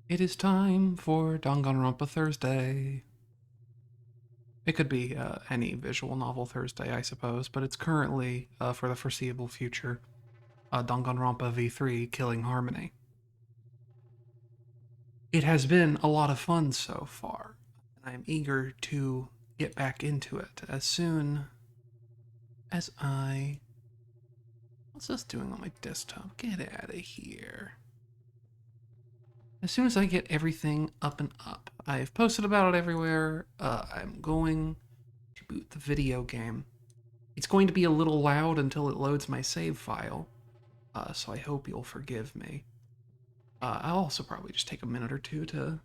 It is time for Danganronpa Thursday. It could be any visual novel Thursday, I suppose, but it's currently, for the foreseeable future, Danganronpa V3 Killing Harmony. It has been a lot of fun so far, and I'm eager to get back into it as soon as I. What's this doing on my desktop? Get out of here. As soon as I get everything up and up, I've posted about it everywhere. I'm going to boot the video game. It's going to be a little loud until it loads my save file, so I hope you'll forgive me. I'll also probably just take a minute or two to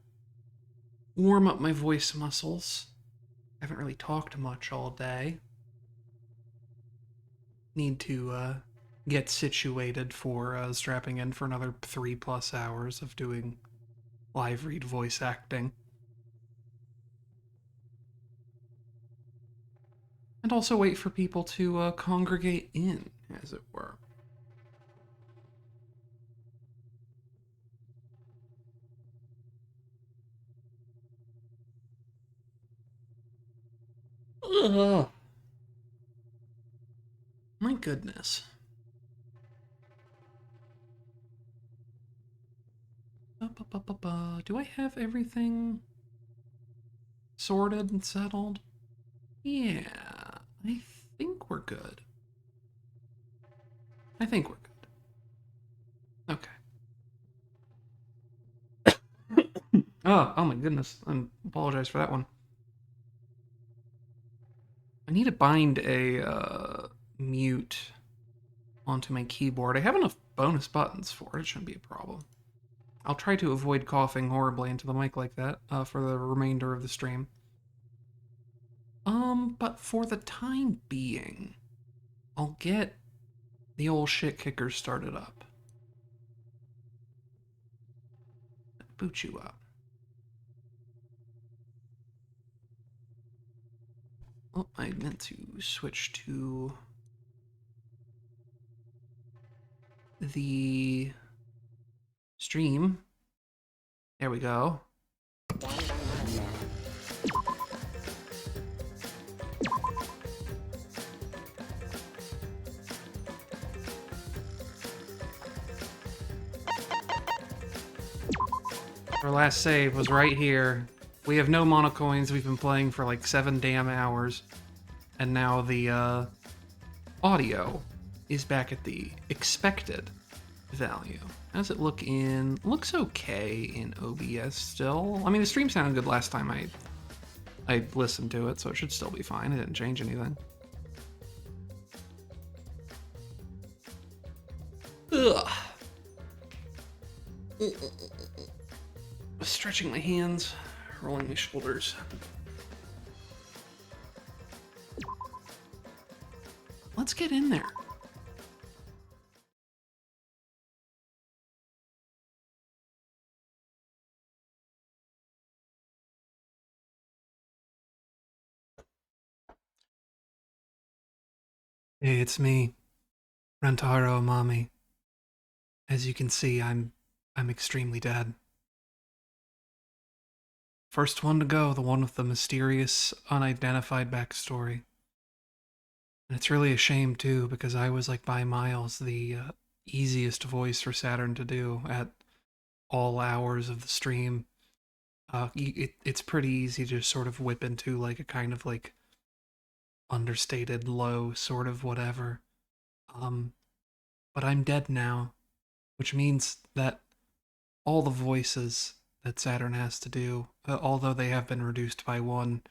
warm up my voice muscles. I haven't really talked much all day. Need to get situated for strapping in for another 3+ hours of doing live read voice acting. And also wait for people to congregate in, as it were. Ugh. My goodness. Do I have everything sorted and settled? Yeah, I think we're good. I think we're good. Okay. Oh my goodness. I apologize for that one. I need to bind a mute onto my keyboard. I have enough bonus buttons for it. It shouldn't be a problem. I'll try to avoid coughing horribly into the mic like that for the remainder of the stream. But for the time being, I'll get the old shit kicker started up. Boot you up. Oh, I meant to switch to the stream. There we go. Our last save was right here. We have no mono coins. We've been playing for like 7 damn hours. And now the audio is back at the expected value. How does it look in... Looks okay in OBS still. I mean, the stream sounded good last time I listened to it, so it should still be fine. It didn't change anything. Ugh. Stretching my hands, rolling my shoulders. Let's get in there. Hey, it's me, Rentaro Amami. As you can see, I'm extremely dead. First one to go, the one with the mysterious, unidentified backstory. And it's really a shame, too, because I was, like, by miles the easiest voice for Saturn to do at all hours of the stream. It's pretty easy to sort of whip into, like, a kind of, like, understated, low sort of whatever. But I'm dead now, which means that all the voices that Saturn has to do, although they have been reduced by one,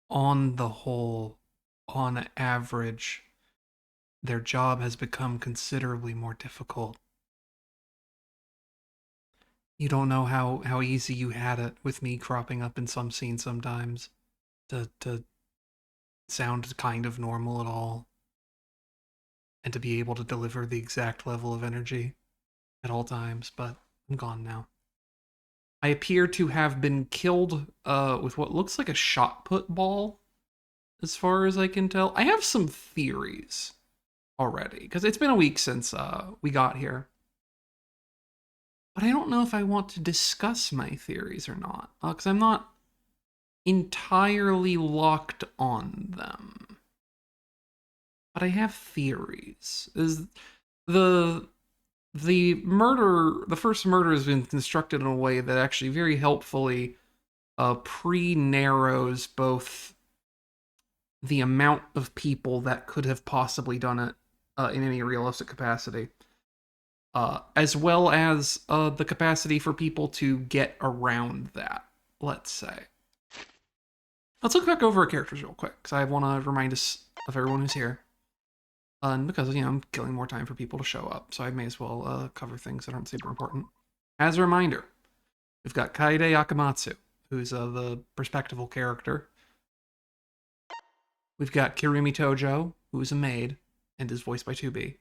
on the whole, on average, their job has become considerably more difficult. You don't know how easy you had it with me cropping up in some scenes sometimes to sound kind of normal at all, and to be able to deliver the exact level of energy at all times, but I'm gone now. I appear to have been killed with what looks like a shot put ball, as far as I can tell. I have some theories already, because it's been a week since we got here. but I don't know if I want to discuss my theories or not, because I'm not entirely locked on them. But I have theories. Is the the first murder has been constructed in a way that actually very helpfully pre-narrows both the amount of people that could have possibly done it in any realistic capacity, as well as the capacity for people to get around that, let's say. Let's look back over our characters real quick, because I want to remind us of everyone who's here. And because, I'm killing more time for people to show up, so I may as well cover things that aren't super important. As a reminder, we've got Kaede Akamatsu, who's the perspectival character. We've got Kirumi Tojo, who is a maid, and is voiced by 2B.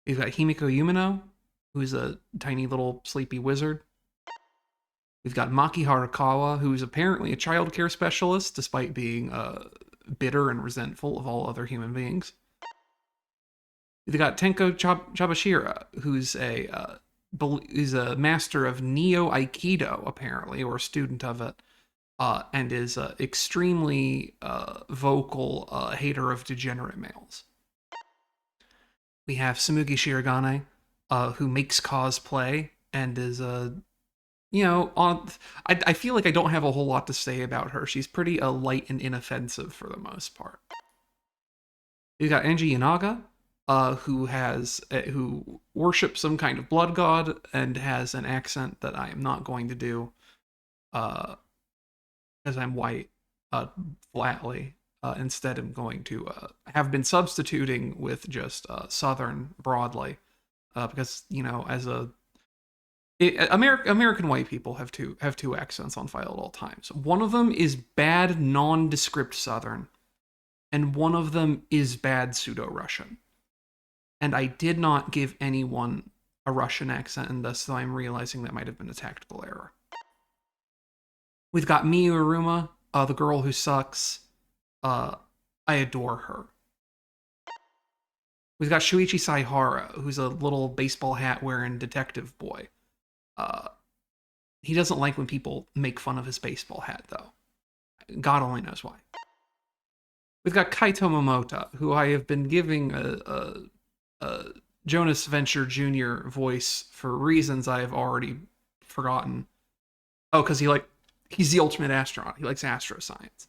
We've got Himiko Yumino, who's a tiny little sleepy wizard. We've got Maki Harakawa, who's apparently a child care specialist, despite being bitter and resentful of all other human beings. We've got Tenko Chabashira, who's a master of Neo Aikido, apparently, or a student of it, and is extremely vocal hater of degenerate males. We have Samugi Shirogane, who makes cosplay and is I feel like I don't have a whole lot to say about her. She's pretty light and inoffensive for the most part. We've got Anji Yanaga, who worships some kind of blood god and has an accent that I am not going to do, because I'm white, flatly. Instead, I'm going to have been substituting with just Southern broadly, because American white people have two accents on file at all times. One of them is bad nondescript Southern, and one of them is bad pseudo-Russian. And I did not give anyone a Russian accent in this, so I'm realizing that might have been a tactical error. We've got Miyu Aruma, the girl who sucks. I adore her. We've got Shuichi Saihara, who's a little baseball hat wearing detective boy. He doesn't like when people make fun of his baseball hat, though. God only knows why. We've got Kaito Momota, who I have been giving a Jonas Venture Jr. voice for reasons I have already forgotten. Oh, because he's the ultimate astronaut. He likes astroscience.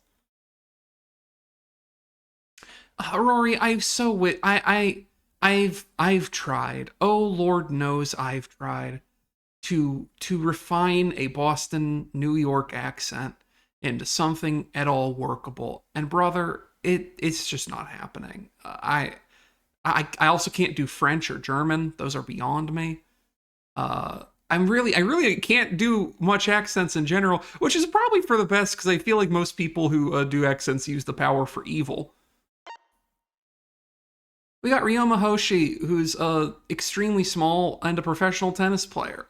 Rory, I've tried. Oh, Lord knows I've tried to refine a Boston, New York accent into something at all workable. And brother, it's just not happening. I also can't do French or German. Those are beyond me. I really can't do much accents in general, which is probably for the best, because I feel like most people who do accents use the power for evil. We got Ryoma Hoshi, who's extremely small and a professional tennis player.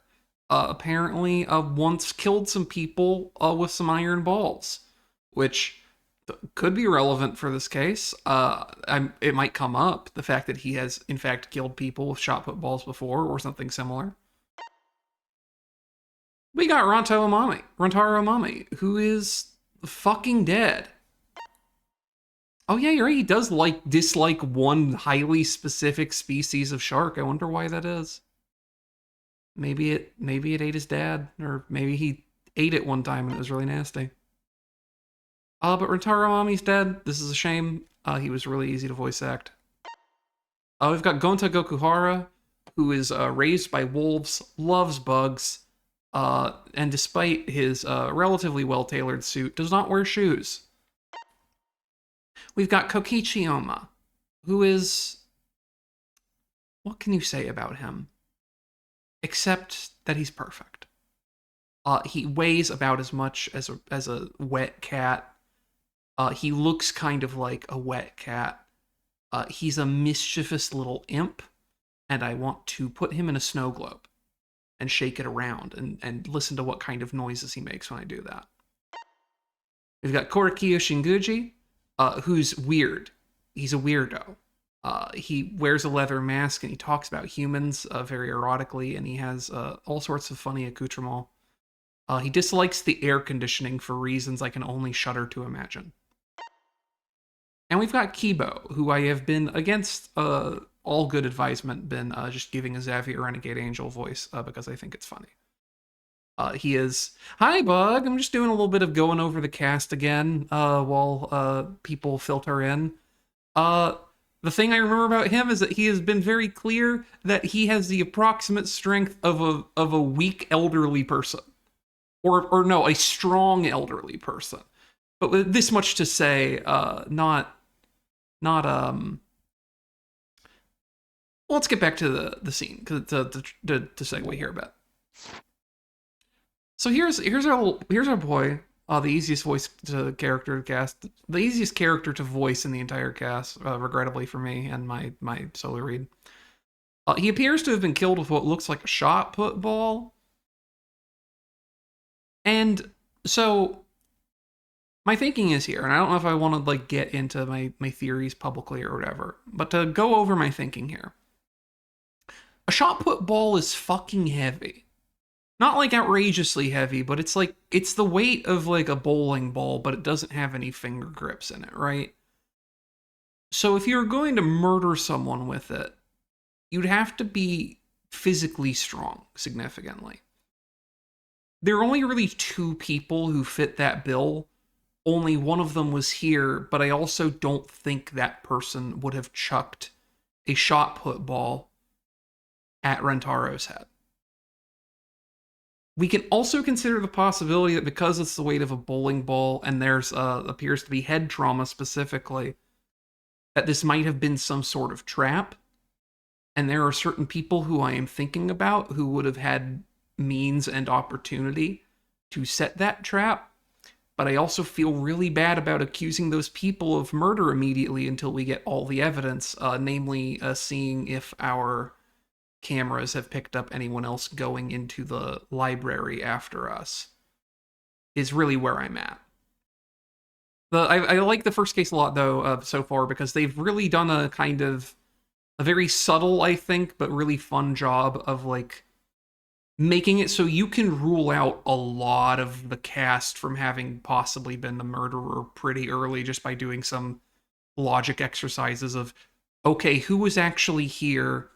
Apparently once killed some people with some iron balls, which could be relevant for this case. It might come up, the fact that he has, in fact, killed people with shot put balls before, or something similar. We got Rantaro Amami, who is fucking dead. Oh yeah, you're right. He does dislike one highly specific species of shark. I wonder why that is. Maybe it ate his dad, or maybe he ate it one time and it was really nasty. But Rantaro Amami's dead. This is a shame. He was really easy to voice act. We've got Gonta Gokuhara, who is raised by wolves, loves bugs, and despite his relatively well-tailored suit, does not wear shoes. We've got Kokichi Oma, who is... What can you say about him? Except that he's perfect. He weighs about as much as a wet cat. He looks kind of like a wet cat. He's a mischievous little imp, and I want to put him in a snow globe and shake it around and listen to what kind of noises he makes when I do that. We've got Korekiyo Shinguji, who's weird. He's a weirdo. He wears a leather mask and he talks about humans very erotically, and he has all sorts of funny accoutrements. He dislikes the air conditioning for reasons I can only shudder to imagine. And we've got Kibo, who I have been against all good advisement, been just giving a Xavier Renegade Angel voice because I think it's funny. He is, hi, Bug. I'm just doing a little bit of going over the cast again while people filter in. The thing I remember about him is that he has been very clear that he has the approximate strength of a weak elderly person, or no, a strong elderly person. But with this much to say, not well, let's get back to the scene to segue here a bit. So here's our boy, the easiest voice to character to cast, the easiest character to voice in the entire cast, regrettably for me and my solo read. He appears to have been killed with what looks like a shot put ball, and so my thinking is here, and I don't know if I want to like get into my theories publicly or whatever, but to go over my thinking here. A shot put ball is fucking heavy. Not like outrageously heavy, but it's like it's the weight of like a bowling ball, but it doesn't have any finger grips in it, right? So if you're going to murder someone with it, you'd have to be physically strong significantly. There are only really two people who fit that bill. Only one of them was here, but I also don't think that person would have chucked a shot put ball at Rentaro's head. We can also consider the possibility that because it's the weight of a bowling ball and there's appears to be head trauma specifically, that this might have been some sort of trap. And there are certain people who I am thinking about who would have had means and opportunity to set that trap. But I also feel really bad about accusing those people of murder immediately until we get all the evidence, namely seeing if our cameras have picked up anyone else going into the library after us, is really where I'm at. I like the first case a lot, though, so far, because they've really done a kind of a very subtle, I think, but really fun job of like making it so you can rule out a lot of the cast from having possibly been the murderer pretty early just by doing some logic exercises of, okay, who was actually here?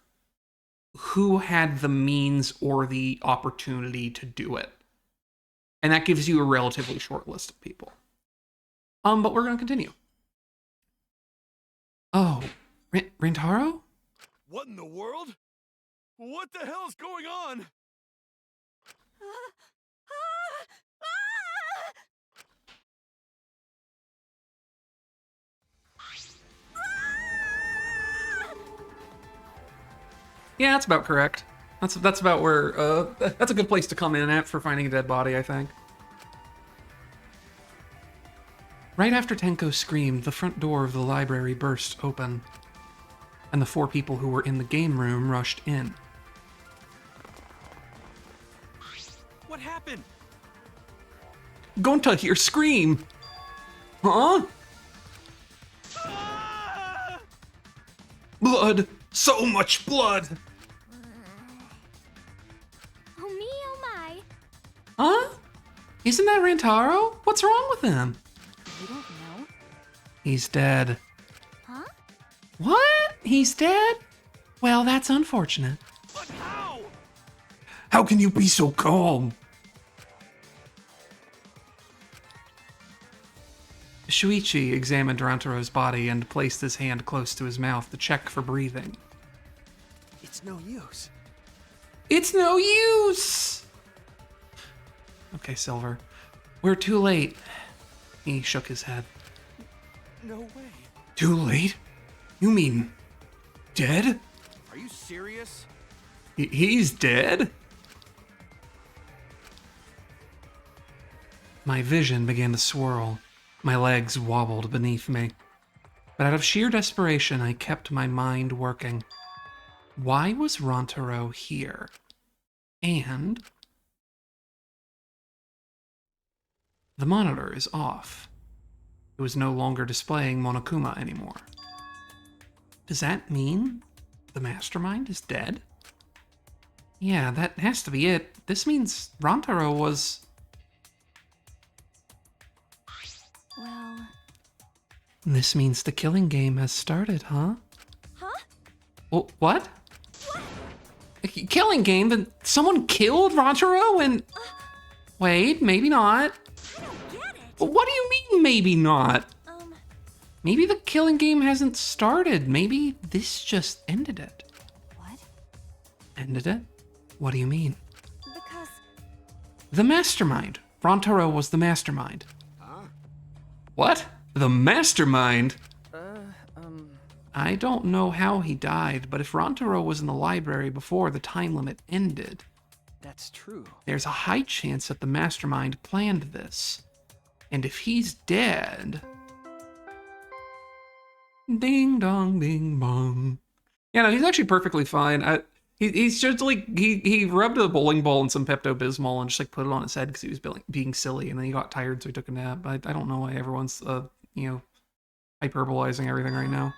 Who had the means or the opportunity to do it? And that gives you a relatively short list of people. But we're going to continue. Oh, Rintaro? What in the world? What the hell's going on? Yeah, that's about correct. That's about where that's a good place to come in at for finding a dead body, I think. Right after Tenko screamed, the front door of the library burst open, and the four people who were in the game room rushed in. What happened? Gonta here scream! Huh? Ah! Blood! So much blood! Oh me, oh my. Huh? Isn't that Rantaro? What's wrong with him? You don't know? He's dead. Huh? What? He's dead? Well, that's unfortunate. But how? How can you be so calm? Shuichi examined Rantaro's body and placed his hand close to his mouth to check for breathing. It's no use. It's no use! Okay, Silver. We're too late. He shook his head. No way. Too late? You mean dead? Are you serious? He's dead? My vision began to swirl. My legs wobbled beneath me. But out of sheer desperation, I kept my mind working. Why was Rantaro here? And the monitor is off. It was no longer displaying Monokuma anymore. Does that mean the mastermind is dead? Yeah, that has to be it. This means Rantaro was... Well... This means the killing game has started, huh? Huh? Oh, what? A killing game? Then someone killed Rantaro and... Wait, maybe not. I don't get it. What do you mean, maybe not? Um... Maybe the killing game hasn't started. Maybe this just ended it. What? Ended it? What do you mean? Because... The mastermind. Rantaro was the mastermind. Huh? What? The mastermind? I don't know how he died, but if Rantaro was in the library before the time limit ended, That's true. there's a high chance that the mastermind planned this. And if he's dead... Ding dong ding bong. Yeah, no, he's actually perfectly fine. He's just like, he rubbed a bowling ball in some Pepto-Bismol and just like put it on his head because he was being silly, and then he got tired so he took a nap. I don't know why everyone's, hyperbolizing everything right now.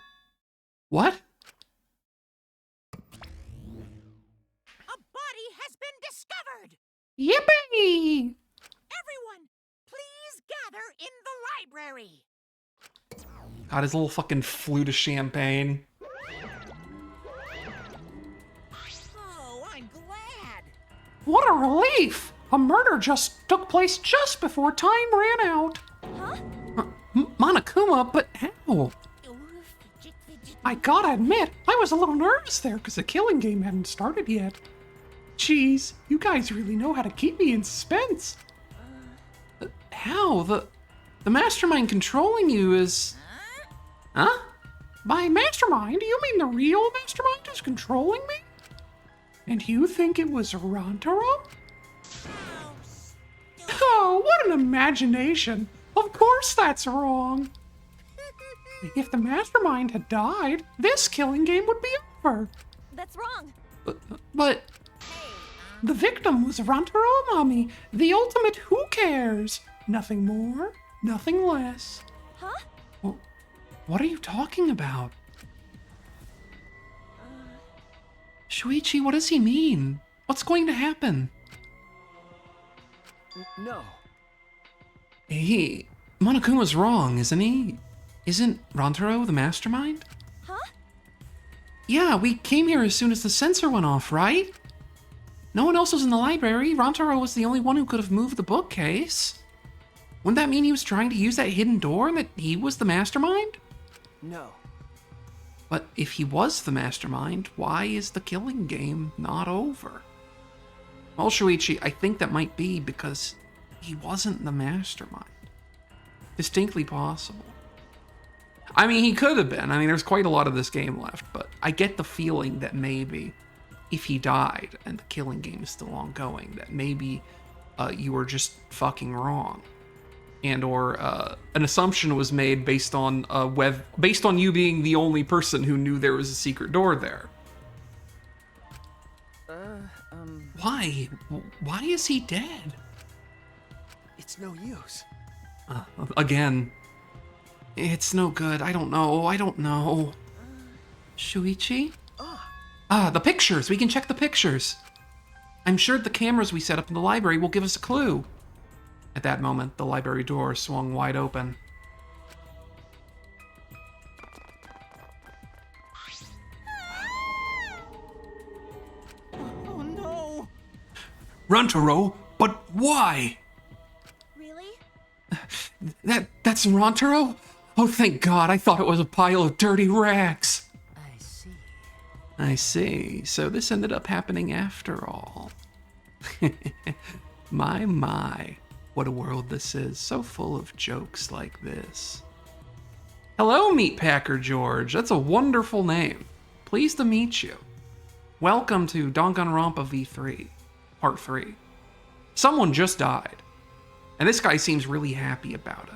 What? A body has been discovered! Yippee! Everyone, please gather in the library! Got his little fucking flute of champagne. Oh, I'm glad! What a relief! A murder just took place just before time ran out. Huh? Monokuma, but how? I gotta admit, I was a little nervous there because the killing game hadn't started yet. Jeez, you guys really know how to keep me in suspense. How? The mastermind controlling you is... Huh? By mastermind, do you mean the real mastermind is controlling me? And you think it was Rantaro? Oh, what an imagination. Of course that's wrong. If the mastermind had died, this killing game would be over. That's wrong. But the victim was Rantaro Mami, the ultimate who cares. Nothing more, nothing less. Huh? Well, what are you talking about? Shuichi, what does he mean? What's going to happen? No. Monokuma's wrong, isn't he? Isn't Rantaro the mastermind? Huh? Yeah, we came here as soon as the sensor went off, right? No one else was in the library. Rantaro was the only one who could have moved the bookcase. Wouldn't that mean he was trying to use that hidden door and that he was the mastermind? No. But if he was the mastermind, why is the killing game not over? Well, Shuichi, I think that might be because he wasn't the mastermind. Distinctly possible. I mean, he could have been. I mean, there's quite a lot of this game left, but I get the feeling that maybe if he died and the killing game is still ongoing, that maybe you were just fucking wrong. And or an assumption was made based on based on you being the only person who knew there was a secret door there. Why? Why is he dead? It's no use. Again. It's no good. I don't know. Shuichi? The pictures. We can check the pictures. I'm sure the cameras we set up in the library will give us a clue. At that moment, the library door swung wide open. Oh no! Rantaro? But why? Really? That's Rantaro? Oh, thank God. I thought it was a pile of dirty rags. I see. I see. So this ended up happening after all. My. What a world this is. So full of jokes like this. Hello, Meatpacker George. That's a wonderful name. Pleased to meet you. Welcome to Danganronpa V3, Part 3. Someone just died. And this guy seems really happy about it.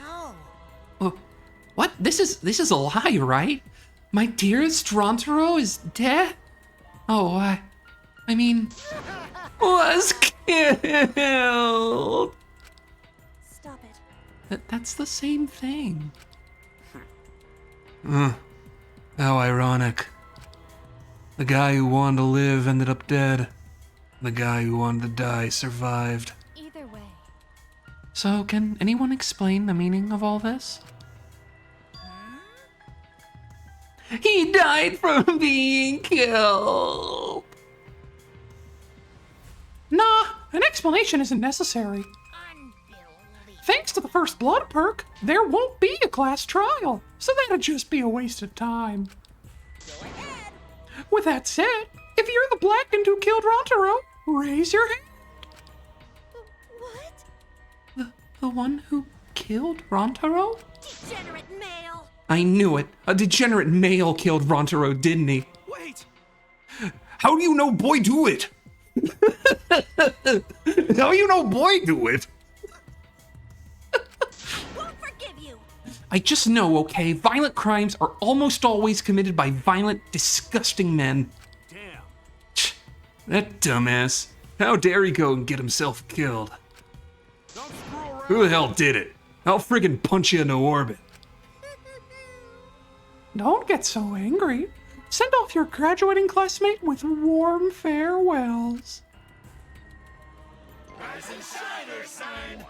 How? What? This is a lie, right? My dearest Rantaro is dead? Oh, I mean, was killed. Stop it. That's the same thing. How ironic. The guy who wanted to live ended up dead. The guy who wanted to die survived. Either way. So, can anyone explain the meaning of all this? He died from being killed. Nah, an explanation isn't necessary. Unbelievable. Thanks to the first blood perk, there won't be a class trial, so that'd just be a waste of time. Go ahead. With that said, if you're the Blackened who killed Rontaro, raise your hand. What? The one who killed Rontaro? Degenerate male. I knew it. A degenerate male killed Rontaro, didn't he? Wait! How do you know boy do it? How you know boy do it? Won't forgive you. I just know, okay, violent crimes are almost always committed by violent, disgusting men. Damn. That dumbass. How dare he go and get himself killed? Don't screw around. Who the hell did it? I'll friggin' punch you into orbit. Don't get so angry. Send off your graduating classmate with warm farewells. Rise and shine, Ursine.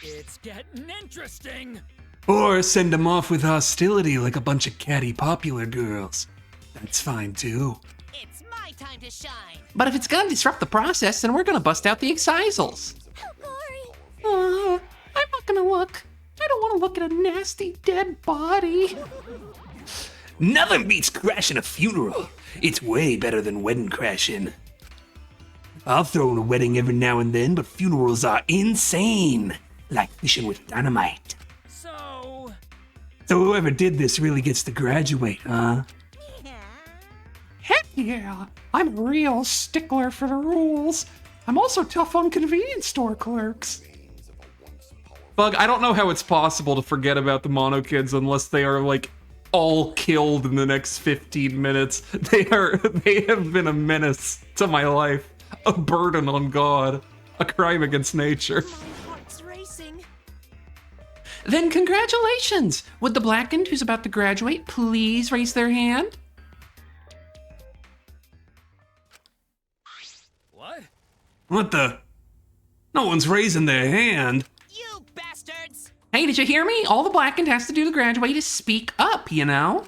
It's getting interesting. Or send them off with hostility like a bunch of catty popular girls. That's fine too. It's my time to shine. But if it's gonna disrupt the process, then we're gonna bust out the excisals. Cory. I'm not gonna look. I don't want to look at a nasty dead body. Nothing beats crashing a funeral. It's way better than wedding crashing. I'll throw in a wedding every now and then, but funerals are insane. Like fishing with dynamite. So whoever did this really gets to graduate, huh? Yeah. Heck yeah! I'm a real stickler for the rules. I'm also tough on convenience store clerks. Bug, I don't know how it's possible to forget about the Mono Kids unless they are, like, all killed in the next 15 minutes. They have been a menace to my life. A burden on God. A crime against nature. My heart's racing. Then congratulations! Would the Blackened who's about to graduate please raise their hand? what? What the? No one's raising their hand. You bastards. Hey, did you hear me? All the Blackened has to do to graduate is speak up, you know?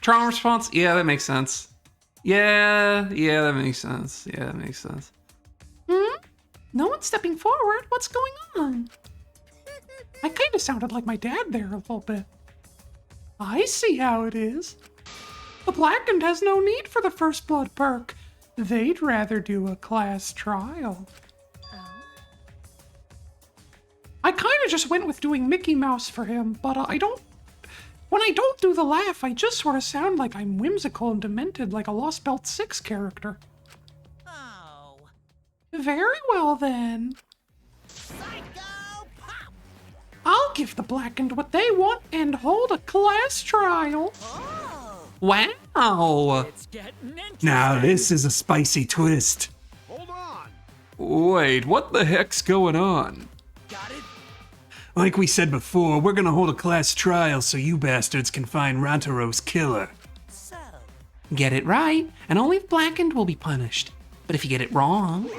Trauma response? Yeah, that makes sense. Yeah, that makes sense. Yeah, that makes sense. No one's stepping forward. What's going on? I kind of sounded like my dad there a little bit. I see how it is. The Blackened has no need for the first blood perk. They'd rather do a class trial. I kind of just went with doing Mickey Mouse for him, but when I don't do the laugh, I just sort of sound like I'm whimsical and demented like a Lost Belt 6 character. Oh. Very well then. Psycho pop. I'll give the Blackened what they want and hold a class trial. Oh. Wow! It's getting interesting. Now this is a spicy twist. Hold on. Wait, what the heck's going on? Got it? Like we said before, we're gonna hold a class trial so you bastards can find Rantaro's killer. So. Get it right, and only the Blackened will be punished. But if you get it wrong...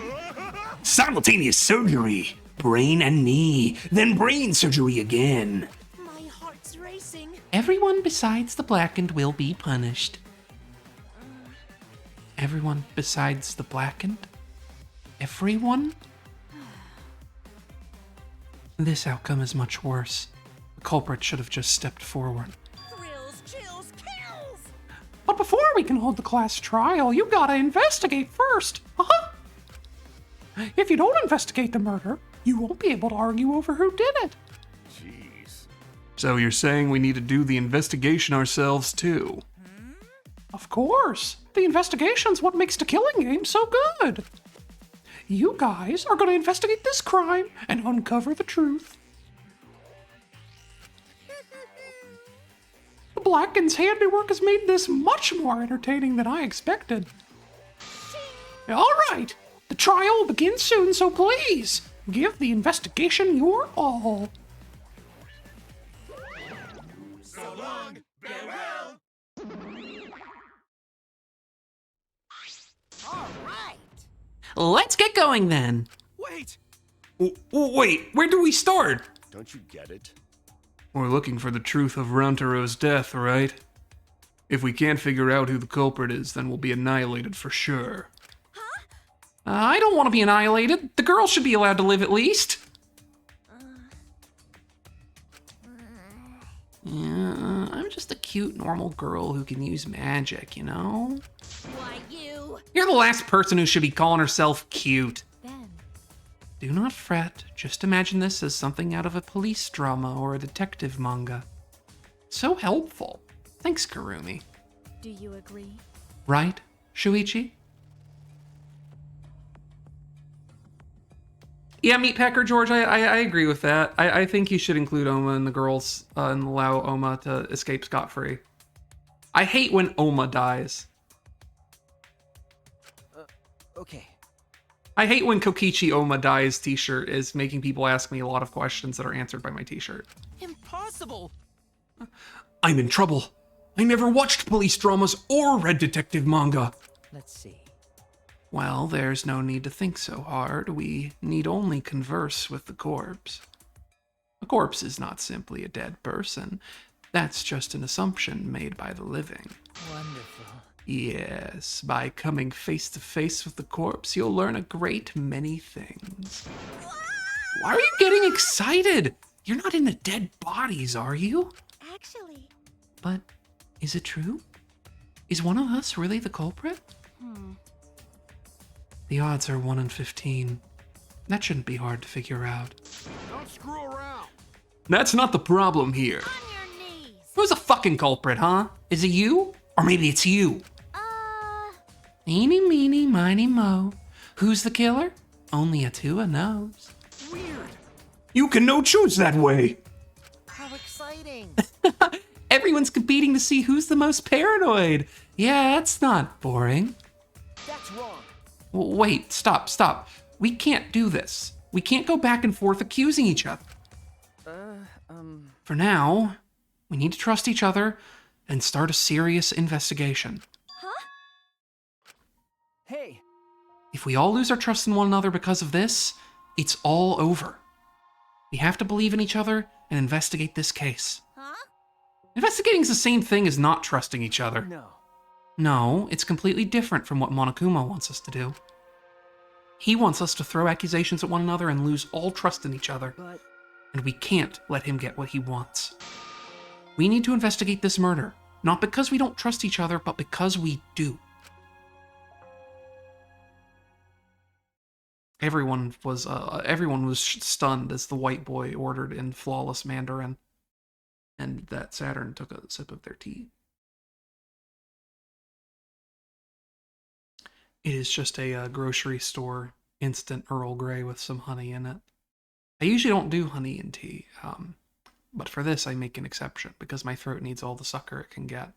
Simultaneous surgery! Brain and knee, then brain surgery again. My heart's racing. Everyone besides the Blackened will be punished. Everyone besides the Blackened? Everyone? This outcome is much worse. The culprit should have just stepped forward. Thrills, chills, kills. But before we can hold the class trial, you gotta investigate first. If you don't investigate the murder, you won't be able to argue over who did it. Jeez. So you're saying we need to do the investigation ourselves too? Of course. The investigation's what makes the killing game so good. You guys are gonna investigate this crime and uncover the truth. The Blackened's handiwork has made this much more entertaining than I expected. All right, The trial will begin soon, so please, give the investigation your all. So long, farewell. All right. Let's get going then. Wait! Wait, where do we start? Don't you get it? We're looking for the truth of Rantaro's death, right? If we can't figure out who the culprit is, then we'll be annihilated for sure. Huh? I don't want to be annihilated. The girl should be allowed to live at least. Yeah, I'm just a cute, normal girl who can use magic, you know? Why, you? You're the last person who should be calling herself cute. Ben. Do not fret. Just imagine this as something out of a police drama or a detective manga. So helpful. Thanks, Karumi. Do you agree? Right, Shuichi? Yeah, Meatpacker George, I agree with that. I think you should include Oma and the girls and allow Oma to escape scot-free. I hate when Oma dies. Okay. I hate when Kokichi Oma dies t-shirt is making people ask me a lot of questions that are answered by my t-shirt. Impossible! I'm in trouble. I never watched police dramas or read detective manga. Let's see. Well, there's no need to think so hard. We need only converse with the corpse. A corpse is not simply a dead person. That's just an assumption made by the living. Wonderful. Yes, by coming face to face with the corpse, you'll learn a great many things. Why are you getting excited? You're not into dead bodies, are you? Actually. But is it true? Is one of us really the culprit? The odds are 1 in 15. That shouldn't be hard to figure out. Don't screw around. That's not the problem here. On your knees. Who's a fucking culprit, huh? Is it you? Or maybe it's you. Eeny, meeny, miny, mo. Who's the killer? Only a Tua knows. Weird. You can no choose that way. How exciting! Everyone's competing to see who's the most paranoid. Yeah, that's not boring. That's wrong. Wait, stop. We can't do this. We can't go back and forth accusing each other. For now, we need to trust each other and start a serious investigation. Hey, If we all lose our trust in one another because of this, it's all over. We have to believe in each other and investigate this case. Huh? Investigating is the same thing as not trusting each other. no. No, it's completely different from what Monokuma wants us to do. He wants us to throw accusations at one another and lose all trust in each other. But And we can't let him get what he wants. We need to investigate this murder, not because we don't trust each other, but because we do. Everyone was stunned as the white boy ordered in flawless Mandarin, and that Saturn took a sip of their tea. It is just a grocery store instant Earl Grey with some honey in it. I usually don't do honey in tea, but for this I make an exception because my throat needs all the sucker it can get.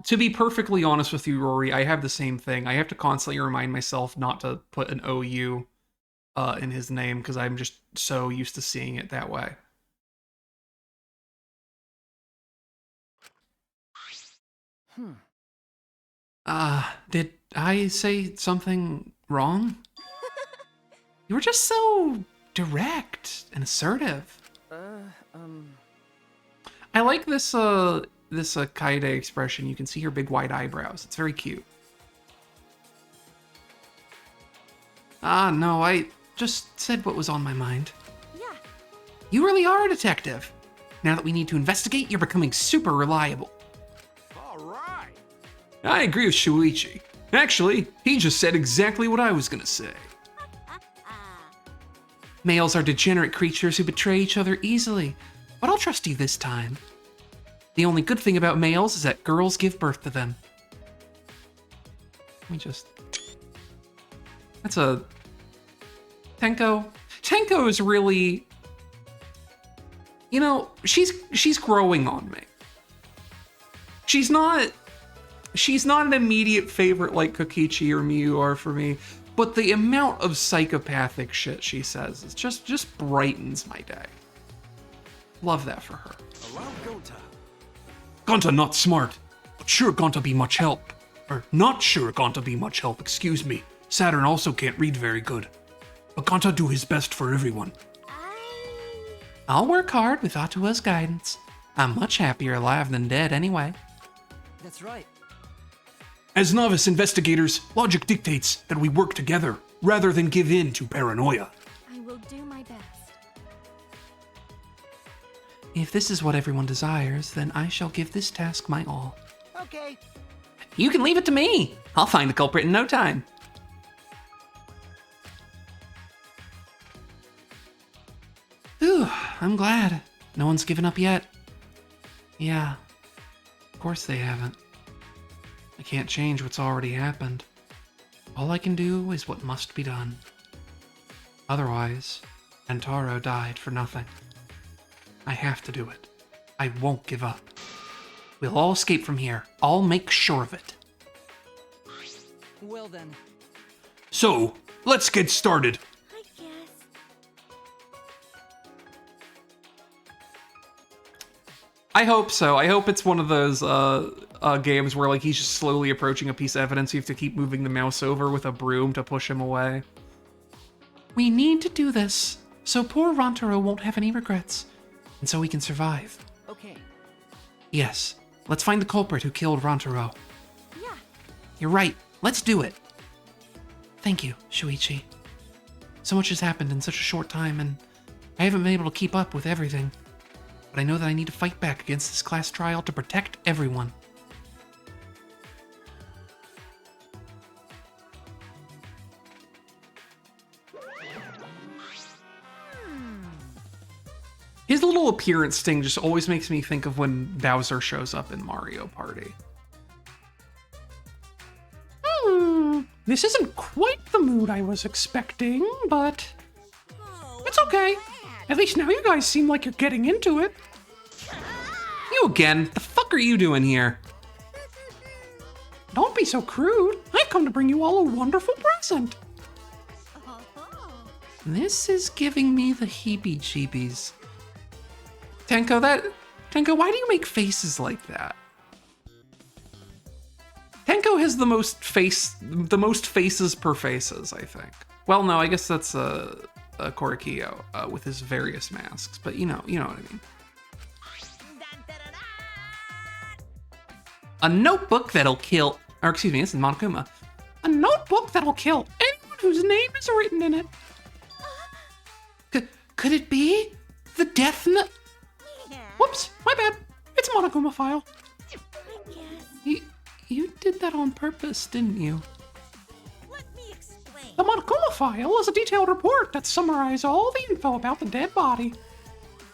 To be perfectly honest with you, Rory, I have the same thing. I have to constantly remind myself not to put an OU in his name because I'm just so used to seeing it that way. Did I say something wrong? You were just so direct and assertive. I like this Kaede expression. You can see her big wide eyebrows. It's very cute. No, I just said what was on my mind. Yeah. You really are a detective. Now that we need to investigate, you're becoming super reliable. All right. I agree with Shuichi. Actually, he just said exactly what I was gonna say. Males are degenerate creatures who betray each other easily, but I'll trust you this time. The only good thing about males is that girls give birth to them. Let me just... That's a... Tenko. Tenko is really... You know, she's growing on me. She's not she's not an immediate favorite like Kokichi or Miyu are for me, but the amount of psychopathic shit she says is just brightens my day. Love that for her. Allow Gonta. Gonta not smart, but sure Gonta be much help. Or not sure Gonta be much help, excuse me. Saturn also can't read very good. But Gonta do his best for everyone. I'll work hard with Atua's guidance. I'm much happier alive than dead anyway. That's right. As novice investigators, logic dictates that we work together rather than give in to paranoia. I will do my best. If this is what everyone desires, then I shall give this task my all. Okay. You can leave it to me. I'll find the culprit in no time. Whew, I'm glad. No one's given up yet. Yeah, of course they haven't. I can't change what's already happened. All I can do is what must be done. Otherwise, Antaro died for nothing. I have to do it. I won't give up. We'll all escape from here. I'll make sure of it. Well then. So, let's get started. I guess. I hope so. I hope it's one of those games where like he's just slowly approaching a piece of evidence. You have to keep moving the mouse over with a broom to push him away. We need to do this, so poor Rantaro won't have any regrets, and so we can survive. Okay. Yes, let's find the culprit who killed Rantaro. Yeah. You're right. Let's do it. Thank you, Shuichi. So much has happened in such a short time, and I haven't been able to keep up with everything. But I know that I need to fight back against this class trial to protect everyone. His little appearance thing just always makes me think of when Bowser shows up in Mario Party. This isn't quite the mood I was expecting, but it's okay. At least now you guys seem like you're getting into it. You again? The fuck are you doing here? Don't be so crude. I've come to bring you all a wonderful present. This is giving me the heebie-jeebies. Tenko, why do you make faces like that? Tenko has the most faces per faces, I think. Well, no, I guess that's Korekiyo with his various masks, but you know what I mean. A notebook that'll kill, or excuse me, this is Monokuma. A notebook that'll kill anyone whose name is written in it. Could it be the death note? Whoops, my bad. It's a Monokuma file. I guess. You did that on purpose, didn't you? Let me explain. The Monokuma file is a detailed report that summarizes all the info about the dead body.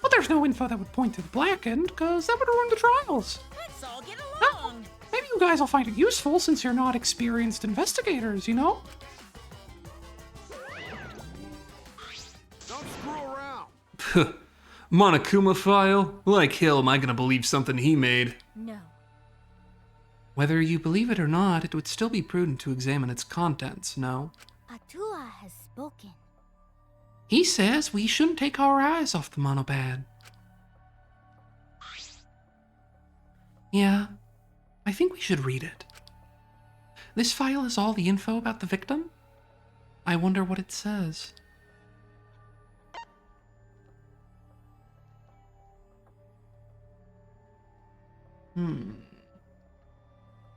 But there's no info that would point to the blackened, because that would ruin the trials. Let's all get along. Maybe you guys will find it useful since you're not experienced investigators, you know? Don't screw around. Monokuma file? Like hell am I gonna believe something he made? No. Whether you believe it or not, it would still be prudent to examine its contents, no? Atua has spoken. He says we shouldn't take our eyes off the monopad. Yeah, I think we should read it. This file is all the info about the victim? I wonder what it says.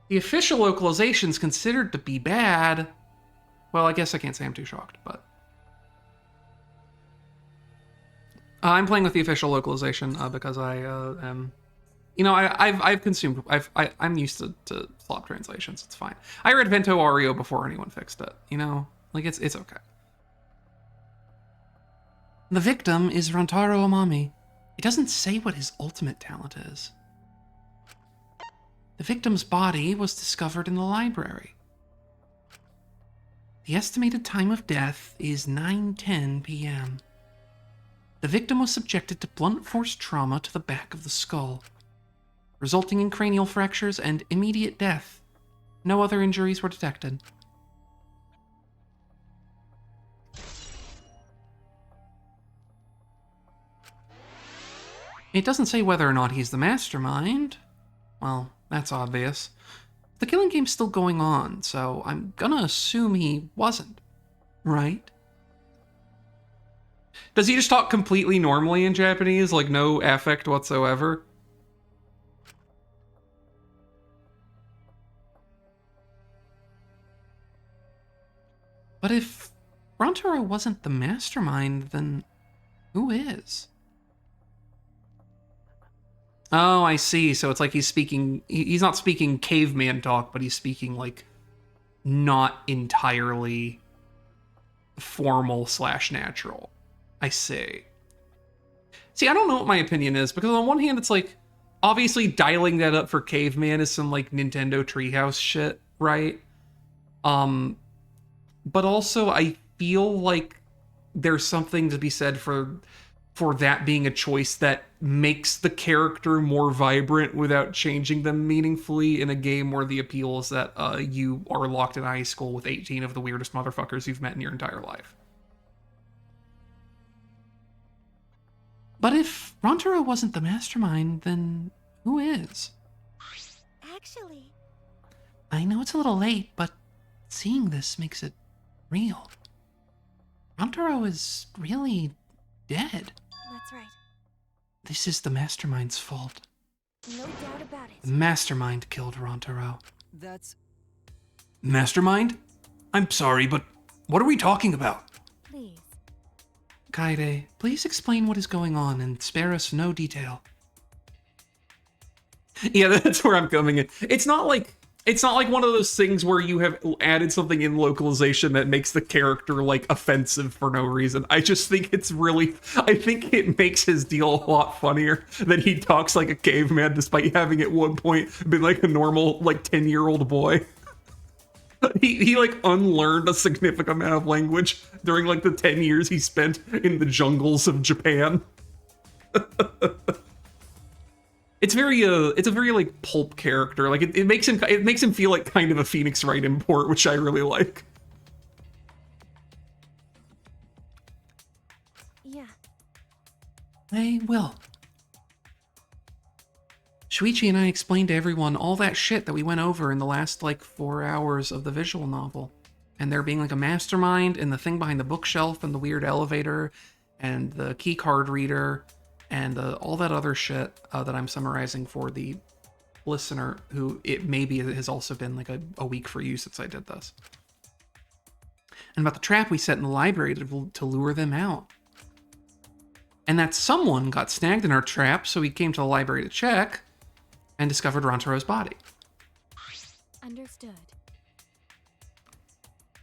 The official localization's considered to be bad. Well, I guess I can't say I'm too shocked, but... I'm playing with the official localization because I am... You know, I've consumed... I'm used to flop translations. It's fine. I read Vento Ario before anyone fixed it. You know? Like, it's okay. The victim is Rantaro Amami. It doesn't say what his ultimate talent is. The victim's body was discovered in the library. The estimated time of death is 9:10 p.m. The victim was subjected to blunt force trauma to the back of the skull, resulting in cranial fractures and immediate death No other injuries were detected. It doesn't say whether or not he's the mastermind. Well, that's obvious. The killing game's still going on, so I'm gonna assume he wasn't, right? Does he just talk completely normally in Japanese, like no affect whatsoever? But if Rantaro wasn't the mastermind, then who is? Oh, I see. So it's like he's speaking, he's not speaking caveman talk, but he's speaking like not entirely formal / natural. I see. See, I don't know what my opinion is, because on one hand, it's like, obviously dialing that up for caveman is some like Nintendo Treehouse shit, right? But also I feel like there's something to be said for that being a choice that makes the character more vibrant without changing them meaningfully in a game where the appeal is that you are locked in high school with 18 of the weirdest motherfuckers you've met in your entire life. But if Rantaro wasn't the mastermind, then who is? Actually, I know it's a little late, but seeing this makes it real. Rantaro is really dead. that's right. This is the mastermind's fault. No doubt about The it. mastermind killed Rantaro. That's... Mastermind? I'm sorry, but what are we talking about? Please. Kaede, please explain what is going on and spare us no detail. Yeah, that's where I'm coming in. It's not like one of those things where you have added something in localization that makes the character like offensive for no reason. I just think I think it makes his deal a lot funnier that he talks like a caveman despite having at one point been like a normal like 10-year-old boy. He like unlearned a significant amount of language during like the 10 years he spent in the jungles of Japan. It's a very like pulp character. Like it makes him feel like kind of a Phoenix Wright import, which I really like. Yeah. They will. Shuichi and I explained to everyone all that shit that we went over in the last like 4 hours of the visual novel. And there being like a mastermind and the thing behind the bookshelf and the weird elevator and the key card reader and all that other shit that I'm summarizing for the listener who it maybe has also been like a week for you since I did this. And about the trap we set in the library to lure them out. And that someone got snagged in our trap, so we came to the library to check and discovered Rantaro's body. Understood.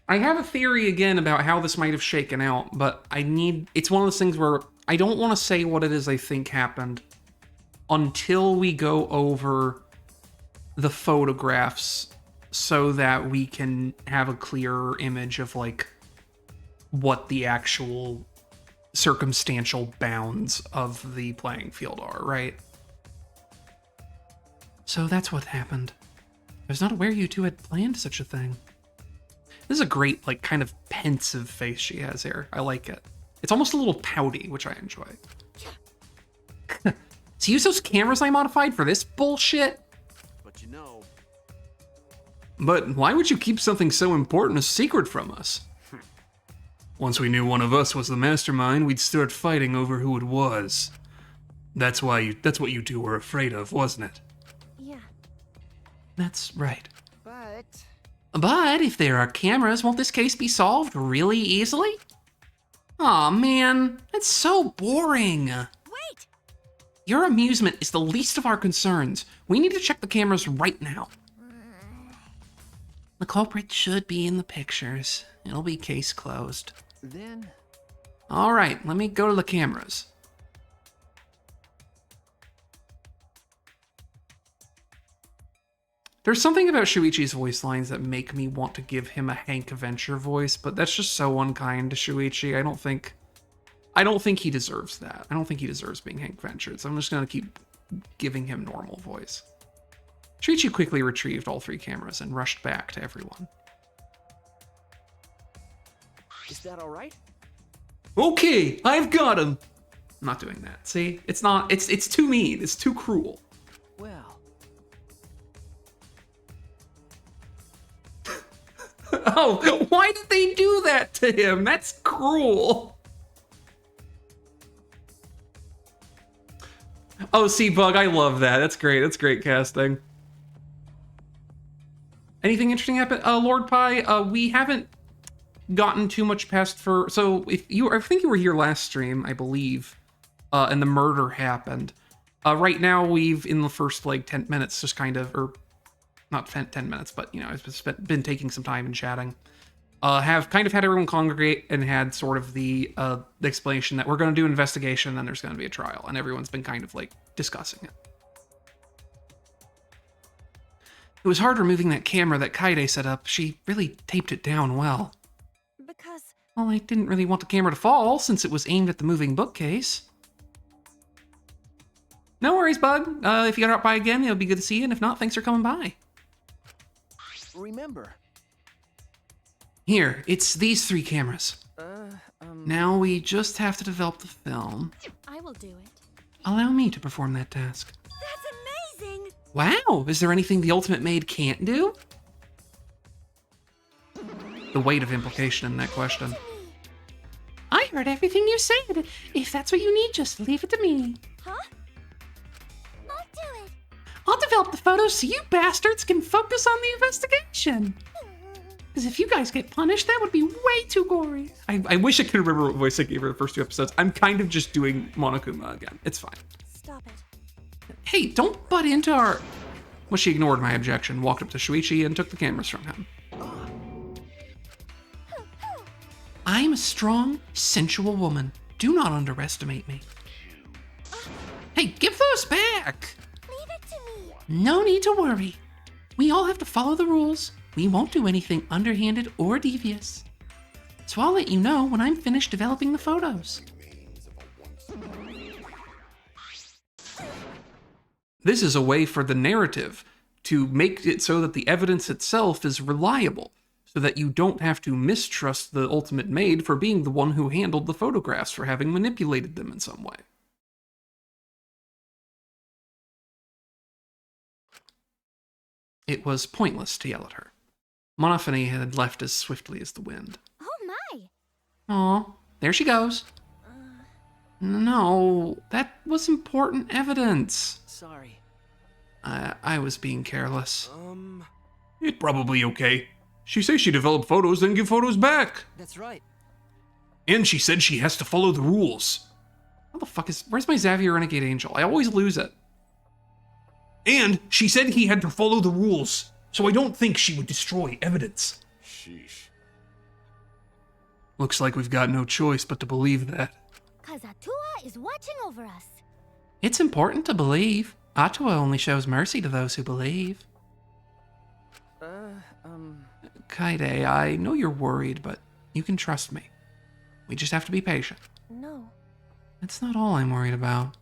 I have a theory again about how this might have shaken out, but it's one of those things where I don't want to say what it is I think happened until we go over the photographs so that we can have a clearer image of like what the actual circumstantial bounds of the playing field are, right? So that's what happened. I was not aware you two had planned such a thing. This is a great, like, kind of pensive face she has here. I like it. It's almost a little pouty, which I enjoy. So use those cameras I modified for this bullshit? But you know, But why would you keep something so important a secret from us? Once we knew one of us was the mastermind, we'd start fighting over who it was. That's what you two were afraid of, wasn't it? Yeah. That's right. But... If there are cameras, won't this case be solved really easily? Aw, man, that's so boring. Wait! Your amusement is the least of our concerns. We need to check the cameras right now. The culprit should be in the pictures. It'll be case closed. Then... All right, let me go to the cameras. There's something about Shuichi's voice lines that make me want to give him a Hank Venture voice, but that's just so unkind to Shuichi. I don't think he deserves that. I don't think he deserves being Hank Venture, so I'm just gonna keep giving him normal voice. Shuichi quickly retrieved all 3 cameras and rushed back to everyone. Is that all right? Okay, I've got him. I'm not doing that. See, it's not. It's too mean. It's too cruel. Well, Oh, why did they do that to him? That's cruel. Oh, see, Bug, I love that. That's great. That's great casting. Anything interesting happen? Lord Pie, we haven't gotten too much past so I think you were here last stream, I believe, and the murder happened. Right now we've, in the first like 10 minutes, just kind of, or not 10 minutes, but you know, I've been taking some time and chatting. Have kind of had everyone congregate and had sort of the explanation that we're going to do an investigation and then there's going to be a trial, and everyone's been kind of like discussing it. It was hard removing that camera that Kaide set up. She really taped it down well. Because Well, I didn't really want the camera to fall since it was aimed at the moving bookcase. No worries, Bug. If you drop by again, it'll be good to see you, and if not, thanks for coming by. remember. Here, it's these 3 cameras. Now we just have to develop the film. I will do it. Allow me to perform that task. That's amazing! Wow, is there anything the Ultimate Maid can't do? The weight of implication in that question. I heard everything you said. If that's what you need, just leave it to me. Huh? I'll do it. I'll develop the photos so you bastards can focus on the investigation. Because if you guys get punished, that would be way too gory. I wish I could remember what voice I gave her the first 2 episodes. I'm kind of just doing Monokuma again. It's fine. Stop it. Hey, don't butt into our... Well, she ignored my objection, walked up to Shuichi, and took the cameras from him. I'm a strong, sensual woman. Do not underestimate me. Hey, give those back! Leave it to me. No need to worry. We all have to follow the rules. We won't do anything underhanded or devious. So I'll let you know when I'm finished developing the photos. This is a way for the narrative to make it so that the evidence itself is reliable, so that you don't have to mistrust the Ultimate Maid for being the one who handled the photographs, for having manipulated them in some way. It was pointless to yell at her. Monophony had left as swiftly as the wind. Oh my! Aw, there she goes. No, that was important evidence. Sorry. I was being careless. It's probably okay. She says she developed photos, then give photos back. That's right. And she said she has to follow the rules. Where's my Xavier Renegade Angel? I always lose it. And she said he had to follow the rules, so I don't think she would destroy evidence. Sheesh. Looks like we've got no choice but to believe that. Cause Atua is watching over us. It's important to believe. Atua only shows mercy to those who believe. Kaide, I know you're worried, but you can trust me. We just have to be patient. No. That's not all I'm worried about.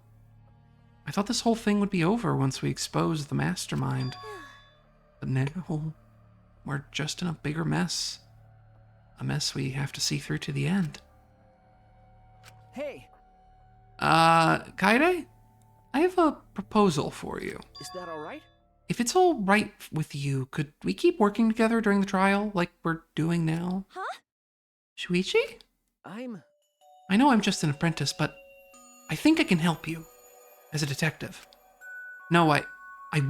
I thought this whole thing would be over once we exposed the mastermind. But now, we're just in a bigger mess. A mess we have to see through to the end. Hey, Kaide? I have a proposal for you. is that all right? If it's all right with you, could we keep working together during the trial like we're doing now? Huh? Shuichi? I'm... I know I'm just an apprentice, but I think I can help you. As a detective. No, I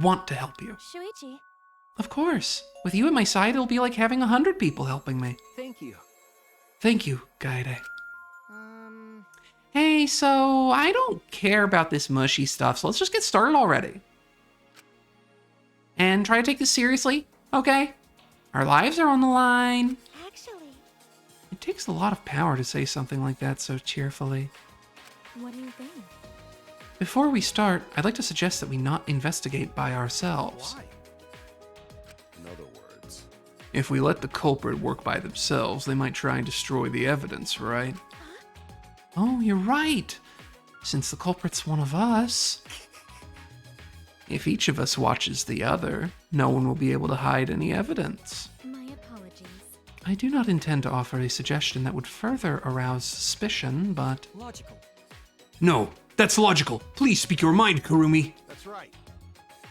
want to help you. Shuichi. Of course. With you at my side, it'll be like having 100 people helping me. Thank you. Thank you, Kaide. Hey, so I don't care about this mushy stuff, so let's just get started already. And try to take this seriously, okay? Our lives are on the line. Actually, It takes a lot of power to say something like that so cheerfully. what do you think? Before we start, I'd like to suggest that we not investigate by ourselves. Why? In other words, If we let the culprit work by themselves, they might try and destroy the evidence, right? Oh, you're right. Since the culprit's one of us. If each of us watches the other, no one will be able to hide any evidence. My apologies. I do not intend to offer a suggestion that would further arouse suspicion, but Logical. No, that's logical. Please speak your mind, Kurumi. That's right.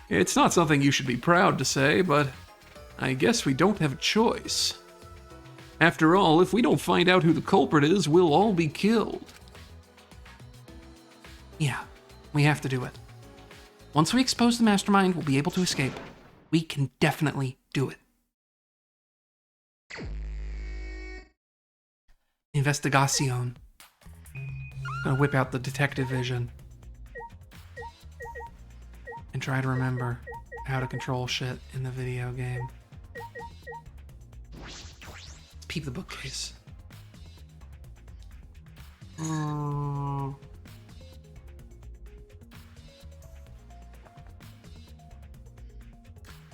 it's not something you should be proud to say, but I guess we don't have a choice. After all, if we don't find out who the culprit is, we'll all be killed. Yeah, we have to do it. Once we expose the mastermind, we'll be able to escape. We can definitely do it. Investigación. Gonna whip out the detective vision and try to remember how to control shit in the video game. Let's peep the bookcase.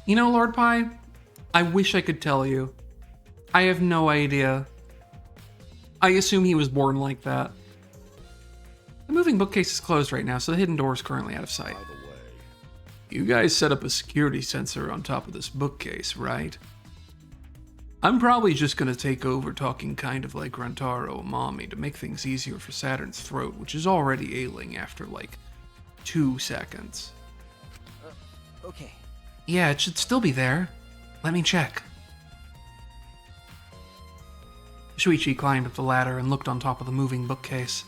You know, Lord Pie, I wish I could tell you. I have no idea. I assume he was born like that. The moving bookcase is closed right now, so the hidden door is currently out of sight. By the way, You guys set up a security sensor on top of this bookcase, right? I'm probably just gonna take over talking kind of like Rantaro Mommy to make things easier for Saturn's throat, which is already ailing after like 2 seconds. Okay. Yeah, it should still be there. Let me check. Shuichi climbed up the ladder and looked on top of the moving bookcase.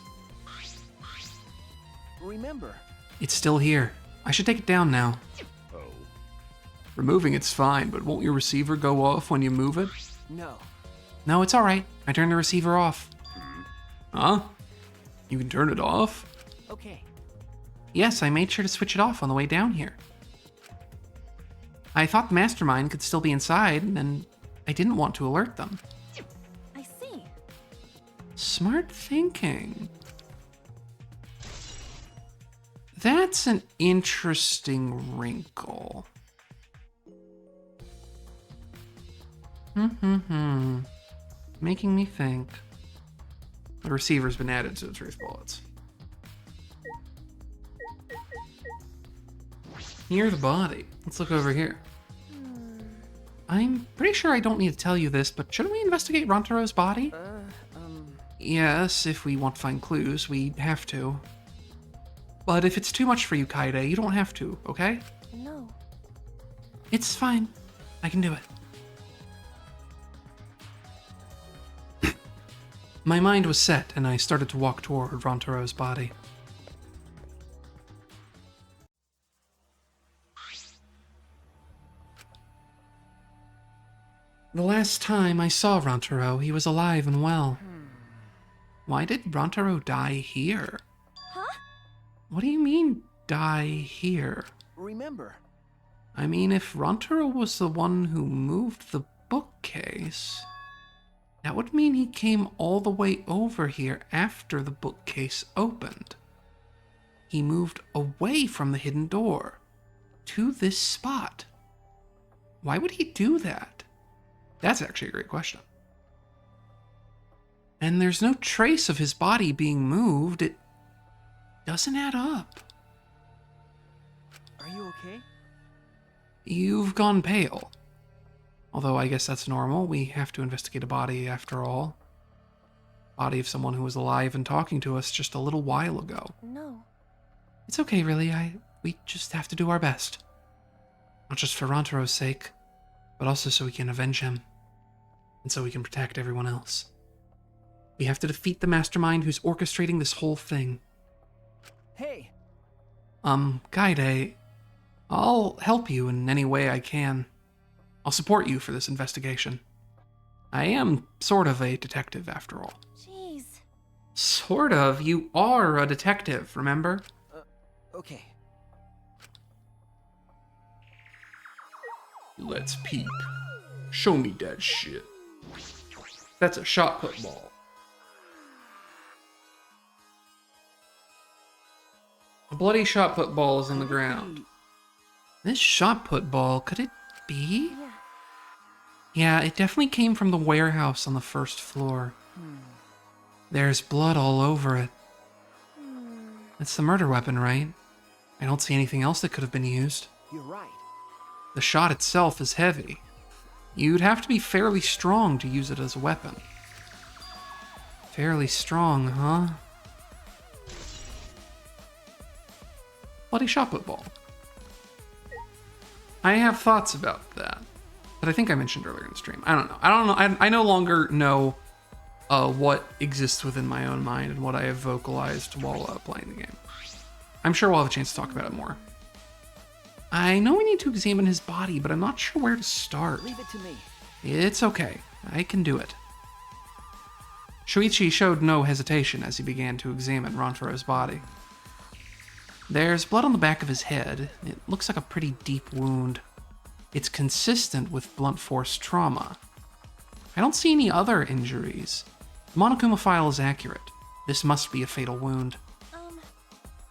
Remember. It's still here. I should take it down now. oh, Removing it's fine, but won't your receiver go off when you move it? No. No, it's alright. I turned the receiver off. Huh? You can turn it off? Okay. Yes, I made sure to switch it off on the way down here. I thought the mastermind could still be inside, and I didn't want to alert them. I see. Smart thinking. That's an interesting wrinkle. Making me think. The receiver's been added to the truth bullets. Near the body. Let's look over here. I'm pretty sure I don't need to tell you this, but shouldn't we investigate Rantaro's body? Yes, if we want to find clues, we have to. But if it's too much for you, Kaide, you don't have to, okay? No. It's fine. I can do it. My mind was set, and I started to walk toward Rantaro's body. The last time I saw Rantaro, he was alive and well. Why did Rantaro die here? Huh? What do you mean, die here? Remember. I mean, if Rantaro was the one who moved the bookcase, that would mean he came all the way over here after the bookcase opened. He moved away from the hidden door to this spot. Why would he do that? That's actually a great question. And there's no trace of his body being moved. It doesn't add up. Are you okay? You've gone pale. Although I guess that's normal. We have to investigate a body after all. Body of someone who was alive and talking to us just a little while ago. No. It's okay, really. We just have to do our best. Not just for Rantaro's sake, but also so we can avenge him. And so we can protect everyone else. We have to defeat the mastermind who's orchestrating this whole thing. Hey. Kaide, I'll help you in any way I can. I'll support you for this investigation. I am sort of a detective, after all. Jeez. Sort of? You are a detective, remember? Okay. Let's peep. Show me that shit. That's a shot put ball. A bloody shot put ball is on the ground. This shot put ball, could it be? Yeah. Yeah, it definitely came from the warehouse on the first floor. There's blood all over it. It's the murder weapon, right? I don't see anything else that could have been used. You're right. The shot itself is heavy. You'd have to be fairly strong to use it as a weapon. Fairly strong, huh? Bloody shot put ball. I have thoughts about that, but I think I mentioned earlier in the stream. I don't know. I no longer know what exists within my own mind and what I have vocalized while playing the game. I'm sure we'll have a chance to talk about it more. I know we need to examine his body, but I'm not sure where to start. Leave it to me. It's okay. I can do it. Shuichi showed no hesitation as he began to examine Rantaro's body. There's blood on the back of his head. It looks like a pretty deep wound. It's consistent with blunt force trauma. I don't see any other injuries. The Monokuma file is accurate. This must be a fatal wound.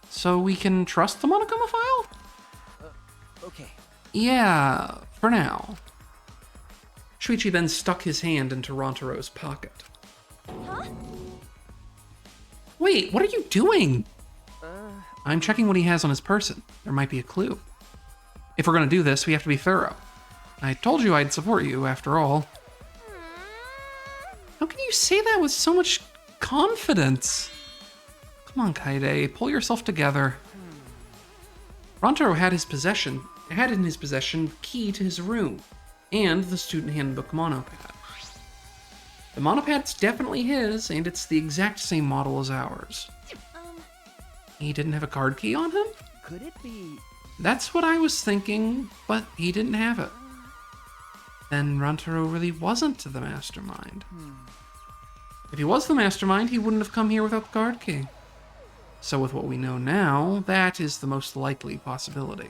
So we can trust the Monokuma file? Okay. Yeah, for now. Shuichi then stuck his hand into Rantaro's pocket. Huh? Wait, what are you doing? I'm checking what he has on his person. There might be a clue. If we're gonna do this, we have to be thorough. I told you I'd support you, after all. How can you say that with so much confidence? Come on, Kaede, pull yourself together. Rantaro had in his possession key to his room, and the student handbook monopad. The monopad's definitely his, and it's the exact same model as ours. He didn't have a card key on him? Could it be? That's what I was thinking, but he didn't have it. Then Rantaro really wasn't the mastermind. If he was the mastermind, he wouldn't have come here without the card key. So with what we know now, that is the most likely possibility.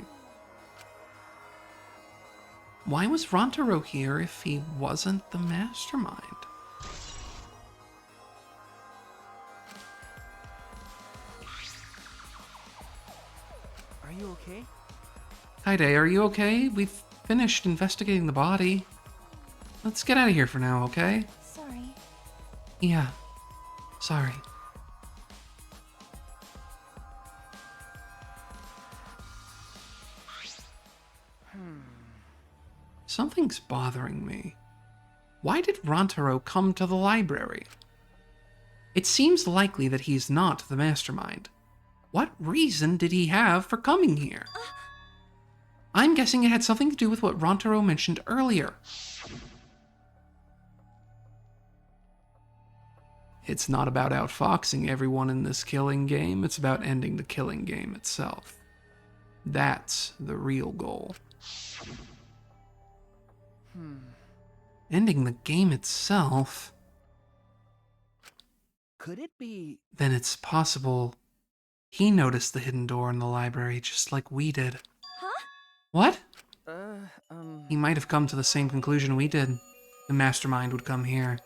Why was Rantaro here if he wasn't the mastermind? Are you okay? Kaede, are you okay? We've finished investigating the body. Let's get out of here for now, okay? Sorry. Yeah. Sorry. Something's bothering me. Why did Rantaro come to the library? It seems likely that he's not the mastermind. What reason did he have for coming here? I'm guessing it had something to do with what Rantaro mentioned earlier. It's not about outfoxing everyone in this killing game, it's about ending the killing game itself. That's the real goal. Ending the game itself? Could it be? Then it's possible he noticed the hidden door in the library just like we did. Huh? What? He might have come to the same conclusion we did. The mastermind would come here.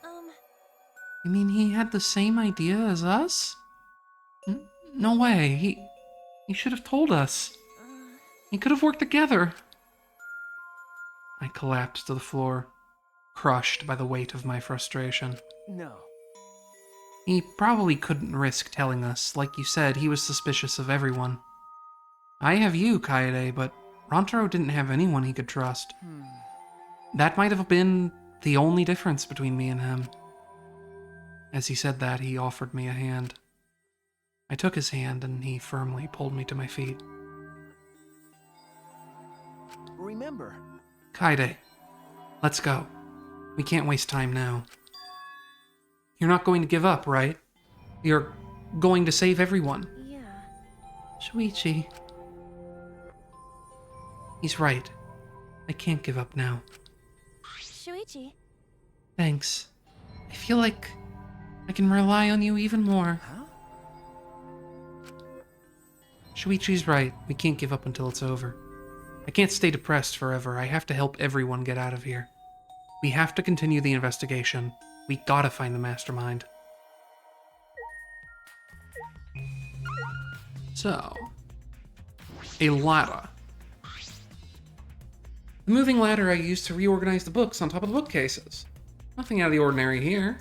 You mean he had the same idea as us? No way. He should have told us. He could have worked together. I collapsed to the floor, crushed by the weight of my frustration. No. He probably couldn't risk telling us. Like you said, he was suspicious of everyone. I have you, Kaede, but Rantaro didn't have anyone he could trust. That might have been the only difference between me and him. As he said that, he offered me a hand. I took his hand, and he firmly pulled me to my feet. Remember. Kaede, let's go. We can't waste time now. You're not going to give up, right? You're going to save everyone. Yeah. Shuichi. He's right. I can't give up now. Shuichi. Thanks. I feel like I can rely on you even more. Huh? Shuichi's right. We can't give up until it's over. I can't stay depressed forever. I have to help everyone get out of here. We have to continue the investigation. We gotta find the mastermind. So, a ladder. The moving ladder I used to reorganize the books on top of the bookcases. Nothing out of the ordinary here.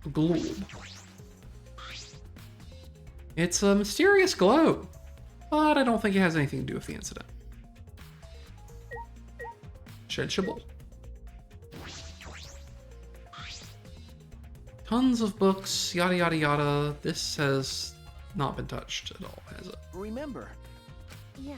A globe. It's a mysterious glow, but I don't think it has anything to do with the incident. Shedshable. Tons of books, yada yada yada. This has not been touched at all, has it? Remember, Yeah.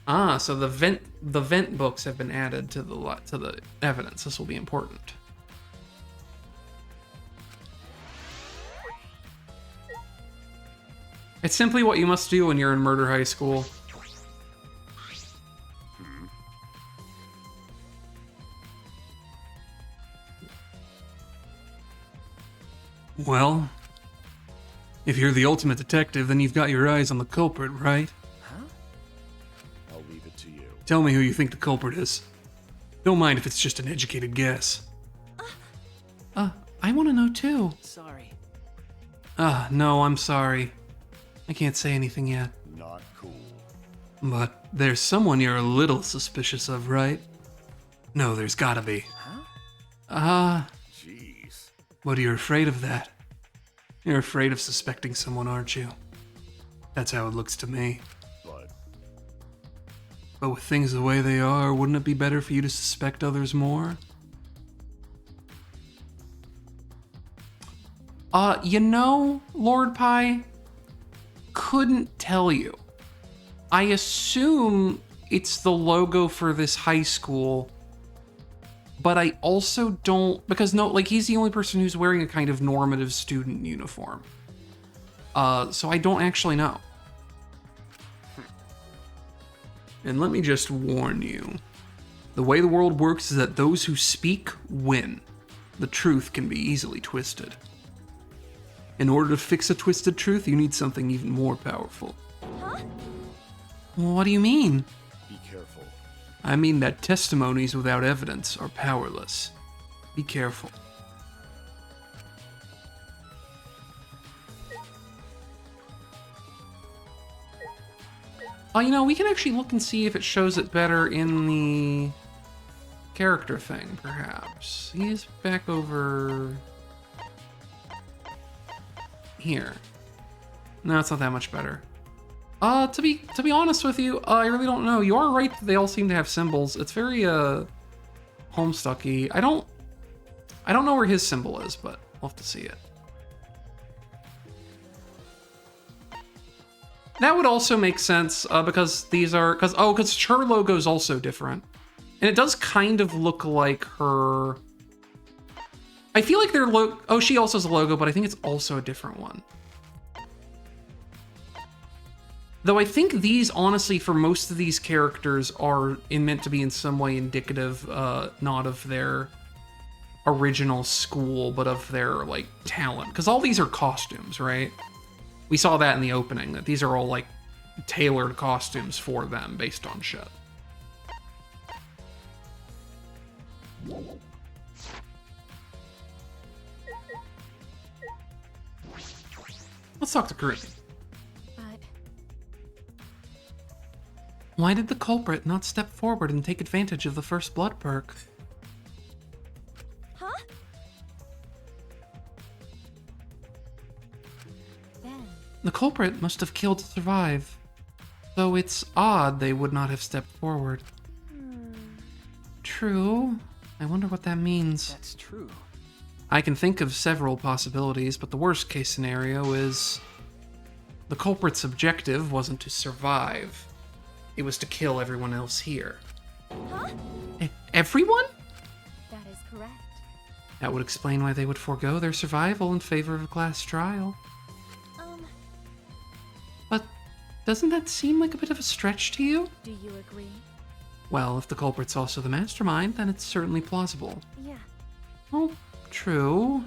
Ah, so the vent books have been added to the evidence. This will be important. It's simply what you must do when you're in murder high school. Well, if you're the ultimate detective, then you've got your eyes on the culprit, right? I'll leave it to you. Tell me who you think the culprit is. Don't mind if it's just an educated guess. I want to know too. sorry. No, I'm sorry. I can't say anything yet. Not cool. But there's someone you're a little suspicious of, right? No, there's gotta be. Jeez. But you're afraid of that. You're afraid of suspecting someone, aren't you? That's how it looks to me. But with things the way they are, wouldn't it be better for you to suspect others more? Lord Pie, couldn't tell you. I assume it's the logo for this high school, but I also don't, because he's the only person who's wearing a kind of normative student uniform. So I don't actually know. And let me just warn you, the way the world works is that those who speak win. The truth can be easily twisted. In order to fix a twisted truth, you need something even more powerful. Huh? What do you mean? Be careful. I mean that testimonies without evidence are powerless. Be careful. We can actually look and see if it shows it better in the character thing, perhaps. He's back over here. No, it's not that much better. To be honest with you, I really don't know. You are right that they all seem to have symbols. It's very Homestucky. I don't know where his symbol is, but we'll have to see it. That would also make sense because because her logo is also different, and it does kind of look like her. I feel like their logo. Oh, she also has a logo, but I think it's also a different one. Though I think these, honestly, for most of these characters, are meant to be in some way indicative, not of their original school, but of their talent. Because all these are costumes, right? We saw that in the opening, that these are all tailored costumes for them based on shit. Let's talk to Corinne. But Why did the culprit not step forward and take advantage of the first blood perk? huh? Then The culprit must have killed to survive, though it's odd they would not have stepped forward. True. I wonder what that means. That's true. I can think of several possibilities, but the worst case scenario is the culprit's objective wasn't to survive. It was to kill everyone else here. huh? Everyone? That is correct. That would explain why they would forego their survival in favor of a class trial. But doesn't that seem like a bit of a stretch to you? Do you agree? Well, if the culprit's also the mastermind, then it's certainly plausible. Yeah. Oh, true.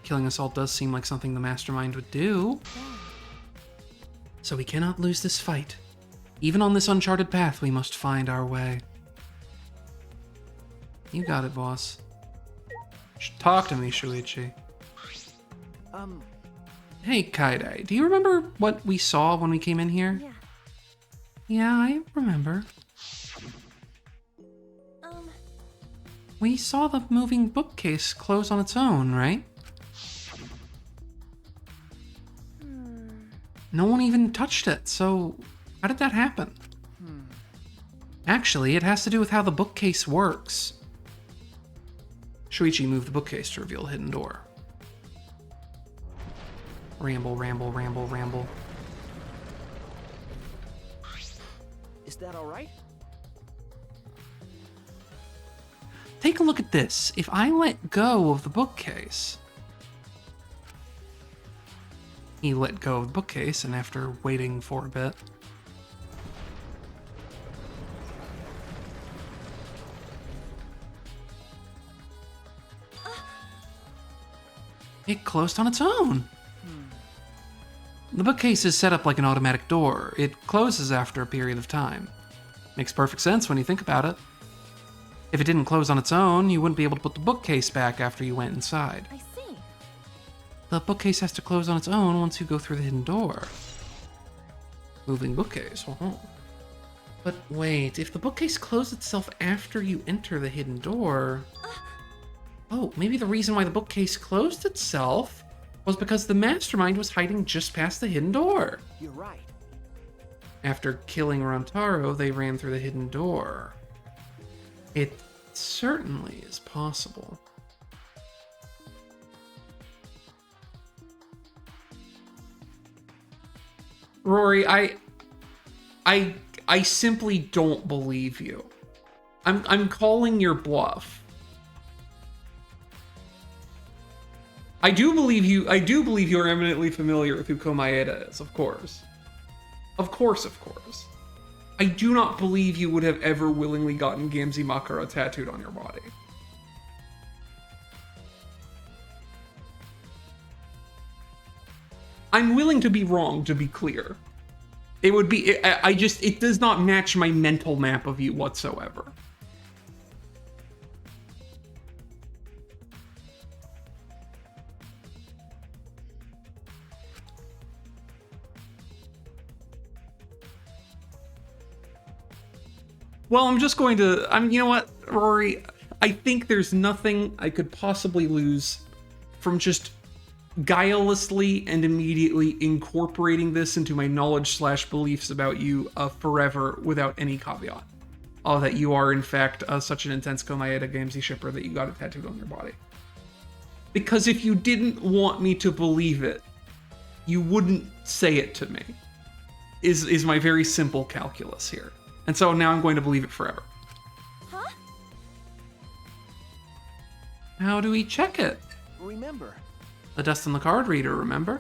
Killing us all does seem like something the mastermind would do. Then So we cannot lose this fight. Even on this uncharted path, we must find our way. You got it, boss. Talk to me, Shuichi. Hey, Kaidai, do you remember what we saw when we came in here? yeah. Yeah, I remember. We saw the moving bookcase close on its own, right? No one even touched it, so how did that happen? Actually, it has to do with how the bookcase works. Shuichi moved the bookcase to reveal a hidden door. Ramble, ramble, ramble, ramble. Is that all right? Take a look at this. If I let go of the bookcase... He let go of the bookcase, and after waiting for a bit... It closed on its own. The bookcase is set up like an automatic door. It closes after a period of time. Makes perfect sense when you think about it. If it didn't close on its own, you wouldn't be able to put the bookcase back after you went inside. I see. The bookcase has to close on its own once you go through the hidden door. Moving bookcase, But wait, if the bookcase closed itself after you enter the hidden door... Oh, maybe the reason why the bookcase closed itself was because the mastermind was hiding just past the hidden door. You're right. After killing Rantaro, they ran through the hidden door. It certainly is possible. Rory, I simply don't believe you. I'm calling your bluff. I do believe you are eminently familiar with who Komaeda is, of course. Of course. I do not believe you would have ever willingly gotten Gamzee Makara tattooed on your body. I'm willing to be wrong, to be clear. It would be, it does not match my mental map of you whatsoever. Well, you know what, Rory? I think there's nothing I could possibly lose from just guilelessly and immediately incorporating this into my knowledge/beliefs about you forever without any caveat. That you are, in fact, such an intense Komaeda Gamzee shipper that you got it tattooed on your body. Because if you didn't want me to believe it, you wouldn't say it to me, is my very simple calculus here. And so now I'm going to believe it forever. Huh? How do we check it? Remember. The dust on the card reader, remember?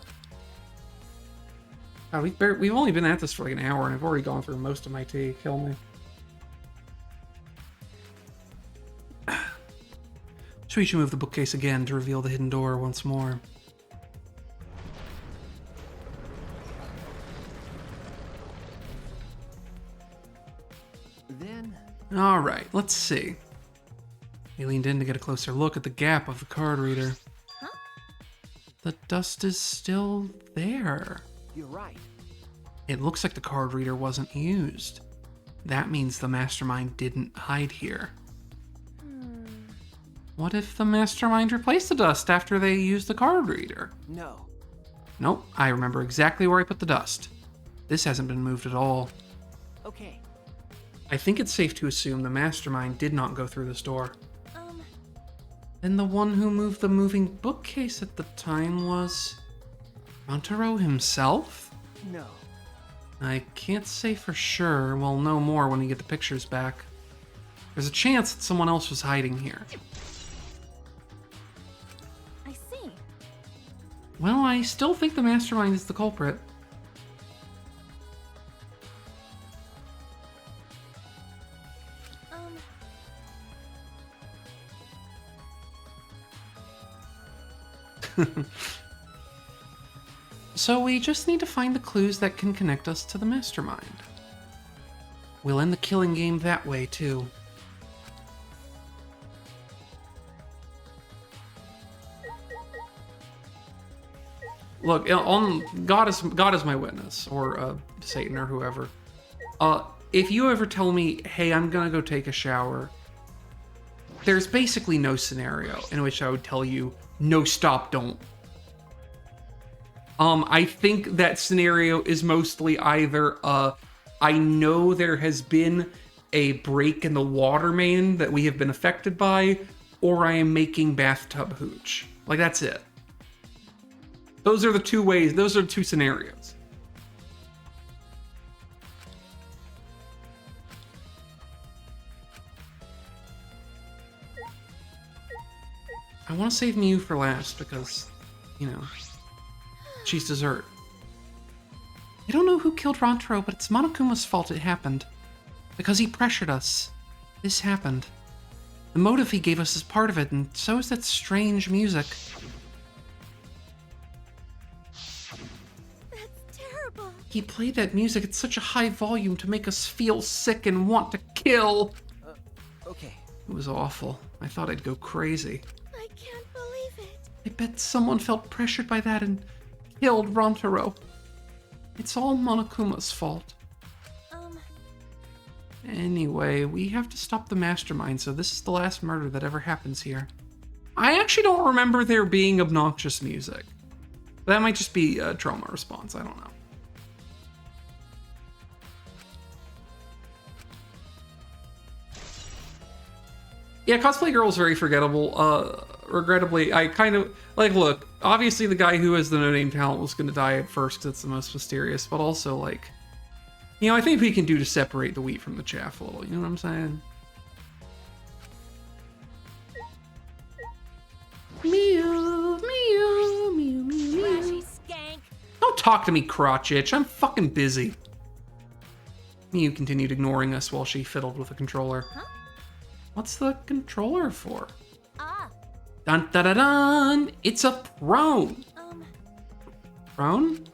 God, we've only been at this for like an hour, and I've already gone through most of my tea. Kill me. Shuichi moved the bookcase again to reveal the hidden door once more. Then... Alright, let's see. He leaned in to get a closer look at the gap of the card reader. Huh? The dust is still there. You're right. It looks like the card reader wasn't used. That means the mastermind didn't hide here. What if the mastermind replaced the dust after they used the card reader? No. Nope, I remember exactly where I put the dust. This hasn't been moved at all. Okay. I think it's safe to assume the mastermind did not go through this door. Then the one who moved the moving bookcase at the time was... Rantaro himself? No. I can't say for sure. We'll know more when we get the pictures back. There's a chance that someone else was hiding here. I see. Well, I still think the mastermind is the culprit. So we just need to find the clues that can connect us to the mastermind. We'll end the killing game that way, too. Look, God is my witness, or Satan or whoever. If you ever tell me, hey, I'm gonna go take a shower, there's basically no scenario in which I would tell you, no, stop, don't. I think that scenario is mostly either, I know there has been a break in the water main that we have been affected by, or I am making bathtub hooch. Like, that's it. Those are the two ways, those are the two scenarios. I want to save Miu for last because, you know, she's dessert. I don't know who killed Rantaro, but it's Monokuma's fault it happened. Because he pressured us. This happened. The motive he gave us is part of it, and so is that strange music. That's terrible. He played that music at such a high volume to make us feel sick and want to kill. Okay. It was awful. I thought I'd go crazy. I can't believe it. I bet someone felt pressured by that and killed Rantaro. It's all Monokuma's fault. Anyway, we have to stop the mastermind, so this is the last murder that ever happens here. I actually don't remember there being obnoxious music. That might just be a trauma response, I don't know. Yeah, Cosplay Girl is very forgettable. Regrettably, I kind of, like, look, obviously the guy who has the no-name talent was going to die at first because it's the most mysterious, but also, like, you know, I think we can do to separate the wheat from the chaff a little, you know what I'm saying? Meow, meow, meow, meow, Trashy meow. skank. Don't talk to me, crotch itch. I'm fucking busy. Mew continued ignoring us while she fiddled with the controller. Huh? What's the controller for? Ah, Dun dun dun dun! It's a prone! Prone?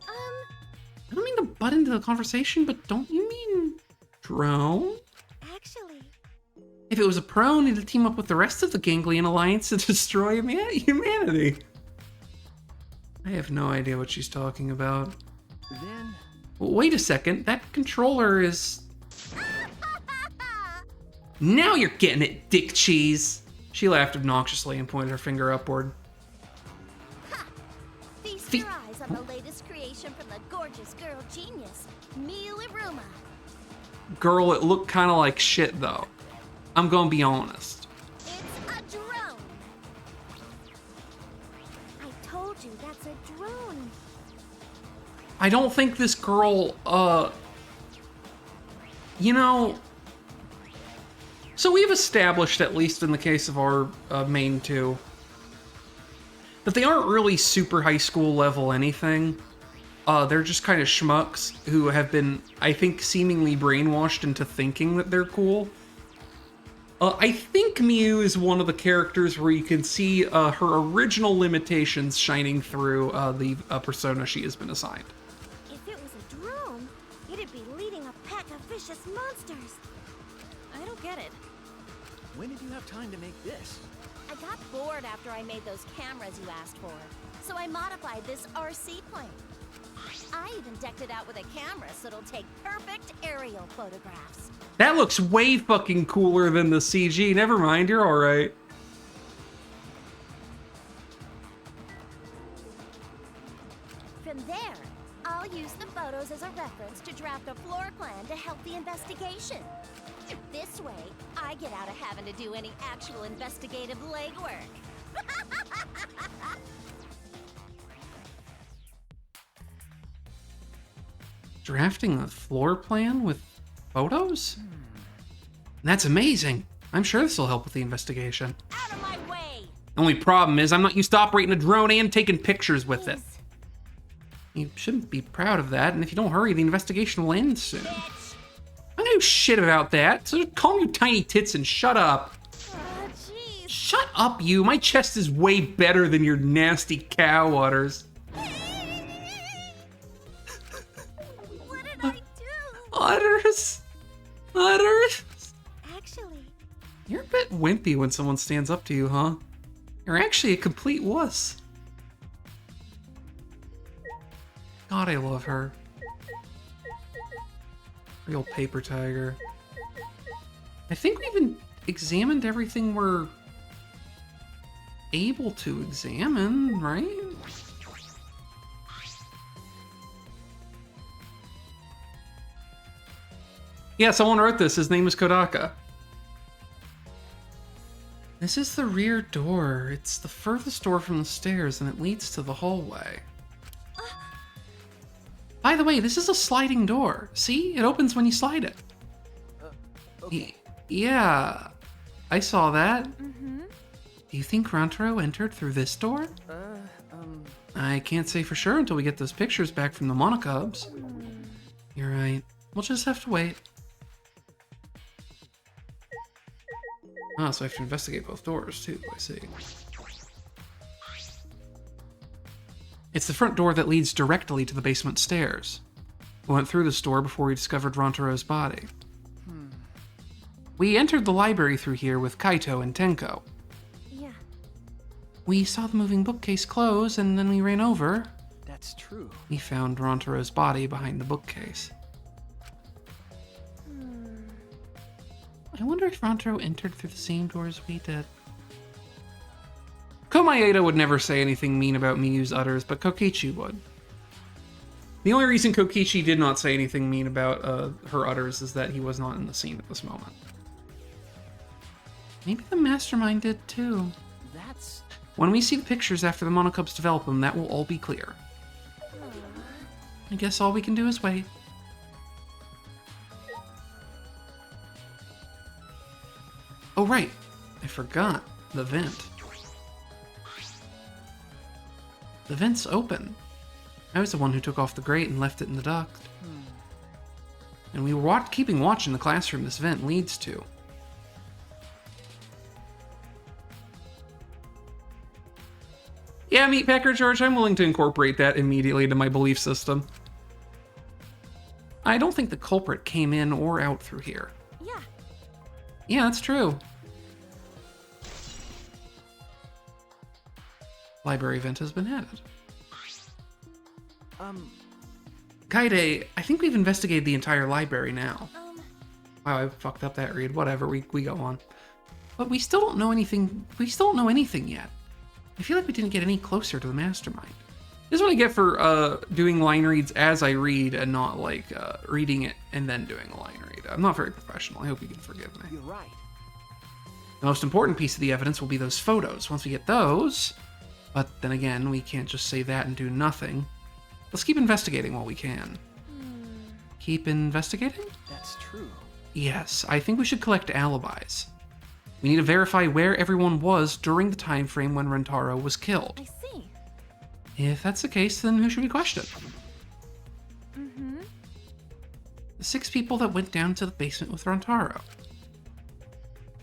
I don't mean to butt into the conversation, but don't you mean drone? actually, If it was a prone, it'd team up with the rest of the Ganglion Alliance to destroy humanity. I have no idea what she's talking about. Then Well, wait a second, that controller is... Now you're getting it, dick cheese! She laughed obnoxiously and pointed her finger upward. feast Fe- your eyes on the latest creation from the gorgeous girl genius, Miu Iruma. Girl, it looked kind of like shit, though. I'm gonna be honest. It's a drone. I told you that's a drone. I don't think this girl, you know... So we've established, at least in the case of our main two, that they aren't really super high school level anything. They're just kind of schmucks who have been, I think, seemingly brainwashed into thinking that they're cool. I think Miu is one of the characters where you can see her original limitations shining through the persona she has been assigned. If it was a drone, it'd be leading a pack of vicious monsters. I don't get it. when did you have time to make this? I got bored after I made those cameras you asked for, so I modified this RC plane. I even decked it out with a camera so it'll take perfect aerial photographs. That looks way fucking cooler than the CG. Never mind, you're alright. From there, I'll use the photos as a reference to draft a floor plan to help the investigation. This way, I get out of having to do any actual investigative legwork. Drafting a floor plan with photos? That's amazing. I'm sure this will help with the investigation. Out of my way! Only problem is I'm not used to operating a drone and taking pictures with it. Please. You shouldn't be proud of that, and if you don't hurry, the investigation will end soon. Bitch! I don't know shit about that, so just calm your tiny tits and shut up. Oh, jeez. Shut up, you. My chest is way better than your nasty cow udders. What did I do? Udders? Udders? Actually, You're a bit wimpy when someone stands up to you, huh? You're actually a complete wuss. God, I love her. Real paper tiger. I think we've examined everything we're able to examine, right? Yeah, someone wrote this. His name is Kodaka. This is the rear door. It's the furthest door from the stairs, and it leads to the hallway. By the way, this is a sliding door. See? It opens when you slide it. Okay. Yeah, I saw that. Do you think Rantaro entered through this door? I can't say for sure until we get those pictures back from the Monocubs. You're right. We'll just have to wait. Ah, so I have to investigate both doors, too, I see. It's the front door that leads directly to the basement stairs. We went through this door before we discovered Rantaro's body. We entered the library through here with Kaito and Tenko. Yeah. We saw the moving bookcase close, and then we ran over. That's true. We found Rantaro's body behind the bookcase. I wonder if Rantaro entered through the same door as we did. Komaeda would never say anything mean about Miyu's udders, but Kokichi would. The only reason Kokichi did not say anything mean about her udders is that he was not in the scene at this moment. Maybe the mastermind did too. That's... When we see the pictures after the Monocubs develop them, that will all be clear. I guess all we can do is wait. Oh right, I forgot the vent. The vent's open. I was the one who took off the grate and left it in the duct. And we were keeping watch in the classroom this vent leads to. Yeah, Meatpacker George, I'm willing to incorporate that immediately into my belief system. I don't think the culprit came in or out through here. Yeah. Yeah, that's true. Library vent has been added. Kaide, I think we've investigated the entire library now. Wow, I fucked up that read. Whatever, we go on. But we still don't know anything. We still don't know anything yet. I feel like we didn't get any closer to the mastermind. This is what I get for doing line reads as I read and not like reading it and then doing a line read. I'm not very professional. I hope you can forgive me. You're right. The most important piece of the evidence will be those photos. Once we get those, but then again, we can't just say that and do nothing. Let's keep investigating while we can. Keep investigating? That's true. Yes, I think we should collect alibis. We need to verify where everyone was during the time frame when Rantaro was killed. I see. If that's the case, then who should we question? The 6 people that went down to the basement with Rantaro.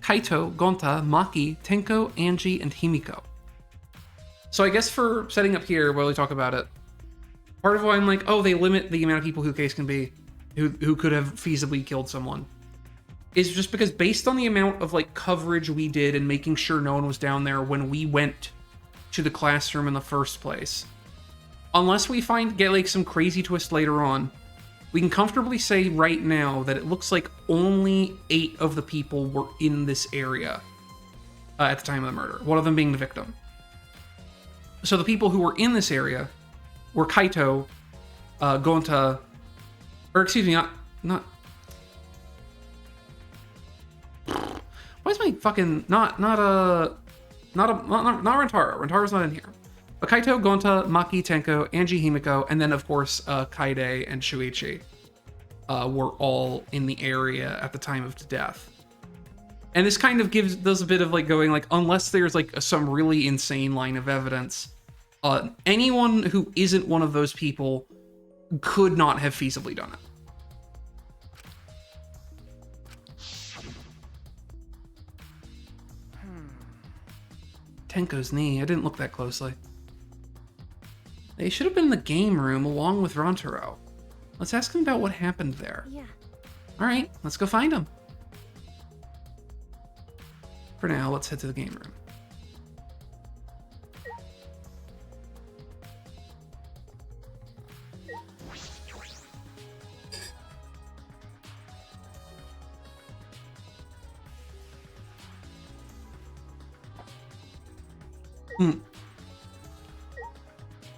Kaito, Gonta, Maki, Tenko, Angie, and Himiko. So I guess for setting up here, while we talk about it, part of why I'm like, oh, they limit the amount of people who case can be, who could have feasibly killed someone, is just because based on the amount of like coverage we did and making sure no one was down there when we went to the classroom in the first place, unless we get like some crazy twist later on, we can comfortably say right now that it looks like only 8 of the people were in this area at the time of the murder, one of them being the victim. So the people who were in this area were Kaito, Gonta, or excuse me, not. Why is my fucking not Rantaro? Rantaro's not in here. But Kaito, Gonta, Maki, Tenko, Angie, Himiko, and then of course Kaide and Shuichi were all in the area at the time of the death. And this kind of does a bit of like going like, unless there's like some really insane line of evidence, anyone who isn't one of those people could not have feasibly done it. Tenko's knee. I didn't look that closely. They should have been in the game room along with Rantaro. Let's ask him about what happened there. Yeah. Alright, let's go find him. For now, let's head to the game room. Hmm.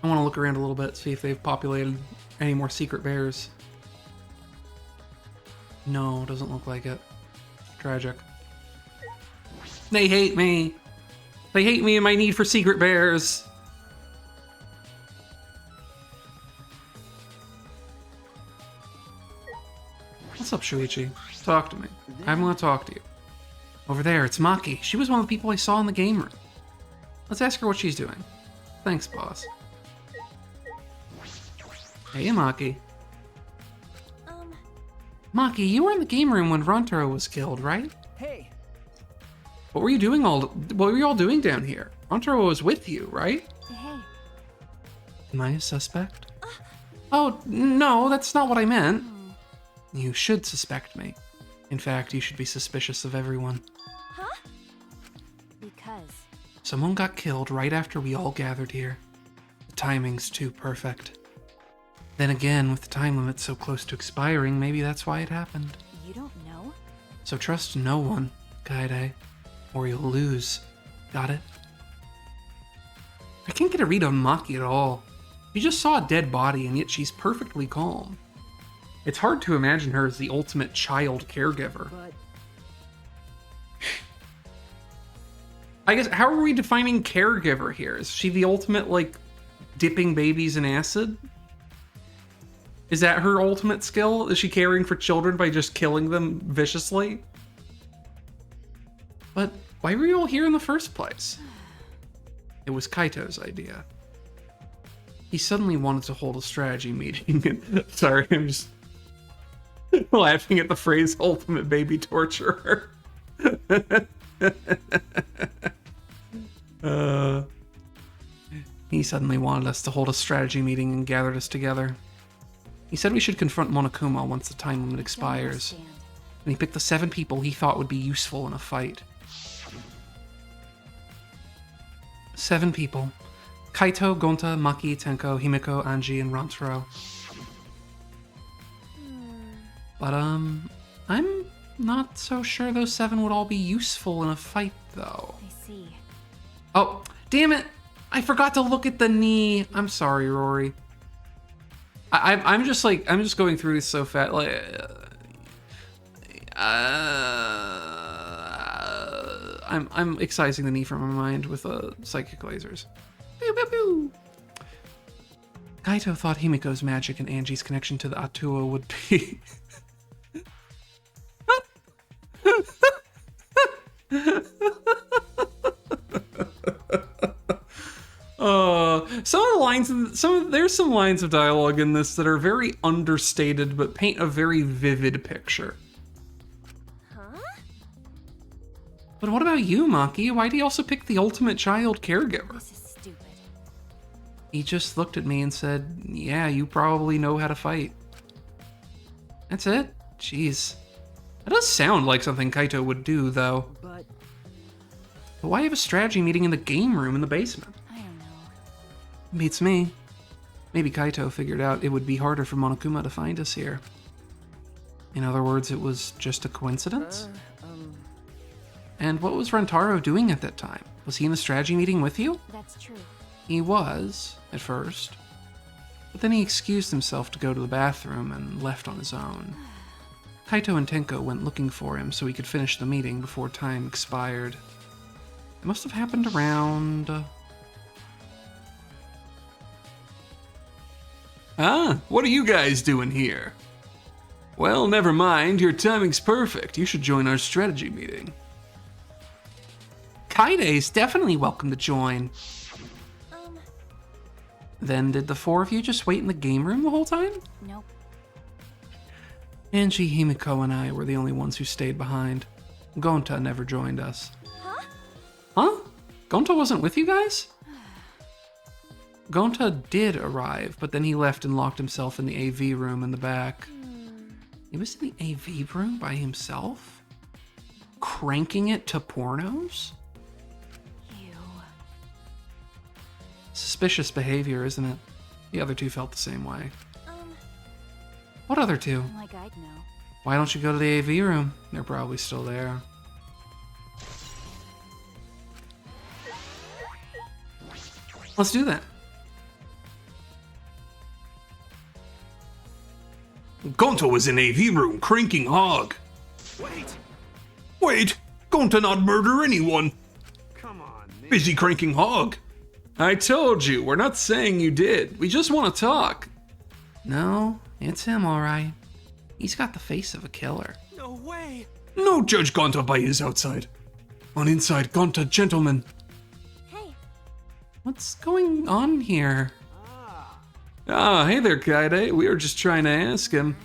I want to look around a little bit, see if they've populated any more secret bears. No, doesn't look like it. Tragic. They hate me. They hate me and my need for secret bears. What's up, Shuichi? Talk to me. I'm gonna talk to you. Over there, it's Maki. She was one of the people I saw in the game room. Let's ask her what she's doing. Thanks, boss. Hey, Maki. Maki, you were in the game room when Rontaro was killed, right? Hey, What were you all doing down here? Rontaro was with you, right? Hey. Am I a suspect? Oh, no, that's not what I meant. You should suspect me. In fact, you should be suspicious of everyone. Huh? Because. Someone got killed right after we all gathered here. The timing's too perfect. Then again, with the time limit so close to expiring, maybe that's why it happened. You don't know? So trust no one, Kaede, or you'll lose. Got it? I can't get a read on Maki at all. You just saw a dead body, and yet she's perfectly calm. It's hard to imagine her as the ultimate child caregiver. but I guess, how are we defining caregiver here? Is she the ultimate, like, dipping babies in acid? Is that her ultimate skill? Is she caring for children by just killing them viciously? But why were you all here in the first place? It was Kaito's idea. He suddenly wanted to hold a strategy meeting. Sorry, I'm just laughing at the phrase ultimate baby torturer. He suddenly wanted us to hold a strategy meeting and gathered us together. He said we should confront Monokuma once the time limit expires. And he picked the 7 people he thought would be useful in a fight. 7 people. Kaito, Gonta, Maki, Tenko, Himiko, Anji, and Rantaro. But, I'm not so sure those 7 would all be useful in a fight, though. I see. Oh, damn it! I forgot to look at the knee. I'm sorry, Rory. I'm just going through this so fast. Like, I'm excising the knee from my mind with psychic lasers. Pew, pew, pew. Kaito thought Himiko's magic and Anji's connection to the Atuo would be. There's some lines of dialogue in this that are very understated but paint a very vivid picture. Huh? But what about you, Maki? Why do you also pick the ultimate child caregiver? This is stupid. He just looked at me and said, yeah, you probably know how to fight. That's it? Jeez. That does sound like something Kaito would do, though. but But why have a strategy meeting in the game room in the basement? I don't know. Beats me. Maybe Kaito figured out it would be harder for Monokuma to find us here. In other words, it was just a coincidence? And what was Rentaro doing at that time? Was he in the strategy meeting with you? That's true. He was, at first. But then he excused himself to go to the bathroom and left on his own. Kaito and Tenko went looking for him so he could finish the meeting before time expired. It must have happened around... what are you guys doing here? Well, never mind. Your timing's perfect. You should join our strategy meeting. Kaide's definitely welcome to join. Then did the 4 of you just wait in the game room the whole time? Nope. Anji, Himiko, and I were the only ones who stayed behind. Gonta never joined us. Huh? Gonta wasn't with you guys? Gonta did arrive, but then he left and locked himself in the AV room in the back. He was in the AV room by himself? Cranking it to pornos? Ew. Suspicious behavior, isn't it? The other 2 felt the same way. What other 2? Like I'd know. Why don't you go to the AV room? They're probably still there. Let's do that. Gonta was in AV room cranking hog. Wait, Gonta not murder anyone. Come on, man. Busy cranking hog. I told you, we're not saying you did. We just want to talk. No, it's him, all right. He's got the face of a killer. No way. No judge Gonta by his outside. On inside, Gonta gentleman. Hey, What's going on here? Ah, hey there, Kaide. We were just trying to ask him.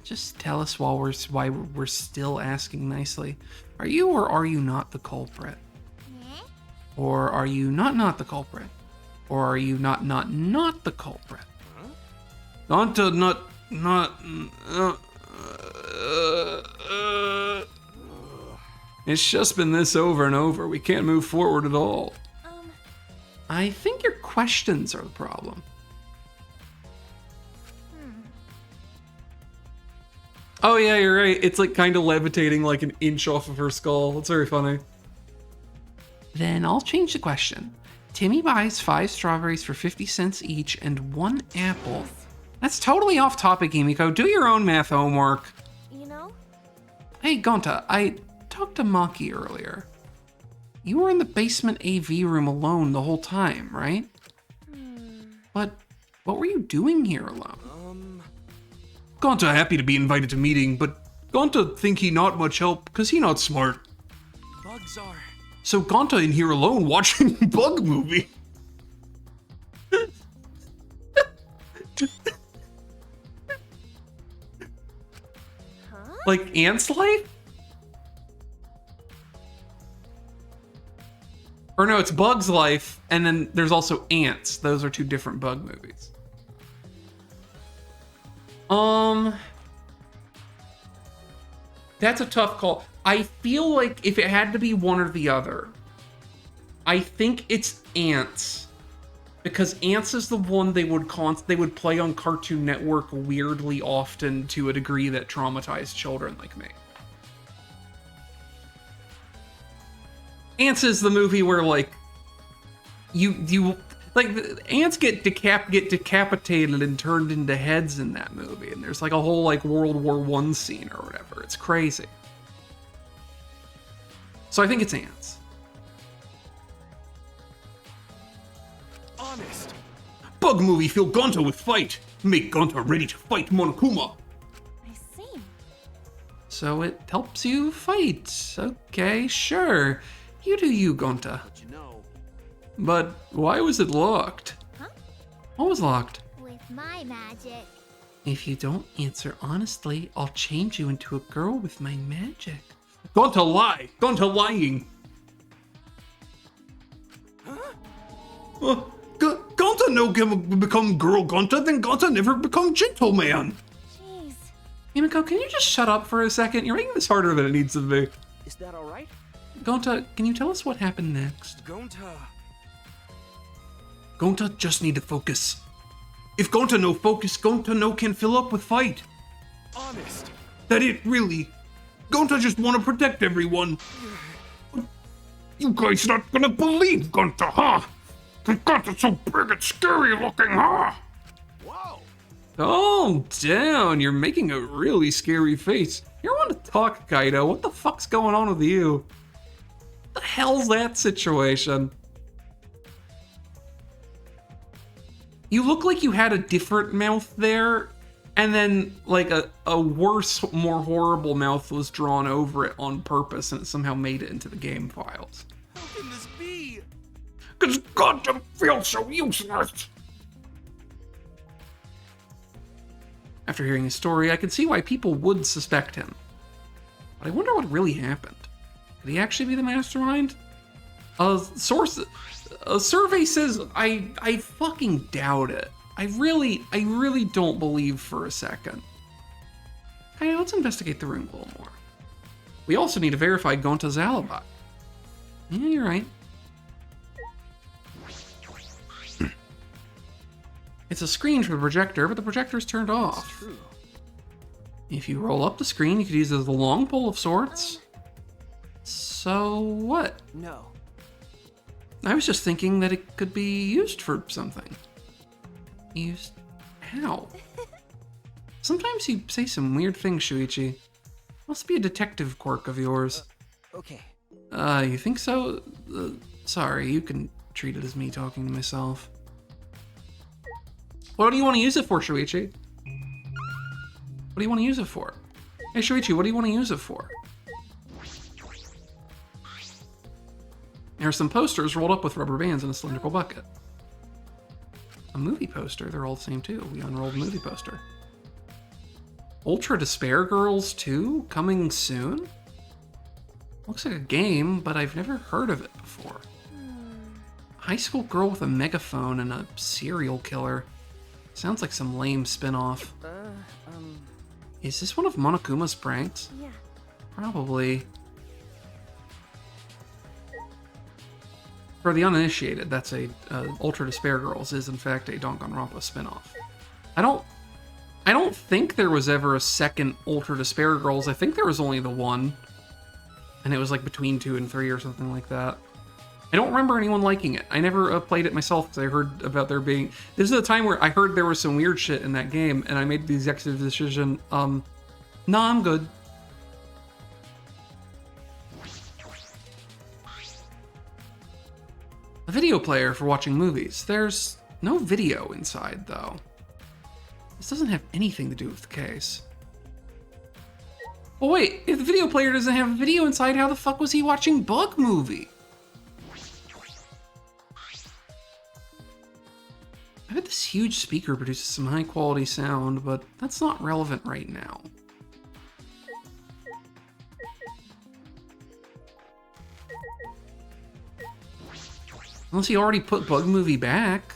Just tell us why we're still asking nicely. Are you or are you not the culprit? eh? Or are you not the culprit? Or are you not the culprit? Gonta not. It's just been this over and over. We can't move forward at all. I think your questions are the problem. Oh yeah, you're right. It's like kind of levitating like an inch off of her skull. It's very funny. Then I'll change the question. Timmy buys 5 strawberries for 50 cents each and 1 apple. That's totally off topic, Emiko. Do your own math homework. You know? Hey, Gonta, I talked to Maki earlier. You were in the basement AV room alone the whole time, right? But what were you doing here alone? Gonta happy to be invited to meeting, but Gonta think he not much help cause he not smart. Bugs are. So Gonta in here alone watching bug movie. Like Ant's Life? Or no, it's Bug's Life, and then there's also Ants. Those are 2 different bug movies. That's a tough call. I feel like if it had to be one or the other, I think it's Ants. Because Ants is the one they would play on Cartoon Network weirdly often to a degree that traumatized children like me. Ants is the movie where like you like ants get decapitated and turned into heads in that movie, and there's like a whole like World War I scene or whatever. It's crazy. So I think it's Ants. Honest. Bug movie fill Gonta with fight. Make Gonta ready to fight Monokuma. I see. So it helps you fight. Okay, sure. You do you, Gonta. But you know. But why was it locked? Huh? What was locked? With my magic. If you don't answer honestly, I'll change you into a girl with my magic. Gonta lie. Gonta lying. Gonta no become girl Gonta, then Gonta never become gentleman. Jeez. Emiko, can you just shut up for a second? You're making this harder than it needs to be. Is that alright? Gonta, can you tell us what happened next? Gonta. Gonta just need to focus. If Gonta no focus, Gonta no can fill up with fight. Honest. That it really. Gonta just want to protect everyone. You guys not gonna believe Gonta, huh? Gonta's so big and scary looking, huh? Whoa. Calm down. You're making a really scary face. You want to talk, Kaido. What the fuck's going on with you? What the hell's that situation? You look like you had a different mouth there, and then like a worse, more horrible mouth was drawn over it on purpose, and it somehow made it into the game files. How can this be? Cause Gonta feels so useless. After hearing his story, I can see why people would suspect him. But I wonder what really happened. Could he actually be the mastermind? A survey says I fucking doubt it. I really don't believe for a second. Okay, let's investigate the room a little more. We also need to verify Gonta's alibi. Yeah, you're right. It's a screen for the projector, but the projector's turned off. True. If you roll up the screen, you could use it as a long pole of sorts. So what? No. I was just thinking that it could be used for something. Used how? Sometimes you say some weird things, Shuichi. Must be a detective quirk of yours. Okay. You think so? Sorry, you can treat it as me talking to myself. What do you want to use it for, Shuichi? What do you want to use it for? Hey, Shuichi, what do you want to use it for? There are some posters rolled up with rubber bands in a cylindrical bucket. A movie poster, they're all the same too. We unrolled a movie poster. Ultra Despair Girls 2? Coming soon? Looks like a game, but I've never heard of it before. High school girl with a megaphone and a serial killer. Sounds like some lame spin-off. Is this one of Monokuma's pranks? Yeah. Probably. For the uninitiated, that's a Ultra Despair Girls is in fact a Danganronpa spin-off. I don't think there was ever a second Ultra Despair Girls. I think there was only the one. And it was like between 2 and 3 or something like that. I don't remember anyone liking it. I never played it myself because I heard about there being... This is a time where I heard there was some weird shit in that game, and I made the executive decision, nah, I'm good. A video player for watching movies. There's no video inside, though. This doesn't have anything to do with the case. Well, wait, if the video player doesn't have a video inside, how the fuck was he watching Bug Movie? I bet this huge speaker produces some high quality sound, but that's not relevant right now. Unless he already put Bug Movie back.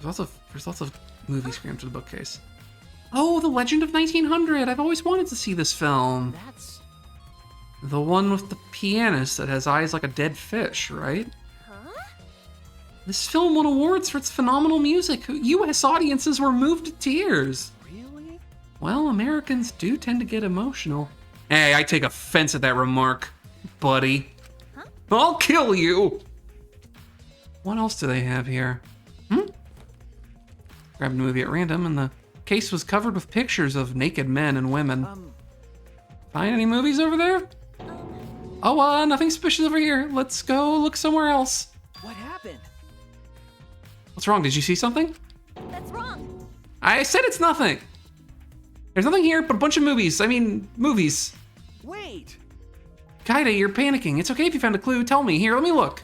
There's lots of movies crammed to the bookcase. Oh, The Legend of 1900! I've always wanted to see this film. That's... The one with the pianist that has eyes like a dead fish, right? Huh? This film won awards for its phenomenal music. US audiences were moved to tears. Really? Well, Americans do tend to get emotional. Hey, I take offense at that remark, buddy. Huh? I'll kill you! What else do they have here? Grabbed a movie at random, and the case was covered with pictures of naked men and women. Find any movies over there? Oh, nothing suspicious over here. Let's go look somewhere else. What happened? What's wrong? Did you see something? That's wrong. I said it's nothing. There's nothing here but a bunch of movies. I mean, movies. Wait! Kaide, you're panicking. It's okay if you found a clue. Tell me. Here, let me look.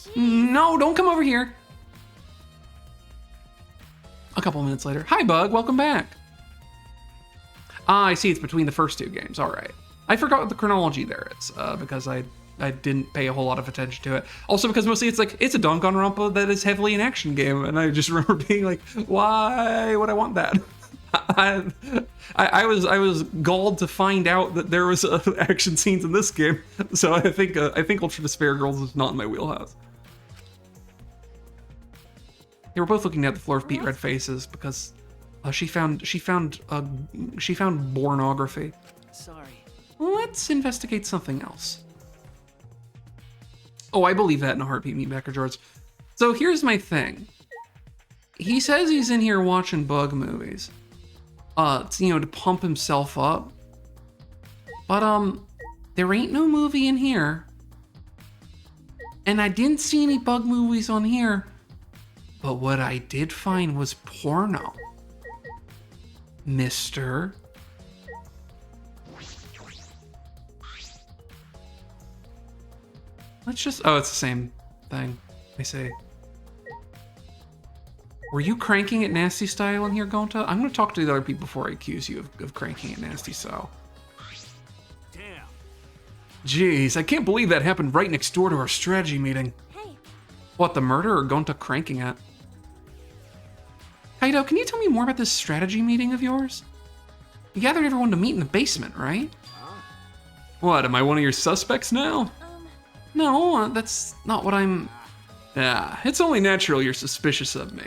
Gee. No, don't come over here. A couple minutes later. Hi, Bug. Welcome back. Ah, I see. It's between the first 2 games. All right. I forgot what the chronology there is because I didn't pay a whole lot of attention to it. Also because mostly it's a Danganronpa that is heavily an action game, and I just remember being like, why would I want that? I was galled to find out that there was action scenes in this game, so I think Ultra Despair Girls is not in my wheelhouse. They were both looking at the floor with beet red faces because she found pornography. Sorry. Let's investigate something else. Oh, I believe that in a heartbeat, Meatbacker George. So here's my thing. He says he's in here watching Bug movies. To pump himself up. But, there ain't no movie in here. And I didn't see any Bug movies on here. But what I did find was porno. Mister. Let's just... Oh, it's the same thing. I see. Were you cranking it nasty style in here, Gonta? I'm going to talk to the other people before I accuse you of cranking it nasty style. Damn. Jeez, I can't believe that happened right next door to our strategy meeting. Hey, What, the murder or Gonta cranking it? Kaido, can you tell me more about this strategy meeting of yours? You gathered everyone to meet in the basement, right? What, am I one of your suspects now? No, that's not what I'm... Yeah, it's only natural you're suspicious of me.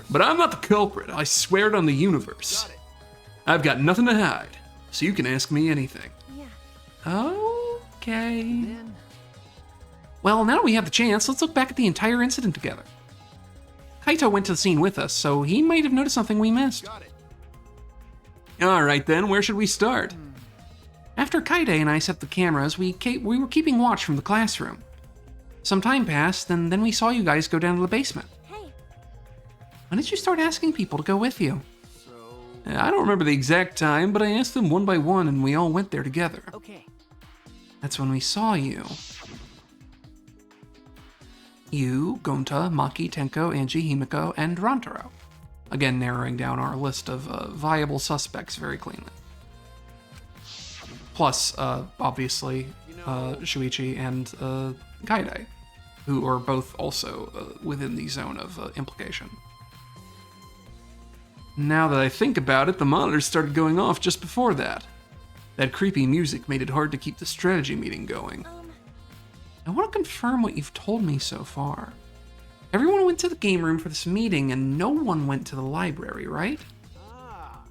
But I'm not the culprit, I swear it on the universe. Got it. I've got nothing to hide, so you can ask me anything. yeah. Okay. Then... Well, now we have the chance, let's look back at the entire incident together. Kaito went to the scene with us, so he might have noticed something we missed. Got it. Alright then, where should we start? After Kaide and I set the cameras, we were keeping watch from the classroom. Some time passed, and then we saw you guys go down to the basement. Hey, When did you start asking people to go with you? So. I don't remember the exact time, but I asked them one by one, and we all went there together. Okay. That's when we saw you. You, Gonta, Maki, Tenko, Angie, Himiko, and Rantaro. Again, narrowing down our list of viable suspects very cleanly. Plus, obviously, Shuichi and Kaide, who are both also within the zone of implication. Now that I think about it, the monitors started going off just before that. That creepy music made it hard to keep the strategy meeting going. I want to confirm what you've told me so far. Everyone went to the game room for this meeting and no one went to the library, right?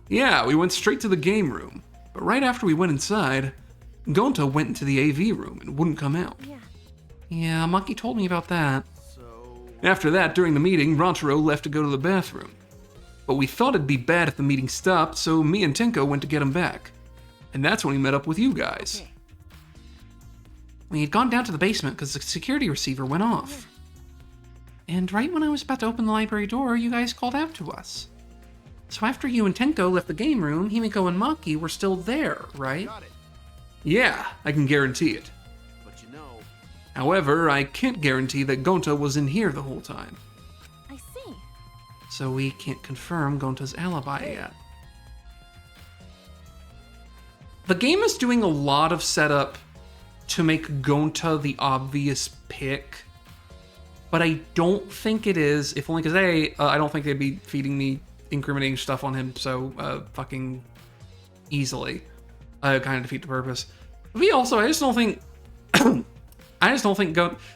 Yeah, we went straight to the game room. But right after we went inside, Gonta went into the AV room and wouldn't come out. Yeah, Maki told me about that. After that, during the meeting, Rantaro left to go to the bathroom. But we thought it'd be bad if the meeting stopped, so me and Tenko went to get him back. And that's when we met up with you guys. Okay. We had gone down to the basement because the security receiver went off. And right when I was about to open the library door, you guys called out to us. So after you and Tenko left the game room, Himiko and Maki were still there, right? Got it. Yeah, I can guarantee it. But you know. However, I can't guarantee that Gonta was in here the whole time. I see. So we can't confirm Gonta's alibi yet. The game is doing a lot of setup to make Gonta the obvious pick, but I don't think it is, if only because A, I don't think they'd be feeding me incriminating stuff on him so fucking easily. Kind of defeat the purpose. But B, also, I just don't think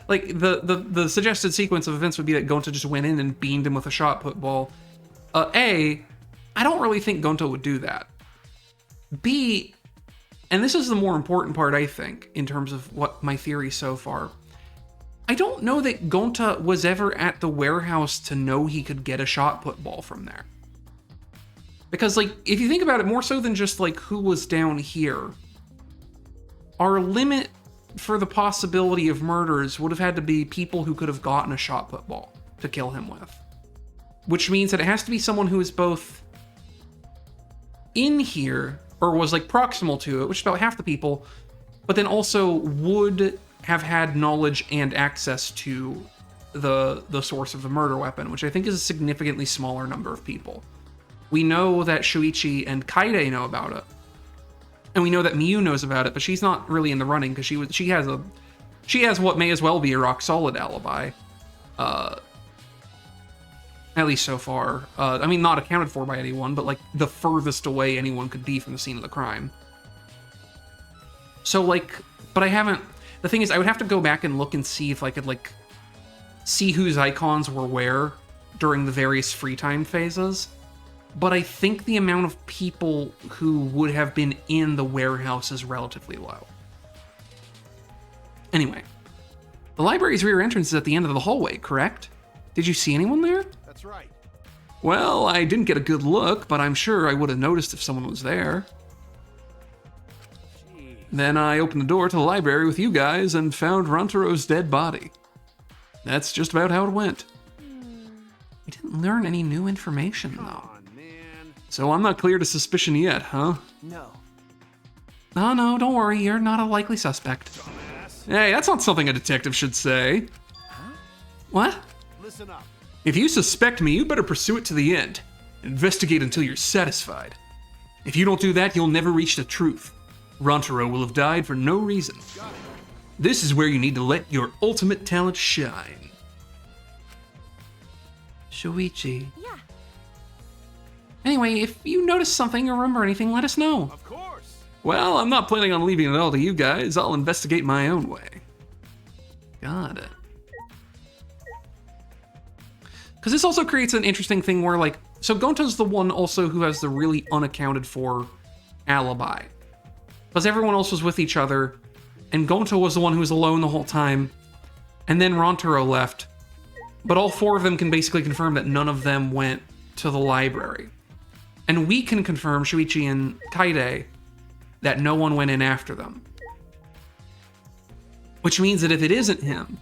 like the suggested sequence of events would be that Gonta just went in and beamed him with a shot put ball. A, I don't really think Gonta would do that. B, and this is the more important part, I think, in terms of what my theory so far. I don't know that Gonta was ever at the warehouse to know he could get a shot put ball from there. Because, like, if you think about it, more so than just, like, who was down here, our limit for the possibility of murders would have had to be people who could have gotten a shot put ball to kill him with. Which means that it has to be someone who is both in here, or was, like, proximal to it, which is about half the people, but then also would have had knowledge and access to the source of the murder weapon, which I think is a significantly smaller number of people. We know that Shuichi and Kaide know about it. And we know that Miyu knows about it, but she's not really in the running because she has what may as well be a rock solid alibi. At least so far. I mean, not accounted for by anyone, but like the furthest away anyone could be from the scene of the crime. So like, but I haven't, the thing is I would have to go back and look and see if I could like see whose icons were where during the various free time phases. But I think the amount of people who would have been in the warehouse is relatively low. Anyway, the library's rear entrance is at the end of the hallway, correct? Did you see anyone there? That's right. Well, I didn't get a good look, but I'm sure I would have noticed if someone was there. Jeez. Then I opened the door to the library with you guys and found Rantaro's dead body. That's just about how it went. We didn't learn any new information, Come though. on, man. So I'm not clear to suspicion yet, huh? No. Oh, no, don't worry, you're not a likely suspect. Dumbass. Hey, that's not something a detective should say. What? Listen up. If you suspect me, you better pursue it to the end. Investigate until you're satisfied. If you don't do that, you'll never reach the truth. Rantaro will have died for no reason. This is where you need to let your ultimate talent shine. Shuichi. Yeah. Anyway, if you notice something or remember anything, let us know. Of course. Well, I'm not planning on leaving it all to you guys. I'll investigate my own way. Got it. Because this also creates an interesting thing where, like, so Gonta's the one also who has the really unaccounted for alibi. Because everyone else was with each other, and Gonta was the one who was alone the whole time. and then Rontaro left. But all 4 of them can basically confirm that none of them went to the library. And we can confirm, Shuichi and Kaide, that no one went in after them. Which means that if it isn't him,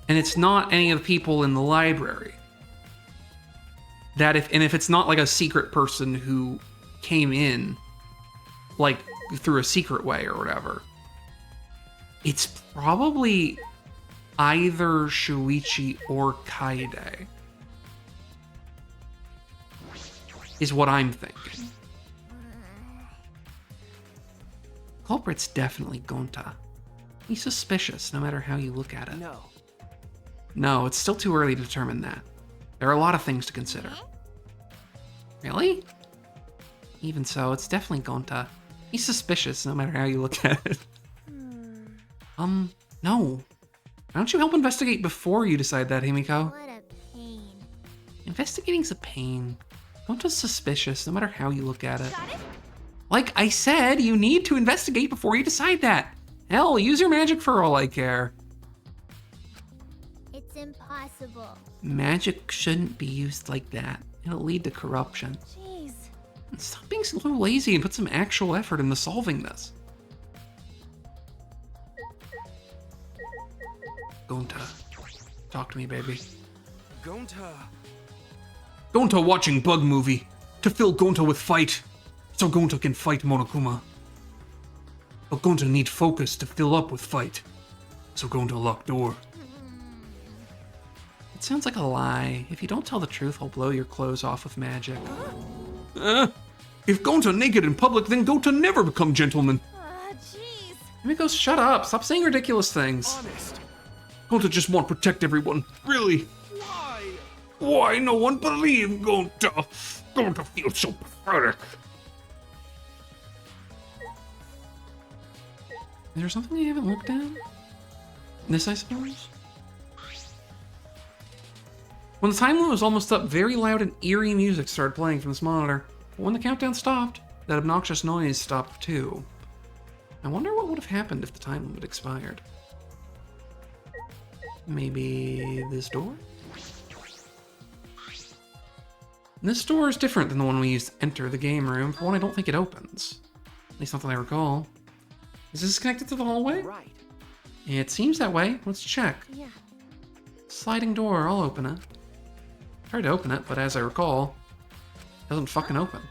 and it's not any of the people in the library, that if it's not like a secret person who came in, like through a secret way or whatever, it's probably either Shuichi or Kaide, is what I'm thinking. Culprit's definitely Gonta. He's suspicious, no matter how you look at it. No. No, it's still too early to determine that. There are a lot of things to consider. Really? Even so, it's definitely Gonta. He's suspicious, no matter how you look at it. No. Why don't you help investigate before you decide that, Himiko? What a pain. Investigating's a pain. Gonta's suspicious, no matter how you look at it. Got it? Like I said, you need to investigate before you decide that. Hell, use your magic for all I care. It's impossible. Magic shouldn't be used like that. It'll lead to corruption. Jeez. Stop being so lazy and put some actual effort into solving this. Gonta, talk to me, baby. Gonta. Gonta watching bug movie to fill Gonta with fight, so Gonta can fight Monokuma. But Gonta need focus to fill up with fight, so Gonta lock door. It sounds like a lie. If you don't tell the truth, I'll blow your clothes off with magic. If Gonta naked in public, then Gonta never become gentleman. Jeez. Himiko, shut up. Stop saying ridiculous things. Honest. Gonta just want to protect everyone. Really? Why? Why no one believe Gonta? Gonta feels so pathetic. Is there something you haven't looked at? This, I suppose? When the time limit was almost up, very loud and eerie music started playing from this monitor. But when the countdown stopped, that obnoxious noise stopped too. I wonder what would have happened if the time limit expired. Maybe this door? This door is different than the one we used to enter the game room. For one, I don't think it opens. At least not that I recall. Is this connected to the hallway? Right. It seems that way. Let's check. Yeah. Sliding door, I'll open it. Tried to open it, but as I recall, it doesn't fucking open.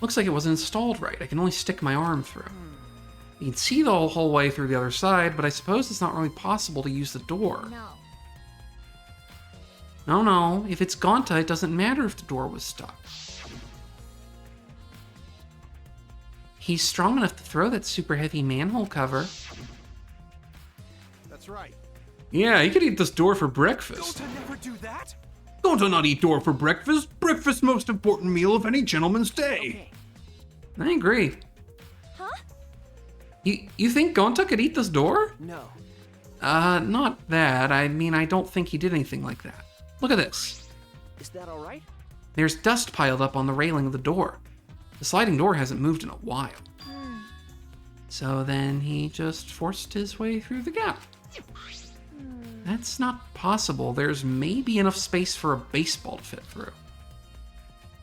Looks like it wasn't installed right. I can only stick my arm through. You can see the whole hallway through the other side, but I suppose it's not really possible to use the door. No. No. If it's Gonta, it doesn't matter if the door was stuck. He's strong enough to throw that super heavy manhole cover. That's right. Yeah, he could eat this door for breakfast. Gonta never do that. Gonta not eat door for breakfast. Breakfast most important meal of any gentleman's day. Okay. I agree. Huh? You think Gonta could eat this door? No. Not that. I mean, I don't think he did anything like that. Look at this. Is that all right? There's dust piled up on the railing of the door. The sliding door hasn't moved in a while. So then he just forced his way through the gap. That's not possible. There's maybe enough space for a baseball to fit through.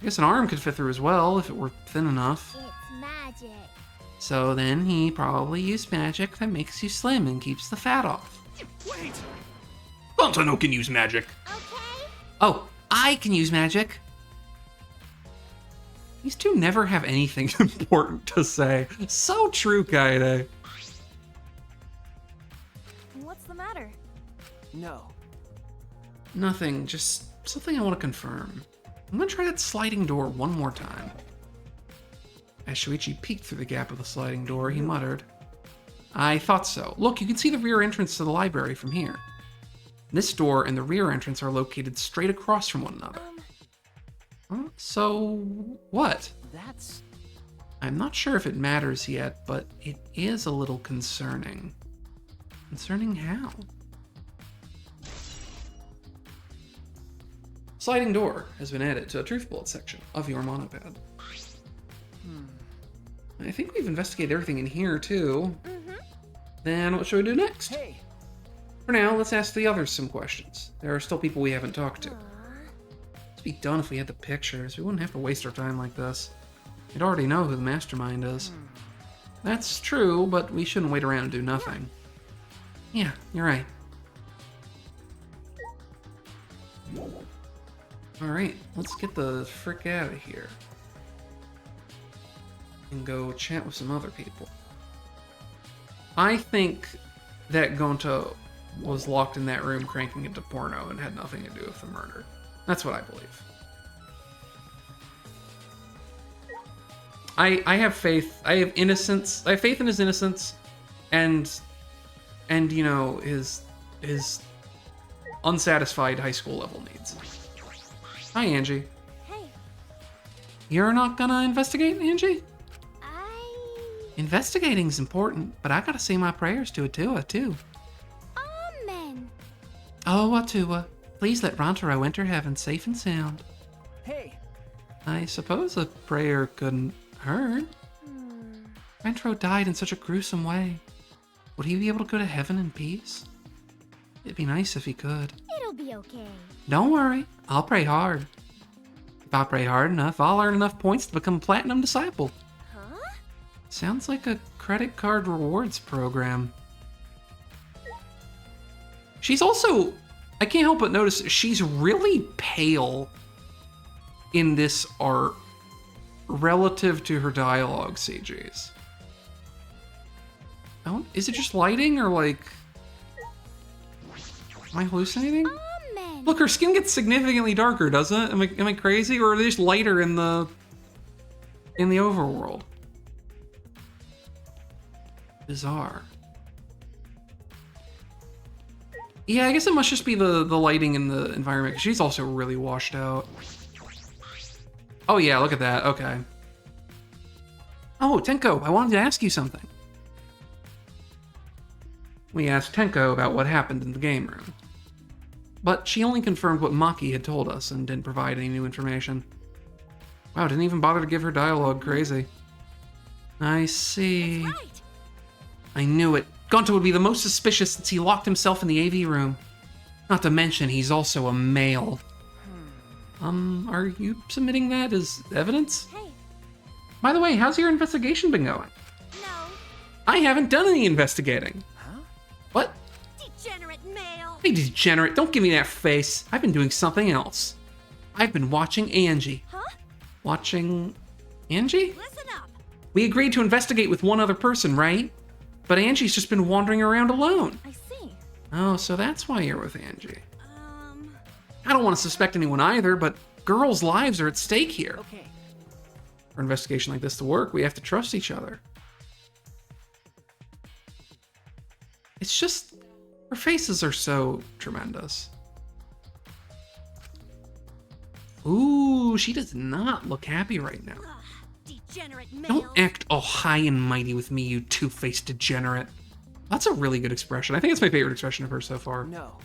I guess an arm could fit through as well if it were thin enough. It's magic. So then he probably used magic that makes you slim and keeps the fat off. Wait. Gonta no can use magic. Okay. Oh, I can use magic. These two never have anything important to say. So true, Kaede. What's the matter? No. Nothing, just something I want to confirm. I'm gonna try that sliding door one more time. As Shuichi peeked through the gap of the sliding door, he muttered, I thought so. Look, you can see the rear entrance to the library from here. This door and the rear entrance are located straight across from one another. So, what? That's... I'm not sure if it matters yet, but it is a little concerning. Concerning how? Sliding door has been added to a truth bullet section of your monopad. I think we've investigated everything in here, too. Mm-hmm. Then what should we do next? Hey, For now, let's ask the others some questions. There are still people we haven't talked to. Aw. It'd be done if we had the pictures. We wouldn't have to waste our time like this. We'd already know who the mastermind is. That's true, but we shouldn't wait around and do nothing. Yeah, you're right. Alright, let's get the frick out of here. And go chat with some other people. I think that Gonta was locked in that room cranking into porno and had nothing to do with the murder. That's what I believe. I have faith. I have innocence. I have faith in his innocence, and you know his unsatisfied high school level needs. Hi, Angie. Hey, You're not gonna investigate, Angie? I... Investigating's important, but I gotta say my prayers to Atua too. Amen. Oh, Atua, please let Rantaro enter heaven safe and sound. hey, I suppose a prayer couldn't hurt. Rantaro died in such a gruesome way. Would he be able to go to heaven in peace? It'd be nice if he could. It'll be okay. Don't worry, I'll pray hard. If I pray hard enough, I'll earn enough points to become a Platinum Disciple. Huh? Sounds like a credit card rewards program. She's also, I can't help but notice, she's really pale in this art relative to her dialogue CGs. Is it just lighting or like, am I hallucinating? Amen. Look, her skin gets significantly darker, doesn't it? Am I crazy, or are they just lighter in the overworld? Bizarre. Yeah, I guess it must just be the lighting in the environment, 'cause she's also really washed out. Oh yeah, look at that. Okay. Oh, Tenko, I wanted to ask you something. We asked Tenko about what happened in the game room. But she only confirmed what Maki had told us and didn't provide any new information. Wow, didn't even bother to give her dialogue. Crazy. I see. That's right. I knew it. Gonta would be the most suspicious since he locked himself in the AV room. Not to mention, he's also a male. Are you submitting that as evidence? Hey, By the way, how's your investigation been going? no. I haven't done any investigating. huh? What? Degenerate male. Hey, degenerate, don't give me that face. I've been doing something else. I've been watching Angie. Huh? Watching Angie? Listen up. We agreed to investigate with one other person, right? But Angie's just been wandering around alone. I see. Oh, so that's why you're with Angie. Um, I don't want to suspect anyone either, but girls' lives are at stake here. Okay. For an investigation like this to work, we have to trust each other. It's just, her faces are so tremendous. Ooh, she does not look happy right now. degenerate male. Don't act all high and mighty with me, you two-faced degenerate. That's a really good expression. I think it's my favorite expression of her so far. No.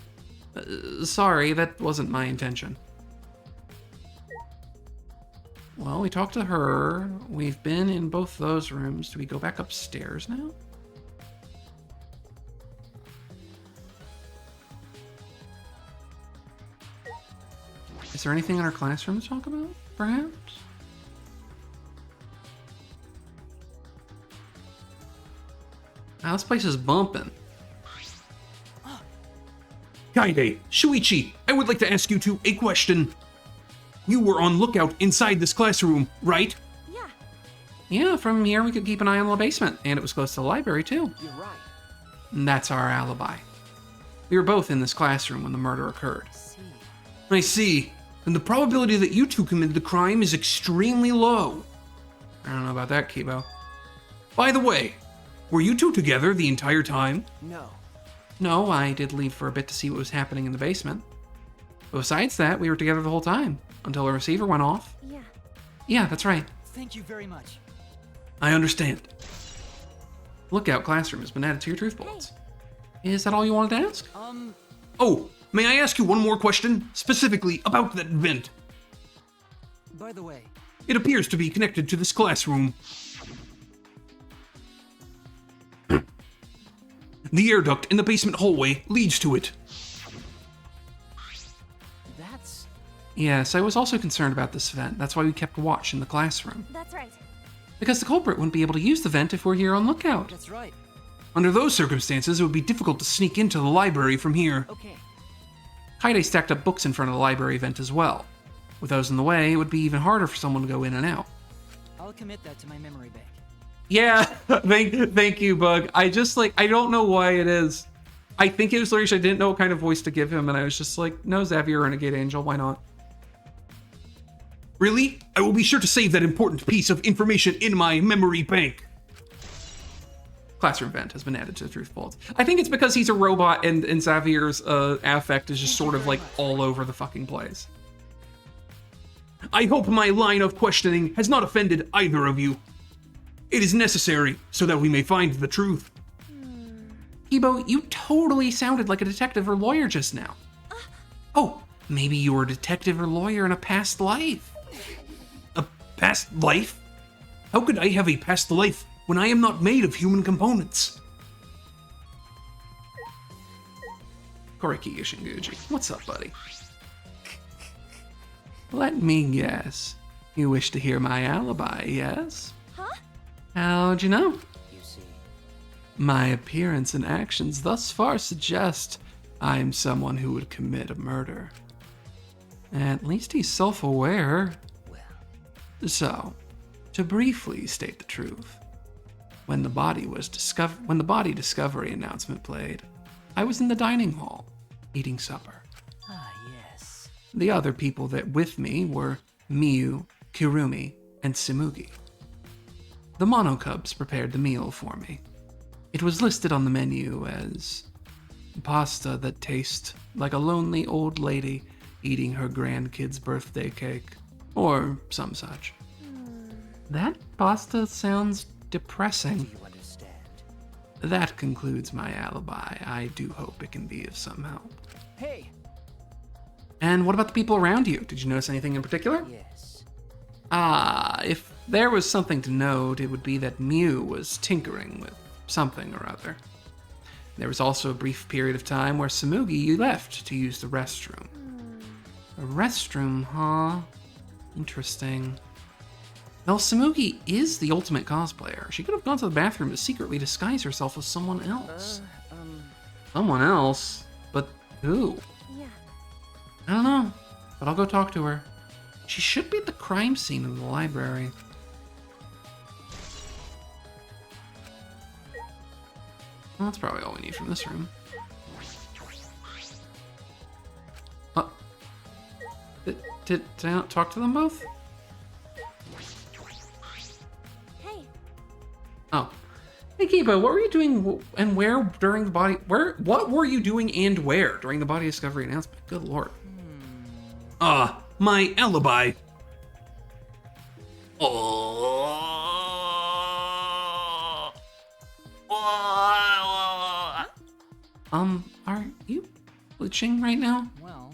Sorry, that wasn't my intention. Well, we talked to her. We've been in both those rooms. Do we go back upstairs now? Is there anything in our classroom to talk about, perhaps? Wow, this place is bumping. Kaide, Shuichi, I would like to ask you two a question. You were on lookout inside this classroom, right? Yeah. Yeah, from here we could keep an eye on the basement, and it was close to the library too. You're right. And that's our alibi. We were both in this classroom when the murder occurred. See. I see. Then the probability that you two committed the crime is extremely low. I don't know about that, Kibo. By the way, were you two together the entire time? No. No, I did leave for a bit to see what was happening in the basement. But besides that, we were together the whole time, until the receiver went off. Yeah. Yeah, that's right. Thank you very much. I understand. Lookout classroom has been added to your truth bullets. Is that all you wanted to ask? Oh, may I ask you one more question? Specifically about that vent. By the way, It appears to be connected to this classroom. The air duct in the basement hallway leads to it. That's... Yes, I was also concerned about this vent. That's why we kept watch in the classroom. That's right. Because the culprit wouldn't be able to use the vent if we're here on lookout. That's right. Under those circumstances, it would be difficult to sneak into the library from here. Okay. Kaide stacked up books in front of the library vent as well. With those in the way, it would be even harder for someone to go in and out. I'll commit that to my memory bank. Yeah, thank you, Bug. I just, like, I don't know why it is. I think it was Larish. I didn't know what kind of voice to give him, and I was just like, no, Xavier, Renegade Angel, why not? Really? I will be sure to save that important piece of information in my memory bank. Classroom vent has been added to the truth vault. I think it's because he's a robot and Xavier's affect is just sort of like all over the fucking place. I hope my line of questioning has not offended either of you. It is necessary so that we may find the truth. Kibo, you totally sounded like a detective or lawyer just now. Oh, maybe you were a detective or lawyer in a past life. A past life? How could I have a past life when I am not made of human components? Koriki Yoshinguji, what's up, buddy? Let me guess. You wish to hear my alibi, yes? Huh? How'd you know? You see. My appearance and actions thus far suggest I'm someone who would commit a murder. At least he's self-aware. Well, So, to briefly state the truth, when the body discovery announcement played, I was in the dining hall, eating supper. ah, yes. The other people that with me were Miyu, Kirumi, and Tsumugi. The Monocubs prepared the meal for me. It was listed on the menu as pasta that tastes like a lonely old lady eating her grandkid's birthday cake, or some such. That pasta sounds depressing. Do you understand? That concludes my alibi. I do hope it can be of some help. Hey! And what about the people around you? Did you notice anything in particular? Yes. If there was something to note, it would be that Mew was tinkering with something or other. There was also a brief period of time where Tsumugi left to use the restroom. A restroom, huh? Interesting. Well, Tsumugi is the ultimate cosplayer. She could have gone to the bathroom to secretly disguise herself as someone else. Someone else? But who? Yeah. I don't know, but I'll go talk to her. She should be at the crime scene in the library. Well, that's probably all we need from this room. Did I not talk to them both? Hey, Oh. Hey, Kiba, what were you doing and where during the body... What were you doing and where during the body discovery announcement? Good lord. My alibi. Are you glitching right now? Well,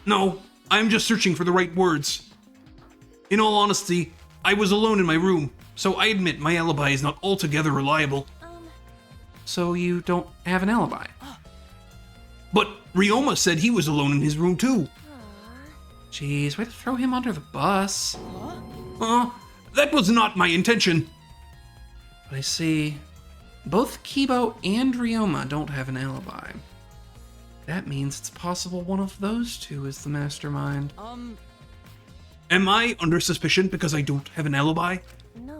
No, I'm just searching for the right words. In all honesty, I was alone in my room, so I admit my alibi is not altogether reliable. So you don't have an alibi? But Ryoma said he was alone in his room too. Jeez, way to throw him under the bus. That was not my intention. But I see, both Kibo and Ryoma don't have an alibi. That means it's possible one of those two is the mastermind. Am I under suspicion because I don't have an alibi? no.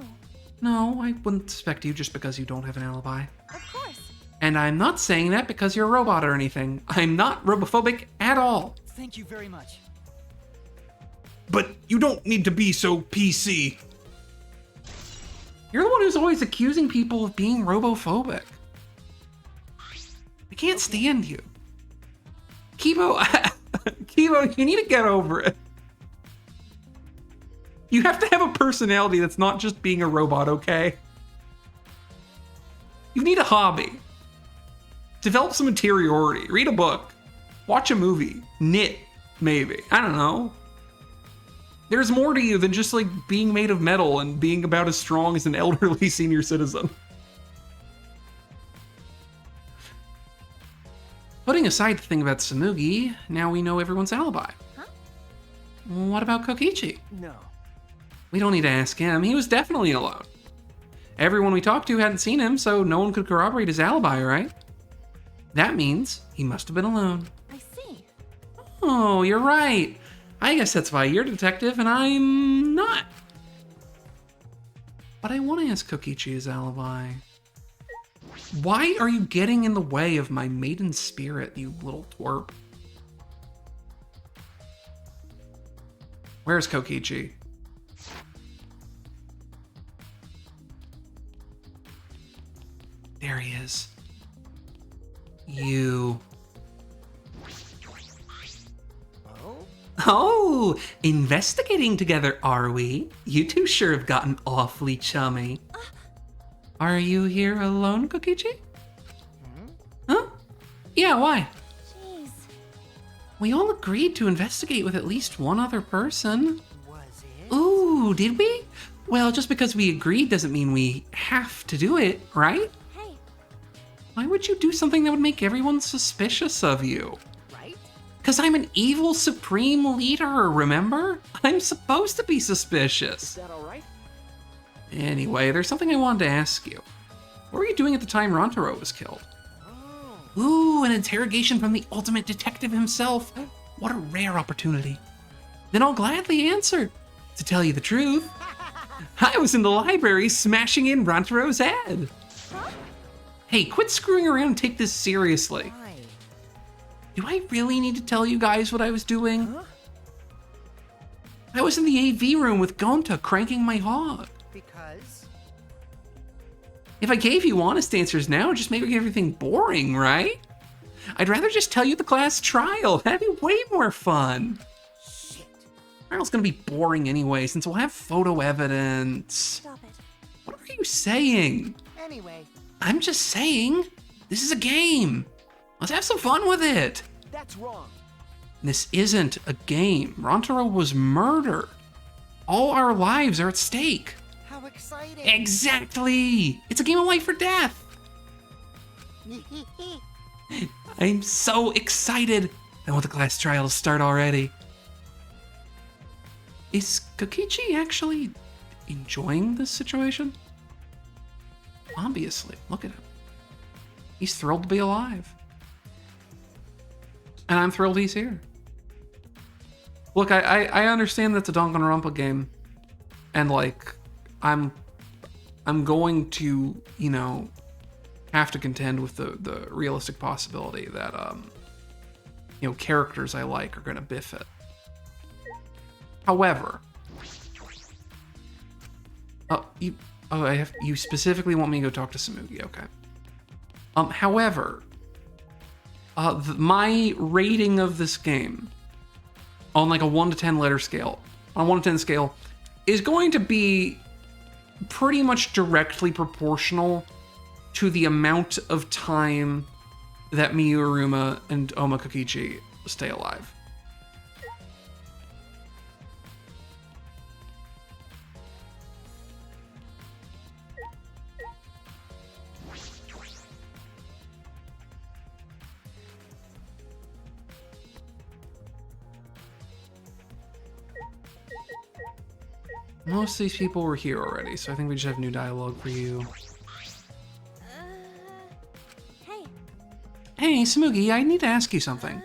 No, I wouldn't suspect you just because you don't have an alibi. Of course. And I'm not saying that because you're a robot or anything. I'm not robophobic at all. thank you very much. But you don't need to be so PC. You're the one who's always accusing people of being robophobic. I can't stand you. Kibo, Kibo, you need to get over it. You have to have a personality that's not just being a robot, okay? You need a hobby. Develop some interiority. Read a book. Watch a movie. Knit, maybe. I don't know. There's more to you than just like being made of metal and being about as strong as an elderly senior citizen. Putting aside the thing about Tsumugi, now we know everyone's alibi. Huh? What about Kokichi? No. We don't need to ask him. He was definitely alone. Everyone we talked to hadn't seen him, so no one could corroborate his alibi, right? That means he must have been alone. I see. Oh, you're right. I guess that's why you're a detective and I'm not. But I want to ask Kokichi his alibi. Why are you getting in the way of my maiden spirit, you little twerp? Where's Kokichi? There he is. You. Oh? Oh, investigating together, are we? You two sure have gotten awfully chummy. Are you here alone, Kokichi? Huh? Yeah, why? Jeez. We all agreed to investigate with at least one other person. Was it? Ooh, did we? Well, just because we agreed doesn't mean we have to do it, right? Hey, Why would you do something that would make everyone suspicious of you? Right? Because I'm an evil supreme leader, remember? I'm supposed to be Is suspicious. that alright? Anyway, there's something I wanted to ask you. What were you doing at the time Rantaro was killed? Oh. Ooh, an interrogation from the ultimate detective himself. What a rare opportunity. Then I'll gladly answer. To tell you the truth, I was in the library smashing in Rantaro's head. huh? Hey, quit screwing around and take this seriously. Why? Do I really need to tell you guys what I was doing? Huh? I was in the AV room with Gonta cranking my hog. Because? If I gave you honest answers now, it'd just make everything boring, right? I'd rather just tell you the class trial. That'd be way more fun. Shit. Trial's gonna be boring anyway, since we'll have photo evidence. Stop it. What are you saying? Anyway, I'm just saying, this is a game. Let's have some fun with it. that's wrong. This isn't a game. Rantaro was murdered. All our lives are at stake. How exciting. Exactly. It's a game of life or death. I'm so excited. I want the class trial to start already. Is Kokichi actually enjoying this situation? Obviously, look at him. He's thrilled to be alive. And I'm thrilled he's here. Look, I understand that's a Danganronpa game. And like, I'm going to, you know, have to contend with the realistic possibility that you know, characters I like are gonna biff it. However, you specifically want me to go talk to Tsumugi, okay? However, my rating of this game on like a 1 to 10 letter scale, on a 1 to 10 scale, is going to be pretty much directly proportional to the amount of time that Miyuruma and Oma Kokichi stay alive. Most of these people were here already, so I think we just have new dialogue for you. Hey. Hey, Tsumugi, I need to ask you something.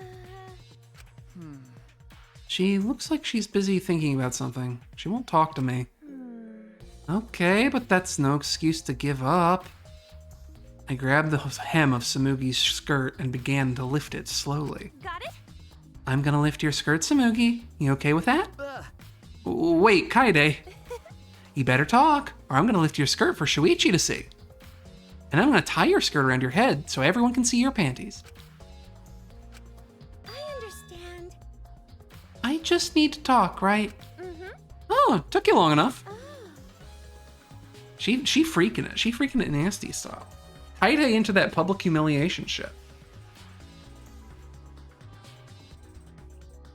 Uh, She looks like she's busy thinking about something. She won't talk to me. Okay, but that's no excuse to give up. I grabbed the hem of Tsumugi's skirt and began to lift it slowly. got it? I'm gonna lift your skirt, Tsumugi. You okay with that? Ugh. Wait, Kaede. You better talk, or I'm gonna lift your skirt for Shuichi to see. And I'm gonna tie your skirt around your head so everyone can see your panties. I understand. I just need to talk, right? Mm-hmm. Oh, took you long enough. Oh. She freaking it. She freaking it nasty style. Kaede into that public humiliation shit.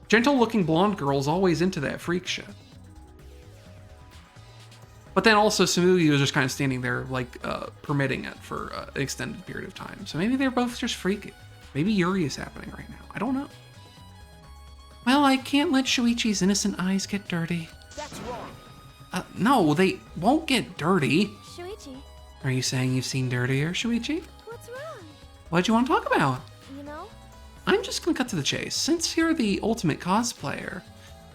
Gentle-looking blonde girl's always into that freak shit. But then also Tsumugi was just kind of standing there, like, permitting it for an extended period of time. So maybe they're both just freaky. Maybe Yuri is happening right now. I don't know. Well, I can't let Shuichi's innocent eyes get dirty. That's wrong. No, they won't get dirty. Shuichi, Are you saying you've seen dirtier, Shuichi? what's wrong? What'd you want to talk about? You know? I'm just gonna cut to the chase. Since you're the ultimate cosplayer,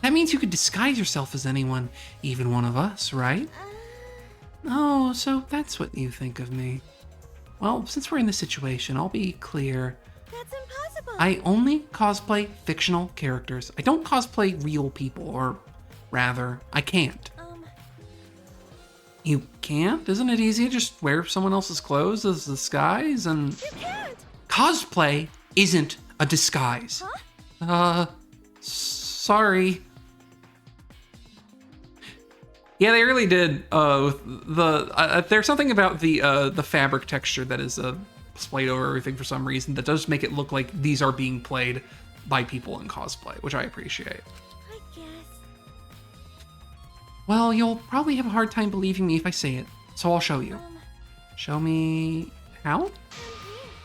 that means you could disguise yourself as anyone, even one of us, right? Oh, so that's what you think of me. Well, since we're in this situation, I'll be clear. That's impossible. I only cosplay fictional characters. I don't cosplay real people, or rather, I can't. You can't? Isn't it easy to just wear someone else's clothes as a disguise and... You can't! Cosplay isn't a disguise. Huh? Sorry. Yeah, they really did. With there's something about the fabric texture that is displayed over everything for some reason that does make it look like these are being played by people in cosplay, which I appreciate. I guess. Well, you'll probably have a hard time believing me if I say it, so I'll show you. Show me how?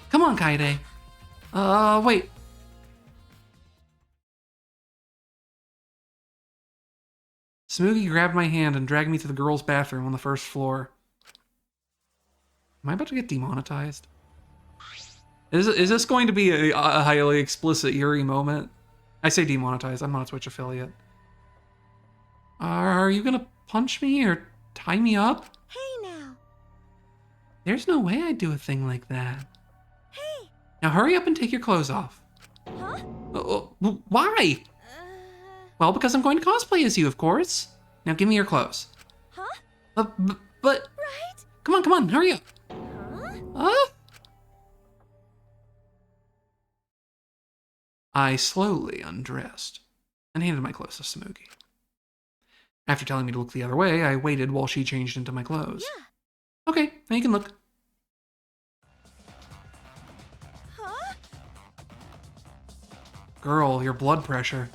Come on, Kaede. Wait. Smoogie grabbed my hand and dragged me to the girls' bathroom on the first floor. Am I about to get demonetized? Is this going to be a highly explicit Yuri moment? I say demonetized, I'm not a Twitch affiliate. Are you gonna punch me or tie me up? Hey now. There's no way I'd do a thing like that. Hey. Now hurry up and take your clothes off. Huh? Why? Well, because I'm going to cosplay as you, of course. Now give me your clothes. Huh? But... Right? Come on, hurry up. Huh? I slowly undressed and handed my clothes to Smoogie. After telling me to look the other way, I waited while she changed into my clothes. Yeah. Okay, now you can look. Huh? Girl, your blood pressure.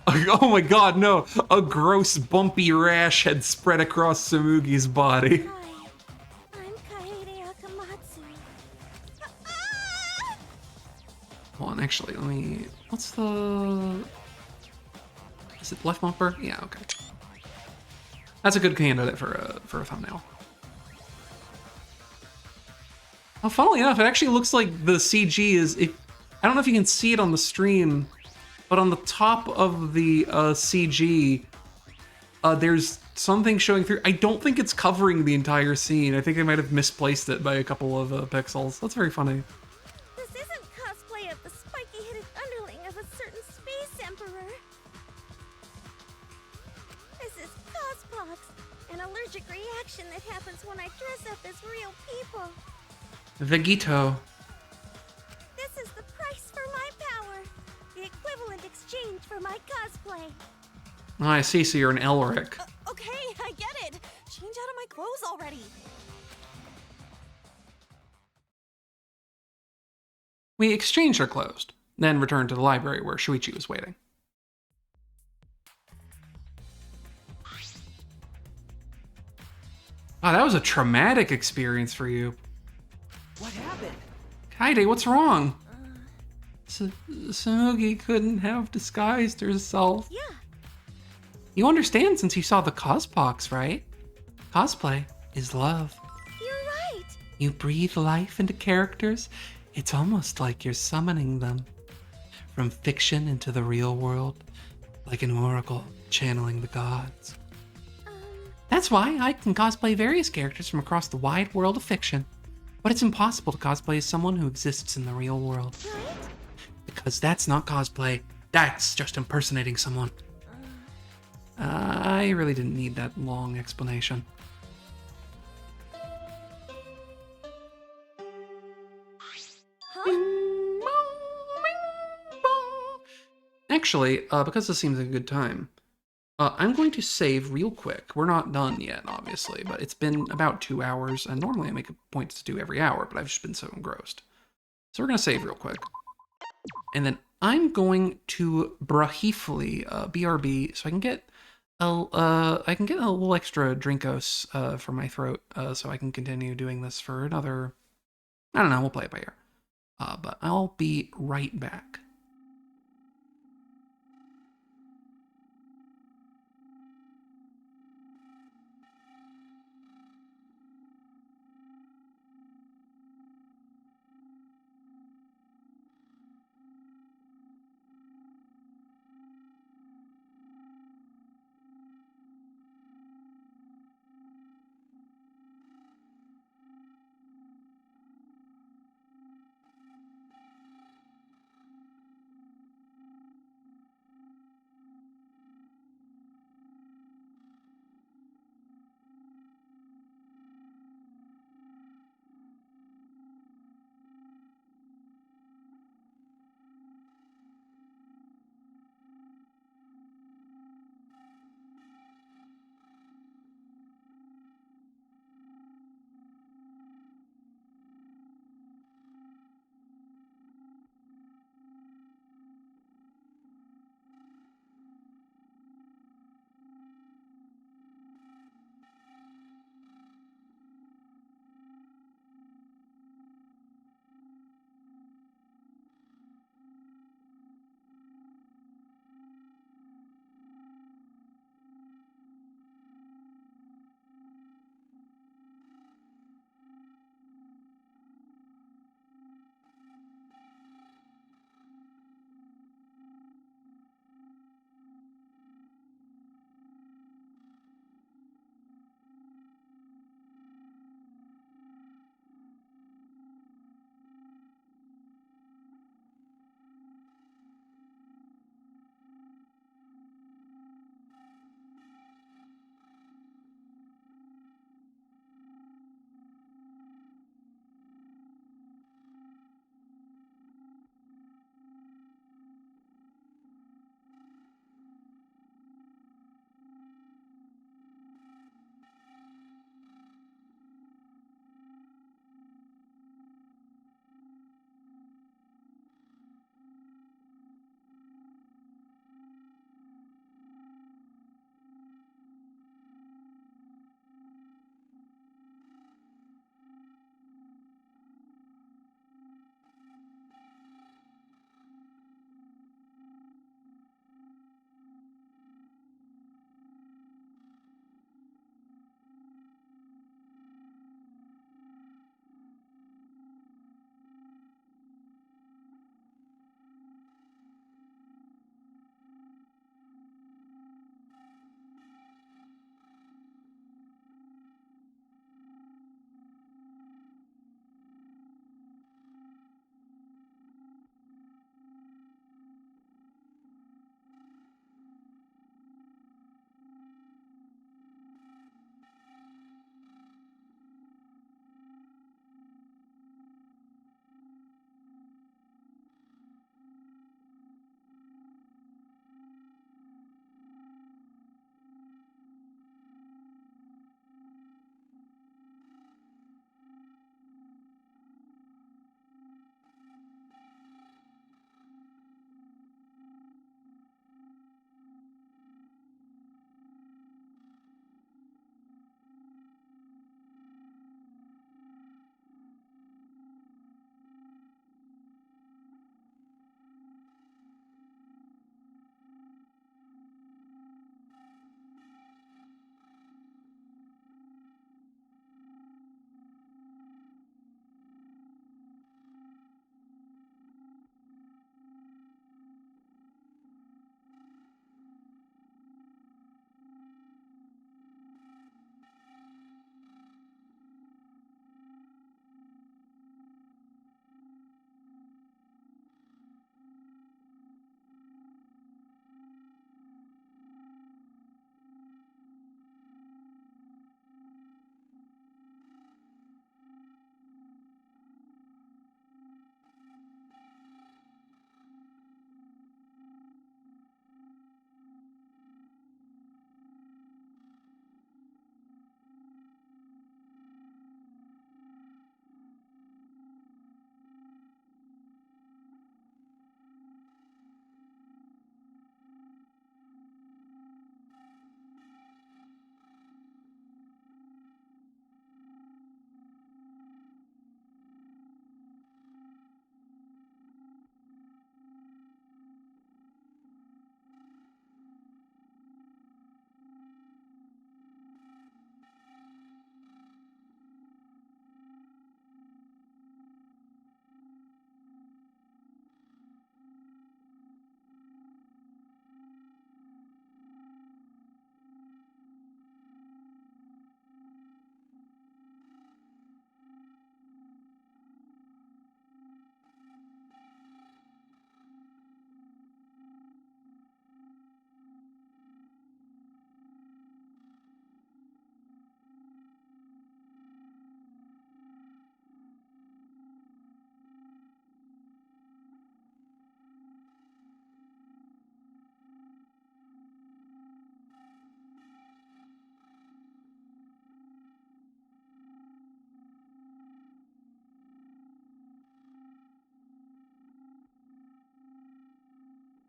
Oh my god, no! A gross bumpy rash had spread across Samugi's body. Hi. I'm Kaede Akamatsu. Ah! Hold on, actually, let me... What's the... Is it left bumper? Yeah, okay. That's a good candidate for a thumbnail. Oh, funnily enough, it actually looks like the CG is... I don't know if you can see it on the stream, but on the top of the CG, there's something showing through. I don't think it's covering the entire scene. I think they might have misplaced it by a couple of pixels. That's very funny. This isn't cosplay of the spiky-headed underling of a certain space emperor. This is cospox, an allergic reaction that happens when I dress up as real people. Vegito. This is the price for my power. The equivalent exchange for my cosplay. Oh, I see, so you're an Elric. Okay, I get it. Change out of my clothes already. We exchanged our clothes, then returned to the library where Shuichi was waiting. Oh, that was a traumatic experience for you. What happened? Kaede, what's wrong? Samugi couldn't have disguised herself. Yeah. You understand since you saw the cospox, right? Cosplay is love. You're right. You breathe life into characters. It's almost like you're summoning them. From fiction into the real world, like an oracle channeling the gods. That's why I can cosplay various characters from across the wide world of fiction. But it's impossible to cosplay as someone who exists in the real world. Right? Because that's not cosplay. That's just impersonating someone. I really didn't need that long explanation. Huh? Actually, because this seems like a good time, I'm going to save real quick. We're not done yet, obviously, but it's been about 2 hours, and normally I make a point to do every hour, but I've just been so engrossed. So we're gonna save real quick. And then I'm going to briefly BRB, so I can get a little extra Drinkos for my throat, so I can continue doing this for another, I don't know, we'll play it by ear. But I'll be right back.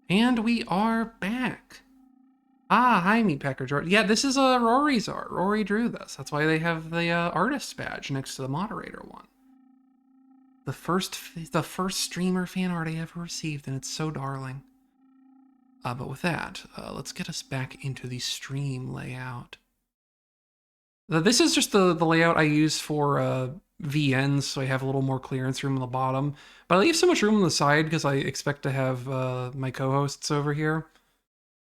And we are back. Ah, hi, Meatpacker George. Yeah, this is Rory's art. Rory drew this. That's why they have the artist badge next to the moderator one. The first streamer fan art I ever received, and it's so darling. But with that, let's get us back into the stream layout. This is just the layout I use for VNs, so I have a little more clearance room on the bottom. But I leave so much room on the side because I expect to have my co-hosts over here.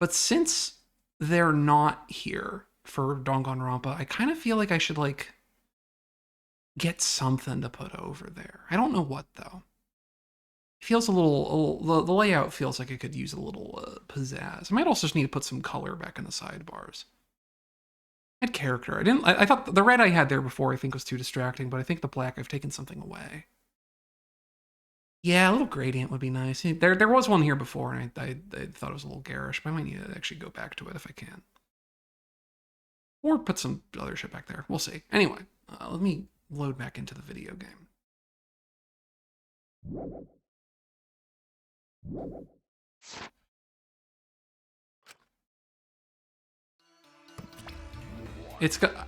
But since they're not here for Danganronpa, I kind of feel like I should, like, get something to put over there. I don't know what, though. It feels a little the layout feels like it could use a little pizzazz. I might also just need to put some color back in the sidebars. I had character. I thought the red I had there before I think was too distracting, but I think the black I've taken something away. Yeah, a little gradient would be nice. There was one here before, and I thought it was a little garish, but I might need to actually go back to it if I can. Or put some other shit back there. We'll see. Anyway, let me load back into the video game.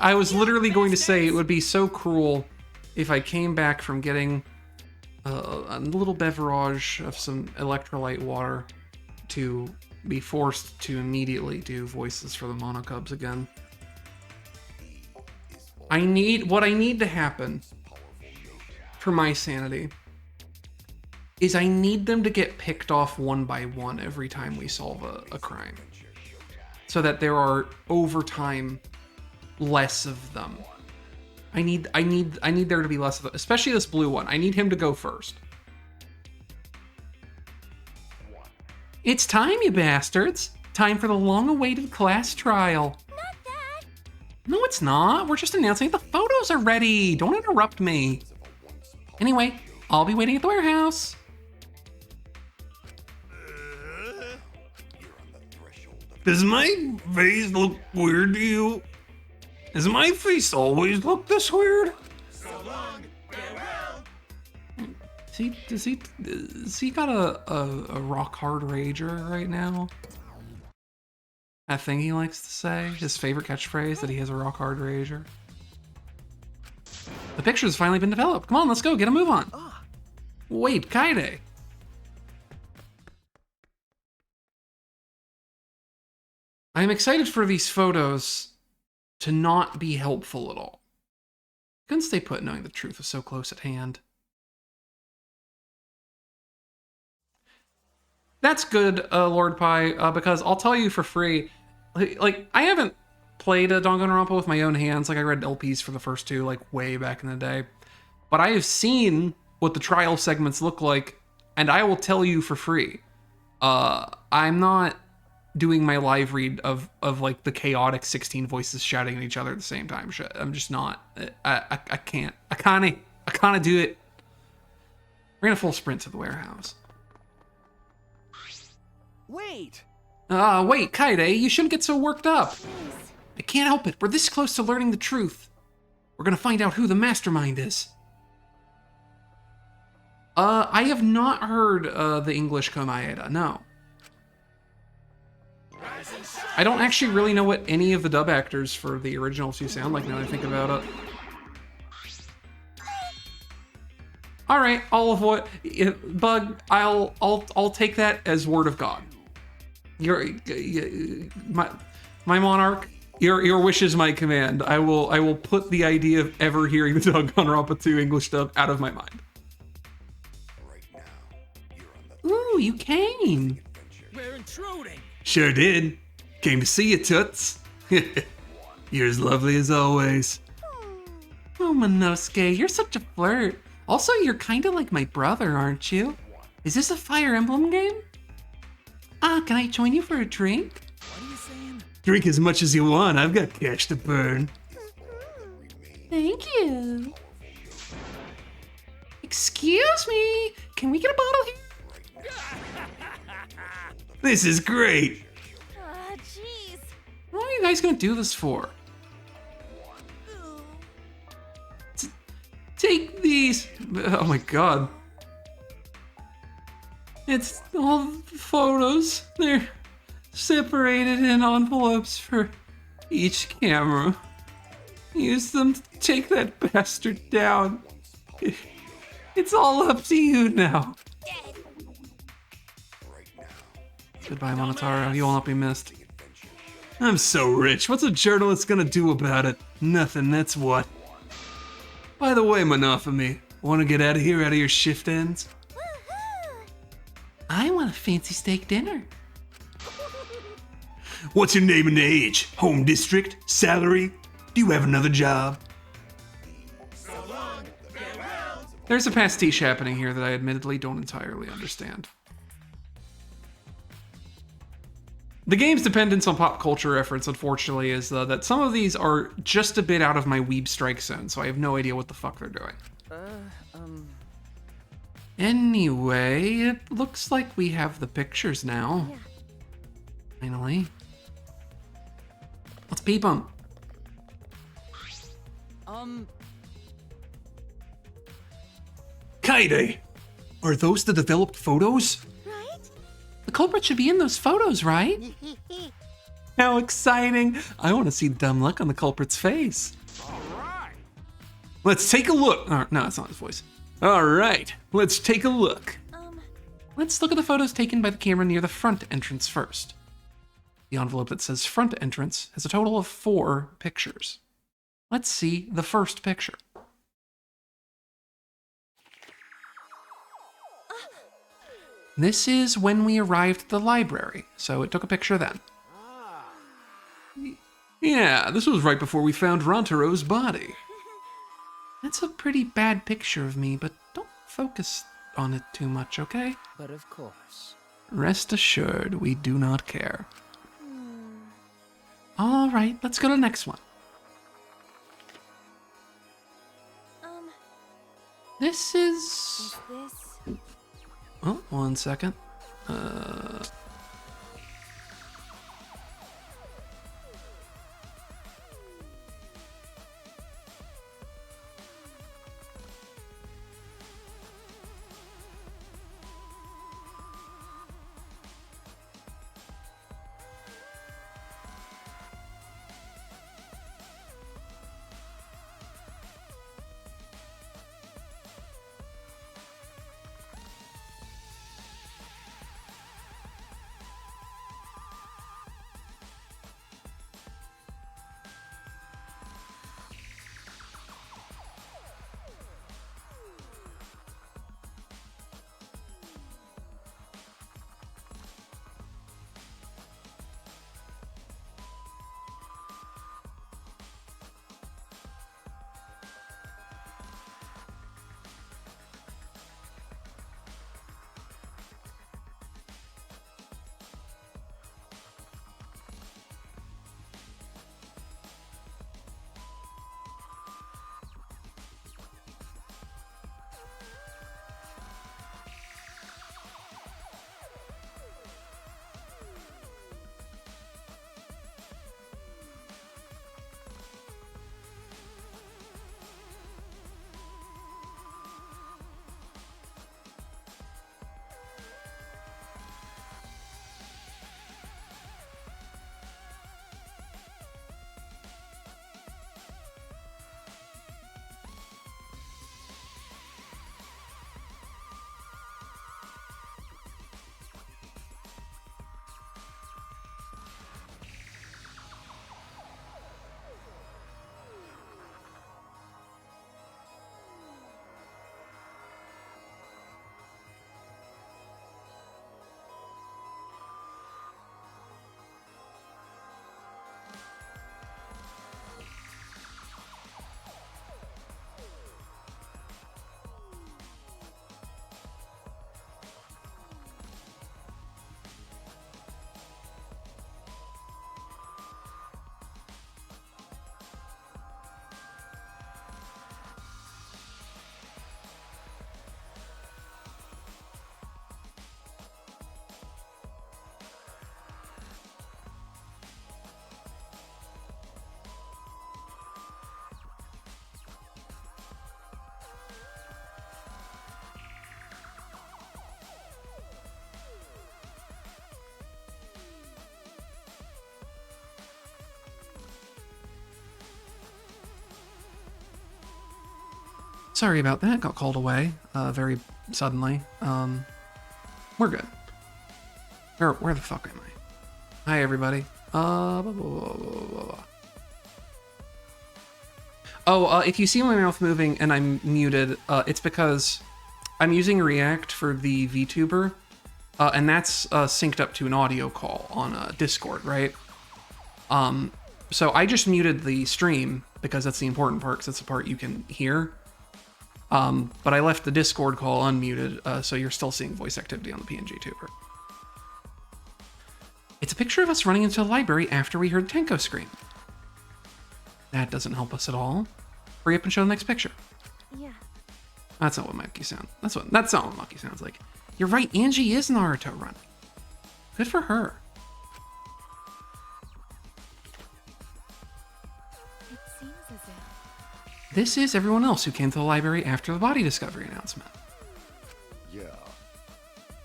I was literally going to say it would be so cruel if I came back from getting a little beverage of some electrolyte water to be forced to immediately do voices for the Monocubs again. What I need to happen for my sanity is I need them to get picked off one by one every time we solve a crime, so that there are over time less of them. I need there to be less of them, especially this blue one. I need him to go first. It's time, you bastards. Time for the long-awaited class trial. Not that. No, it's not. We're just announcing the photos are ready. Don't interrupt me. Anyway, I'll be waiting at the warehouse. Does my face look weird to you? Does my face always look this weird? Does he got a rock hard rager right now? That thing he likes to say, his favorite catchphrase, that he has a rock hard rager. The picture's finally been developed. Come on, let's go, get a move on. Wait, Kaide. I'm excited for these photos to not be helpful at all. Couldn't stay put knowing the truth was so close at hand. That's good, Lord Pie, because I'll tell you for free, like, I haven't played a Danganronpa with my own hands. Like, I read LPs for the first two, like, way back in the day. But I have seen what the trial segments look like, and I will tell you for free. I'm not doing my live read of like the chaotic 16 voices shouting at each other at the same time shit. I'm just not. I can't. I can't do it. We're gonna full sprint to the warehouse. Wait! Wait, Kaide, you shouldn't get so worked up. I can't help it. We're this close to learning the truth. We're gonna find out who the mastermind is. I have not heard the English Komaeda, no. I don't actually really know what any of the dub actors for the original two sound like now that I think about it. All right, I'll avoid Bug. I'll take that as word of God. My monarch. Your wish is my command. I will put the idea of ever hearing the Danganronpa 2 English dub out of my mind. Ooh, you came. We're intruding! Sure did. Came to see you, Toots. You're as lovely as always. Oh, Monosuke, you're such a flirt. Also, you're kind of like my brother, aren't you? Is this a Fire Emblem game? Can I join you for a drink? What are you saying? Drink as much as you want. I've got cash to burn. Thank you. Excuse me, can we get a bottle here? This is great. Jeez. What are you guys gonna do this for? Take these. Oh my god. It's all photos. They're separated in envelopes for each camera. Use them to take that bastard down. It's all up to you now. Goodbye, Monotaro. You will not be missed. I'm so rich. What's a journalist gonna do about it? Nothing, that's what. By the way, Monofamy, wanna get out of here, out of your shift ends? Woohoo! I want a fancy steak dinner. What's your name and age? Home district? Salary? Do you have another job? There's a pastiche happening here that I admittedly don't entirely understand. The game's dependence on pop culture reference, unfortunately, is that some of these are just a bit out of my weeb strike zone, so I have no idea what the fuck they're doing. Anyway, it looks like we have the pictures now. Yeah. Finally. Let's peep them. Kaide! Are those the developed photos? Right? The culprit should be in those photos, right? How exciting! I want to see the dumb look on the culprit's face. Let's take a look. No, that's not his voice. Alright, let's take a look. Let's look at the photos taken by the camera near the front entrance first. The envelope that says front entrance has a total of 4 pictures. Let's see the first picture. This is when we arrived at the library, so it took a picture then. Yeah, this was right before we found Rontaro's body. That's a pretty bad picture of me, but don't focus on it too much, okay? But of course. Rest assured, we do not care. All right, let's go to the next one. This is... Is this? Oh, 1 second. Sorry about that. Got called away very suddenly. We're good. Where the fuck am I? Hi, everybody. Blah, blah, blah, blah, blah. Oh, if you see my mouth moving and I'm muted, it's because I'm using React for the VTuber, and that's synced up to an audio call on Discord, right? So I just muted the stream because that's the important part, because that's the part you can hear. But I left the Discord call unmuted, so you're still seeing voice activity on the PNG tuber. It's a picture of us running into the library after we heard Tenko scream. That doesn't help us at all. Hurry up and show the next picture. Yeah. That's not what Maki sounds. That's not what Maki sounds like. You're right, Angie is Naruto running. Good for her. It seems as if... This is everyone else who came to the library after the body discovery announcement. Yeah.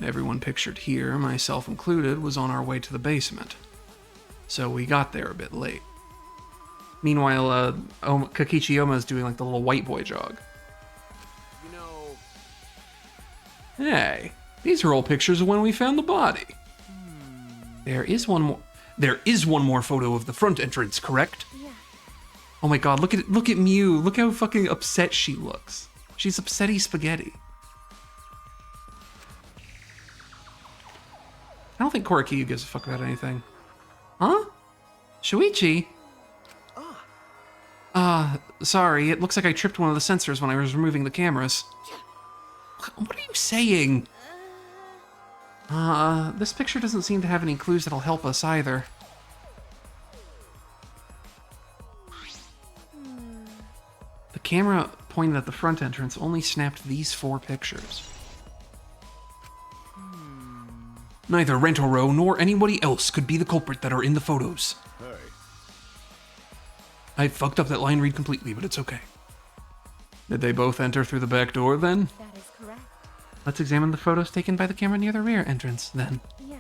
Everyone pictured here, myself included, was on our way to the basement. So we got there a bit late. Meanwhile, Kakichiyoma's doing like the little white boy jog. You know, Hey, these are all pictures of when we found the body. There is one more photo of the front entrance, correct? Yeah. Oh my god, look at Mew. Look how fucking upset she looks. She's upsetty spaghetti. I don't think Korakiyu gives a fuck about anything. Huh? Shuichi? Sorry, it looks like I tripped one of the sensors when I was removing the cameras. What are you saying? This picture doesn't seem to have any clues that'll help us either. The camera pointed at the front entrance only snapped these 4 pictures. Neither Rentaro nor anybody else could be the culprit that are in the photos. Hey. I fucked up that line read completely, but it's okay. Did they both enter through the back door then? That is correct. Let's examine the photos taken by the camera near the rear entrance then. Yeah.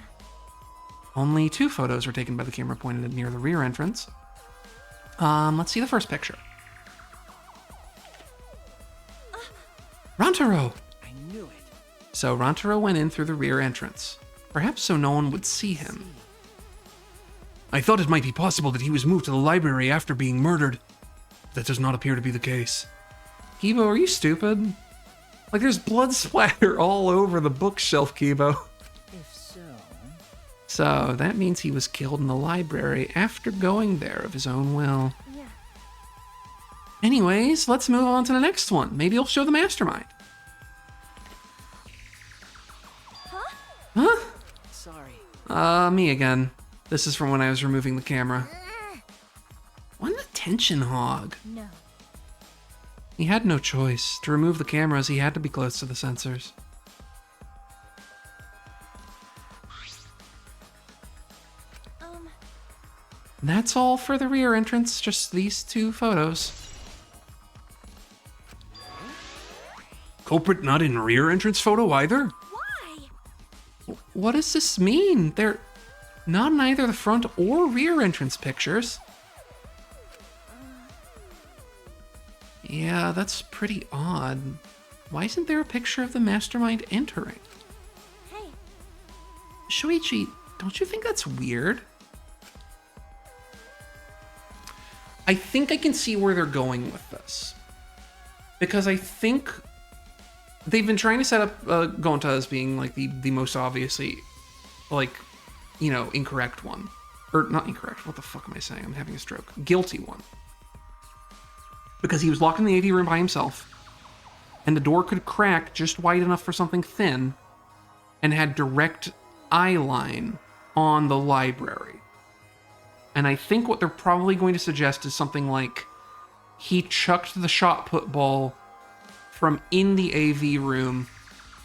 Only 2 photos were taken by the camera pointed at near the rear entrance. Let's see the first picture. Rantaro! I knew it. So Rantaro went in through the rear entrance. Perhaps so no one would see him. I thought it might be possible that he was moved to the library after being murdered. That does not appear to be the case. Kibo, are you stupid? Like, there's blood splatter all over the bookshelf, Kibo. If so... So, that means he was killed in the library after going there of his own will. Yeah. Anyways, let's move on to the next one. Maybe he'll show the mastermind. Huh? Sorry. Me again. This is from when I was removing the camera. What an attention hog. No. He had no choice. To remove the cameras, he had to be close to the sensors. That's all for the rear entrance, just these 2 photos. Culprit not in rear entrance photo either? Why? What does this mean? They're not in either the front or rear entrance pictures. Yeah, that's pretty odd. Why isn't there a picture of the mastermind entering? Hey. Shuichi, don't you think that's weird? I think I can see where they're going with this. Because I think they've been trying to set up Gonta as being like the most obviously, like, you know, incorrect one. Or not incorrect, what the fuck am I saying? I'm having a stroke. Guilty one. Because he was locked in the AV room by himself, and the door could crack just wide enough for something thin, and had direct eye line on the library. And I think what they're probably going to suggest is something like he chucked the shot put ball from in the AV room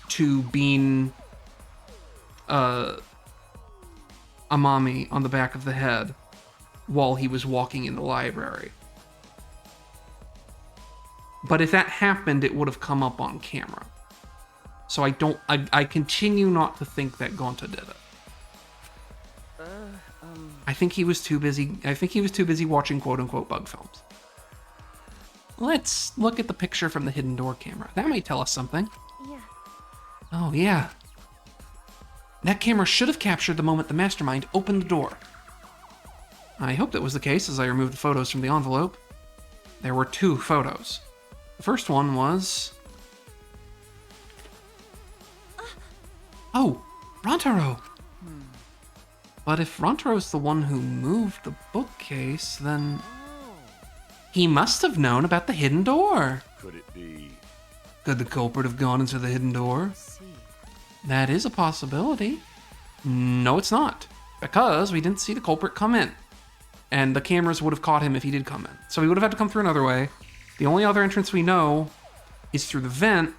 to bean Amami on the back of the head while he was walking in the library. But if that happened, it would have come up on camera. So I continue not to think that Gonta did it. I think he was too busy watching quote-unquote bug films. let's look at the picture from the hidden door camera. That might tell us something. Yeah. Oh, yeah. That camera should have captured the moment the mastermind opened the door. I hope that was the case as I removed the photos from the envelope. There were 2 photos. The first one was... Oh, Rantaro! But if Rantaro's the one who moved the bookcase, then... he must have known about the hidden door. Could it be? Could the culprit have gone into the hidden door? That is a possibility. No, it's not. Because we didn't see the culprit come in. And the cameras would have caught him if he did come in. So he would have had to come through another way. The only other entrance we know is through the vent.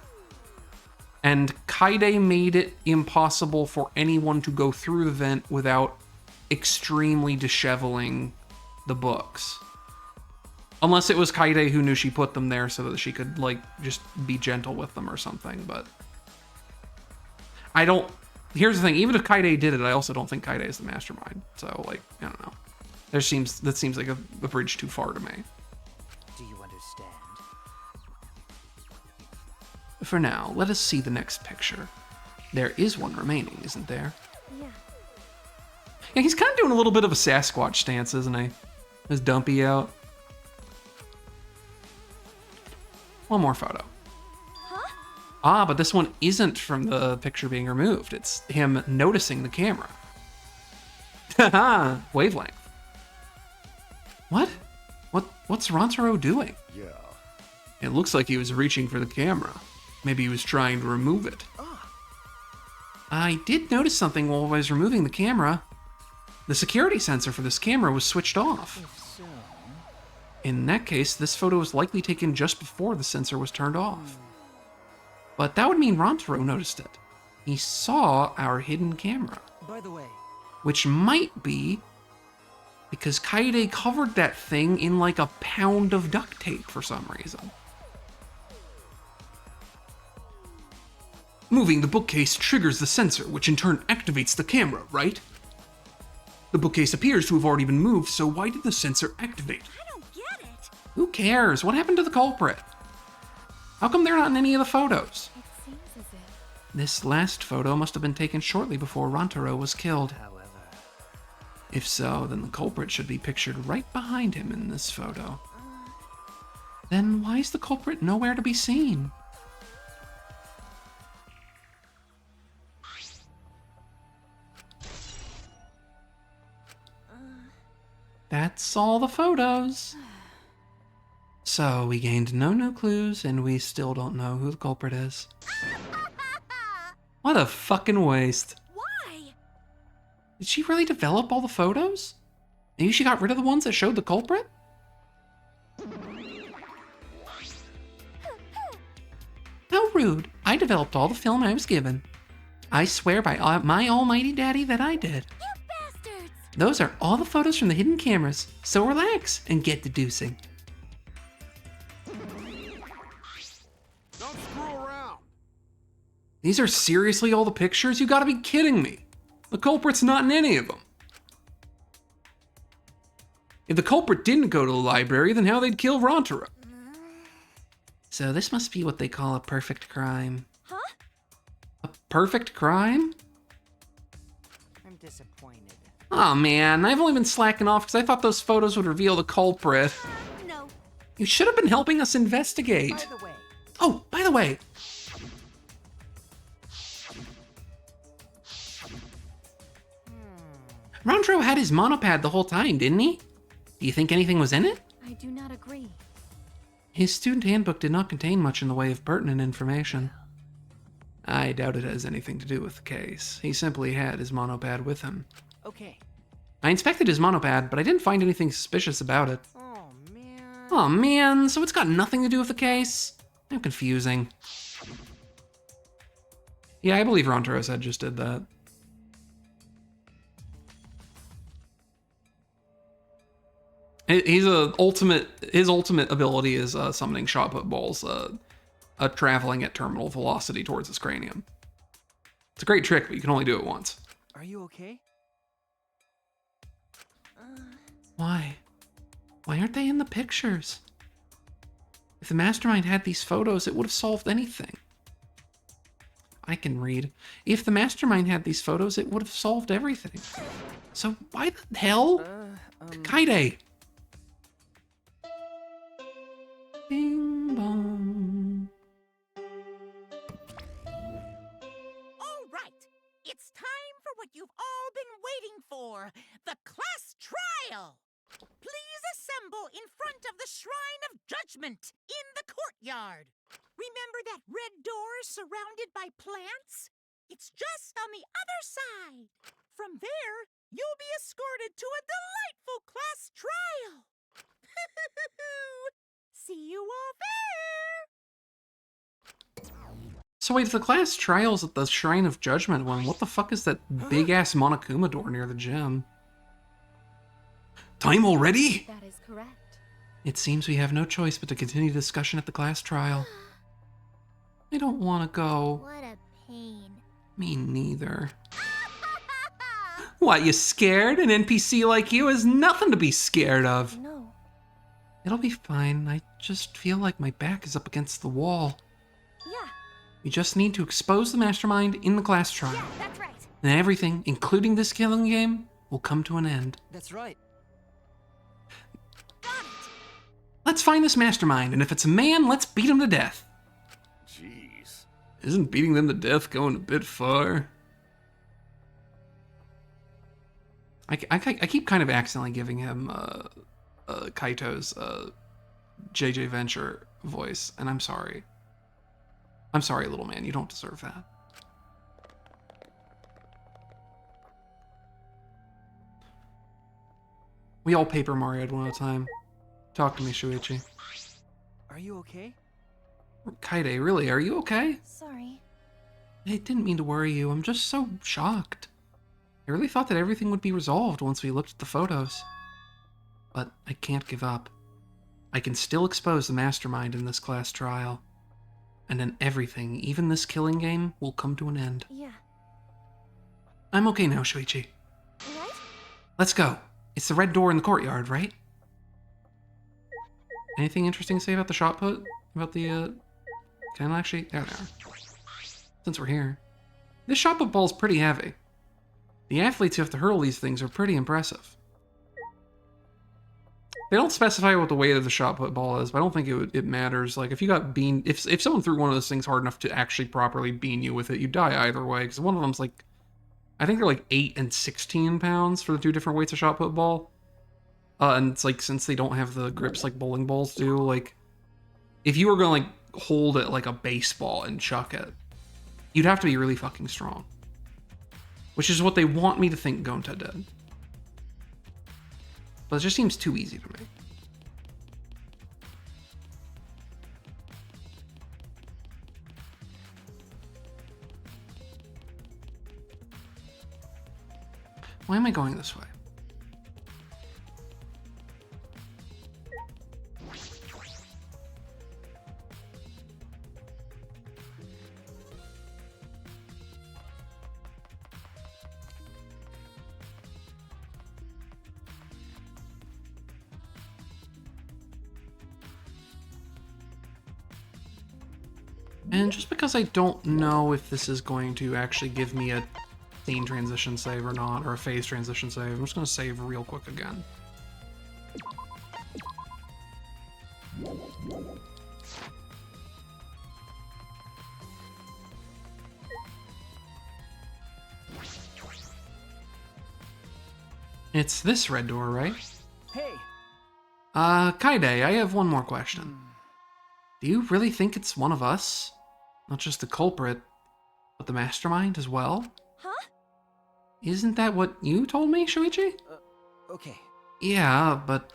And Kaide made it impossible for anyone to go through the vent without extremely disheveling the books. Unless it was Kaide who knew she put them there so that she could, like, just be gentle with them or something, but... I don't... Here's the thing, even if Kaide did it, I also don't think Kaide is the mastermind. So, like, I don't know. That seems like a bridge too far to me. Do you understand? For now, let us see the next picture. There is one remaining, isn't there? Yeah. Yeah, he's kind of doing a little bit of a Sasquatch stance, isn't he? His dumpy out. One more photo. Huh? Ah, but this one isn't from the picture being removed. It's him noticing the camera. Haha, wavelength. What? What's Rantaro doing? Yeah. It looks like he was reaching for the camera. Maybe he was trying to remove it. I did notice something while I was removing the camera. The security sensor for this camera was switched off. If so, In that case, this photo was likely taken just before the sensor was turned off. But that would mean Rantaro noticed it. He saw our hidden camera, by the way, which might be because Kaede covered that thing in like a pound of duct tape for some reason. Moving the bookcase triggers the sensor, which in turn activates the camera, right? The bookcase appears to have already been moved, so why did the sensor activate? I don't get it. Who cares? What happened to the culprit? How come they're not in any of the photos? It seems as if... This last photo must have been taken shortly before Rantaro was killed. however, If so, then the culprit should be pictured right behind him in this photo. Then why is the culprit nowhere to be seen? That's all the photos. So we gained no new clues, and we still don't know who the culprit is. What a fucking waste. Why? Did she really develop all the photos? Maybe she got rid of the ones that showed the culprit? How rude. I developed all the film I was given. I swear by my almighty daddy that I did. You bastards! Those are all the photos from the hidden cameras, so relax and get deducing. Don't screw around. These are seriously all the pictures? You gotta be kidding me. The culprit's not in any of them. If the culprit didn't go to the library, then how they'd kill Rantaro? So this must be what they call a perfect crime. Huh? A perfect crime? I'm disappointed. Aw, man, I've only been slacking off because I thought those photos would reveal the culprit. No. You should have been helping us investigate. By the way, Oh, by the way, Rantaro had his monopad the whole time, didn't he? Do you think anything was in it? I do not agree. His student handbook did not contain much in the way of pertinent information. I doubt it has anything to do with the case. He simply had his monopad with him. okay. I inspected his monopad, but I didn't find anything suspicious about it. Oh man. Oh man, so it's got nothing to do with the case? How confusing. Yeah, I believe Rantaro said just did that. His ultimate ability is summoning shot put balls, traveling at terminal velocity towards his cranium. It's a great trick, but you can only do it once. Are you okay? Why? Why aren't they in the pictures? If the mastermind had these photos, it would have solved anything. I can read. If the mastermind had these photos, it would have solved everything. So why the hell? Kaide. Bing bong. All right. It's time for what you've all been waiting for. The class trial. Please assemble in front of the Shrine of Judgment in the courtyard. Remember that red door surrounded by plants? It's just on the other side. From there, you'll be escorted to a delightful class trial. See you all there. So wait, if the class trials at the Shrine of Judgment one, what the fuck is that big-ass Monokuma door near the gym? Time already? That is correct. It seems we have no choice but to continue discussion at the class trial. I don't want to go. What a pain. Me neither. What, you scared? An NPC like you is nothing to be scared of. No. It'll be fine. I just feel like my back is up against the wall. Yeah, We just need to expose the mastermind in the class trial. yeah, that's right. And everything, including this killing game, will come to an end. That's right. Got it. Let's find this mastermind, and if it's a man, let's beat him to death. Jeez. Isn't beating them to death going a bit far? I keep kind of accidentally giving him Kaito's JJ Venture voice, and I'm sorry. I'm sorry, little man. You don't deserve that. We all Paper Mario'd one at a time. Talk to me, Shuichi. Are you okay? Kaide, really, are you okay? Sorry. I didn't mean to worry you. I'm just so shocked. I really thought that everything would be resolved once we looked at the photos. But I can't give up. I can still expose the mastermind in this class trial. And then everything, even this killing game, will come to an end. Yeah. I'm okay now, Shuichi. Right? Let's go. It's the red door in the courtyard, right? Anything interesting to say about the shot put? About the, Can I actually... There they are. Since we're here. This shot put ball's pretty heavy. The athletes who have to hurl these things are pretty impressive. They don't specify what the weight of the shot put ball is, but I don't think it matters. Like, if you got beaned... If someone threw one of those things hard enough to actually properly bean you with it, you die either way, because one of them's like... I think they're like 8 and 16 pounds for the two different weights of shot put ball. And it's like, since they don't have the grips like bowling balls do, like, if you were gonna like hold it like a baseball and chuck it, you'd have to be really fucking strong. Which is what they want me to think Gonta did. But it just seems too easy to me. Why am I going this way? And just because I don't know if this is going to actually give me a scene transition save or not, or a phase transition save, I'm just going to save real quick again. It's this red door, right? Hey! Kaide, I have one more question. Do you really think it's one of us? Not just the culprit, but the mastermind as well? Huh? Isn't that what you told me, Shuichi? Okay. Yeah, but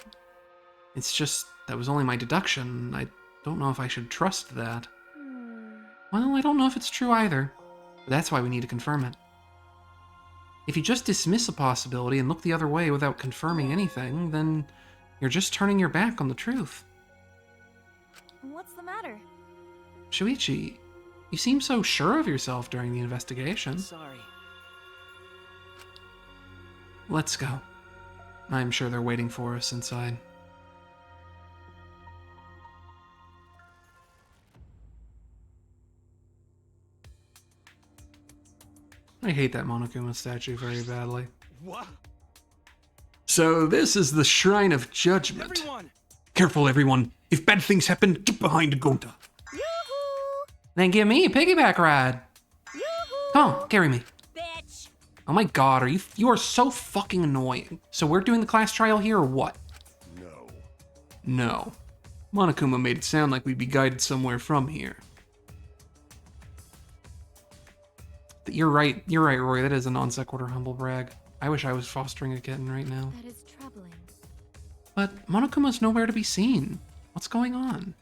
it's just, that was only my deduction. I don't know if I should trust that. Well, I don't know if it's true either. But that's why we need to confirm it. If you just dismiss a possibility and look the other way without confirming anything, then you're just turning your back on the truth. What's the matter? Shuichi, you seem so sure of yourself during the investigation. Sorry. Let's go. I'm sure they're waiting for us inside. I hate that Monokuma statue very badly. What? So this is the Shrine of Judgment. Everyone! Careful, everyone. If bad things happen, get behind Gonta. Yoo-hoo! Then give me a piggyback ride. Yoo-hoo! Come on, carry me. Bitch! Oh my god, you are so fucking annoying. So we're doing the class trial here or what? No. No. Monokuma made it sound like we'd be guided somewhere from here. You're right, Roy. That is a non sequitur humble brag. I wish I was fostering a kitten right now. That is troubling. But Monokuma's nowhere to be seen. What's going on?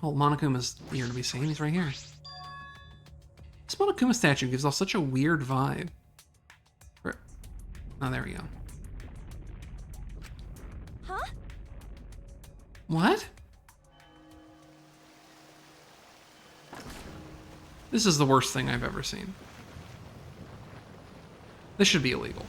Oh, Monokuma's here to be seen. He's right here. This Monokuma statue gives off such a weird vibe. Oh, there we go. Huh? What? This is the worst thing I've ever seen. This should be illegal.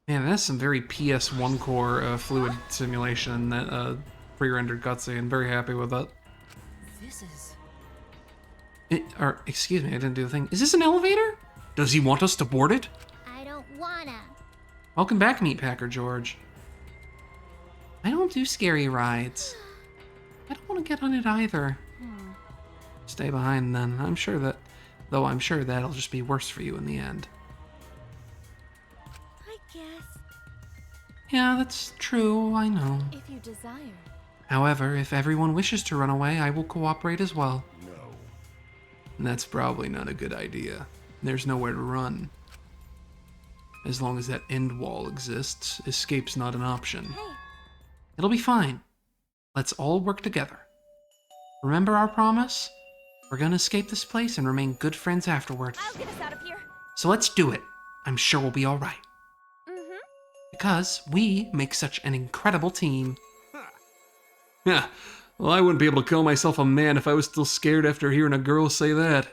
Man, that's some very PS1 core fluid simulation that pre-rendered cutscene. Very happy with that. This is... Excuse me, I didn't do the thing. Is this an elevator? Does he want us to board it? I don't wanna. Welcome back, Meatpacker George. I don't do scary rides. I don't want to get on it either. Stay behind then. I'm sure that'll just be worse for you in the end. I guess. Yeah, that's true, I know. If you desire. However, if everyone wishes to run away, I will cooperate as well. No. And that's probably not a good idea. There's nowhere to run. As long as that end wall exists, escape's not an option. Hey, It'll be fine. Let's all work together. Remember our promise? We're gonna escape this place and remain good friends afterward. I'll get us out of here. So let's do it. I'm sure we'll be alright. Mm-hmm. Because we make such an incredible team. Yeah, well, I wouldn't be able to call myself a man if I was still scared after hearing a girl say that.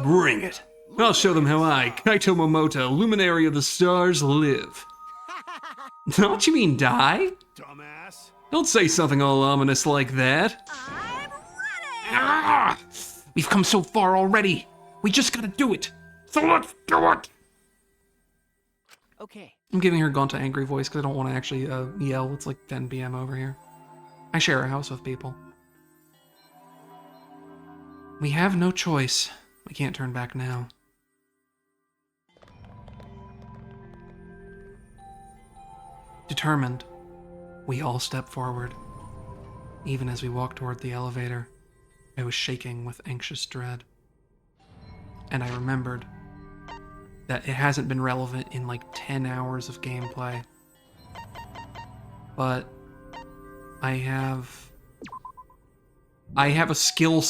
Bring it. I'll show them how I, Kaito Momoto, luminary of the stars, live. Don't you mean die? Dumbass. Don't say something all ominous like that. I'm ready! Ah! We've come so far already. We just gotta do it. So let's do it. Okay. I'm giving her Gonta angry voice because I don't want to actually yell. It's like 10 p.m. over here. I share a house with people. We have no choice. We can't turn back now. Determined, we all step forward. Even as we walk toward the elevator, I was shaking with anxious dread. And I remembered that it hasn't been relevant in like 10 hours of gameplay. But I have a skill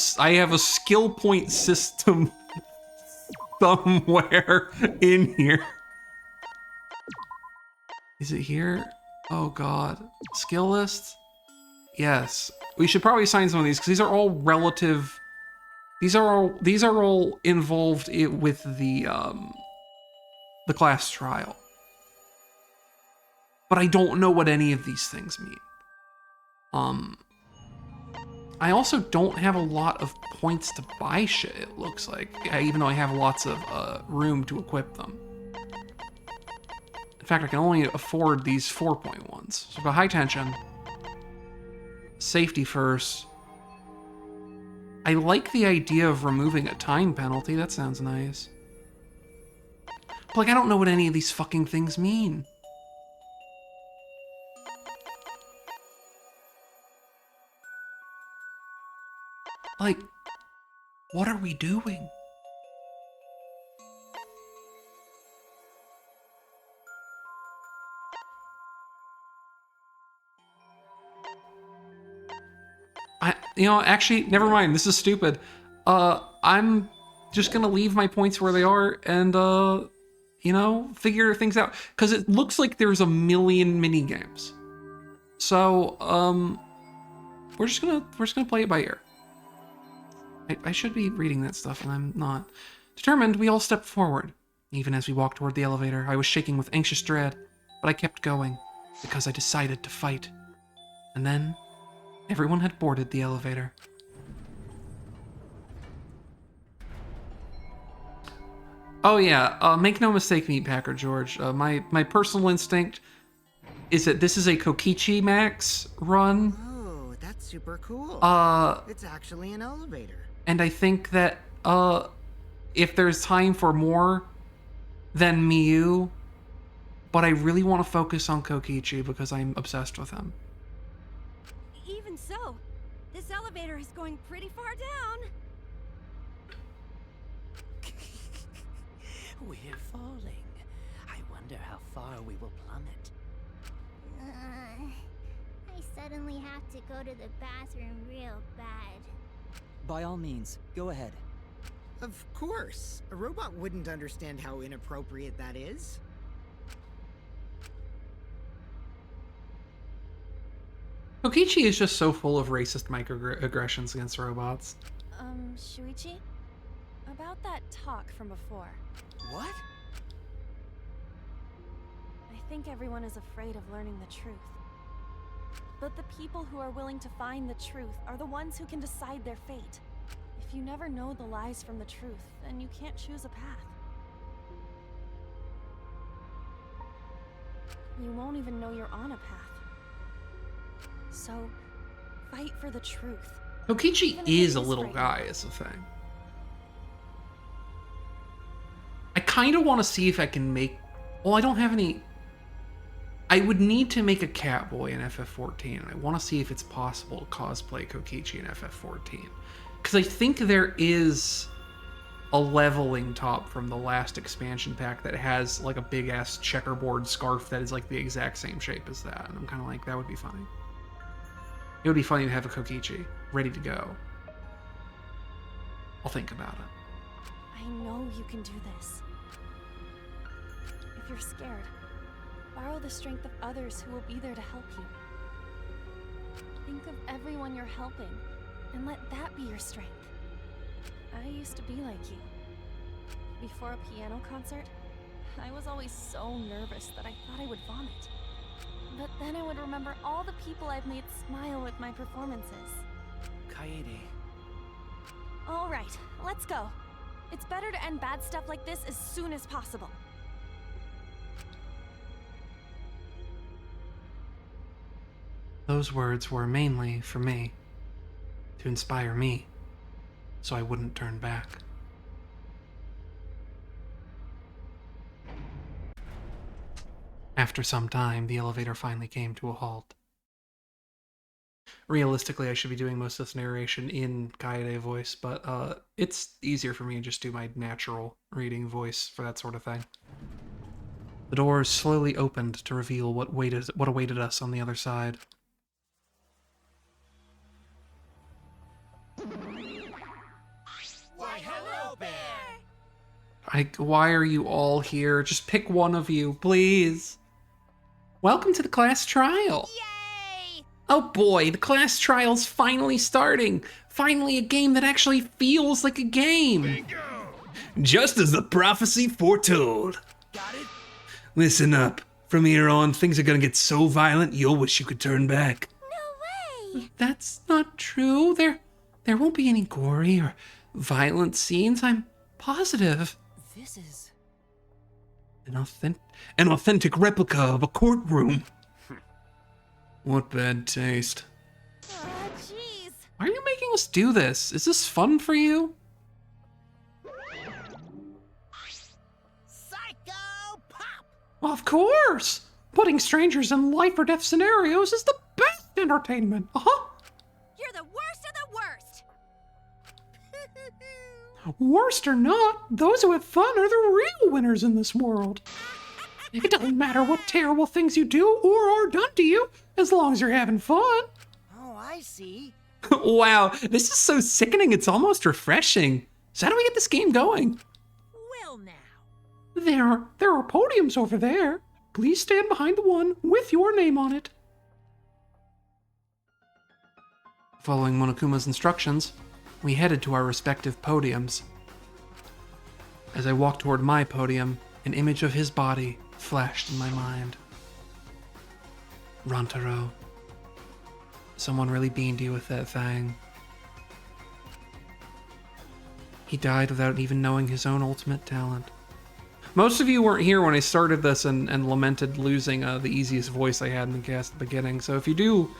point system somewhere in here. Is it here? Oh god. Skill list? Yes. We should probably assign some of these because these are all relative. These are all involved with the class trial. But I don't know what any of these things mean. I also don't have a lot of points to buy shit, it looks like, even though I have lots of room to equip them. In fact, I can only afford these 4-point ones. So I've got high tension, safety first. I like the idea of removing a time penalty, that sounds nice. But like, I don't know what any of these fucking things mean. Like, what are we doing? Actually, never mind. This is stupid. I'm just gonna leave my points where they are and, figure things out. Because it looks like there's a million mini games. So, we're just gonna play it by ear. I should be reading that stuff, and I'm not. Determined, we all stepped forward. Even as we walked toward the elevator, I was shaking with anxious dread. But I kept going because I decided to fight. And then everyone had boarded the elevator. Oh yeah, make no mistake, Meatpacker George. My personal instinct is that this is a Kokichi Max run. Oh, that's super cool. It's actually an elevator. And I think that if there's time for more than Miyu, but I really want to focus on Kokichi because I'm obsessed with him. Even so, this elevator is going pretty far down. We're falling. I wonder how far we will plummet. I suddenly have to go to the bathroom real bad. By all means, go ahead. Of course. A robot wouldn't understand how inappropriate that is. Kokichi is just so full of racist microaggressions against robots. Shuichi? About that talk from before. What? I think everyone is afraid of learning the truth. But the people who are willing to find the truth are the ones who can decide their fate. If you never know the lies from the truth, then you can't choose a path. You won't even know you're on a path. So, fight for the truth. Kokichi Even if is it a little frightening. guy, is the thing. I kind of want to see if I can make... Well, I don't have any... I would need to make a Catboy in FF14, and I want to see if it's possible to cosplay Kokichi in FF14. Because I think there is a leveling top from the last expansion pack that has like a big-ass checkerboard scarf that is like the exact same shape as that, and I'm kind of like, that would be funny. It would be funny to have a Kokichi ready to go. I'll think about it. I know you can do this. If you're scared, borrow the strength of others who will be there to help you. Think of everyone you're helping, and let that be your strength. I used to be like you. Before a piano concert, I was always so nervous that I thought I would vomit. But then I would remember all the people I've made smile with my performances. Kaede. All right, let's go. It's better to end bad stuff like this as soon as possible. Those words were mainly for me, to inspire me, so I wouldn't turn back. After some time, the elevator finally came to a halt. Realistically, I should be doing most of this narration in Kaede voice, but it's easier for me to just do my natural reading voice for that sort of thing. The doors slowly opened to reveal what awaited us on the other side. Why, hello, Bear! Why are you all here? Just pick one of you, please. Welcome to the class trial. Yay! Oh boy, the class trial's finally starting. Finally a game that actually feels like a game. Just as the prophecy foretold. Got it? Listen up. From here on, things are gonna get so violent, you'll wish you could turn back. No way! That's not true. There won't be any gory or violent scenes. I'm positive. This is... An authentic replica of a courtroom. What bad taste. Oh, jeez. Why are you making us do this? Is this fun for you? Psycho Pop! Well, of course! Putting strangers in life or death scenarios is the best entertainment. Uh-huh. You're the worst of the worst! Worst or not, those who have fun are the real winners in this world. It doesn't matter what terrible things you do or are done to you, as long as you're having fun. Oh, I see. Wow, this is so sickening, it's almost refreshing. So how do we get this game going? Well, now. There are podiums over there. Please stand behind the one with your name on it. Following Monokuma's instructions, we headed to our respective podiums. As I walked toward my podium, an image of his body flashed in my mind. Rantaro. Someone really beamed you with that thing. He died without even knowing his own ultimate talent. Most of you weren't here when I started this and lamented losing the easiest voice I had in the cast at the beginning, so if you do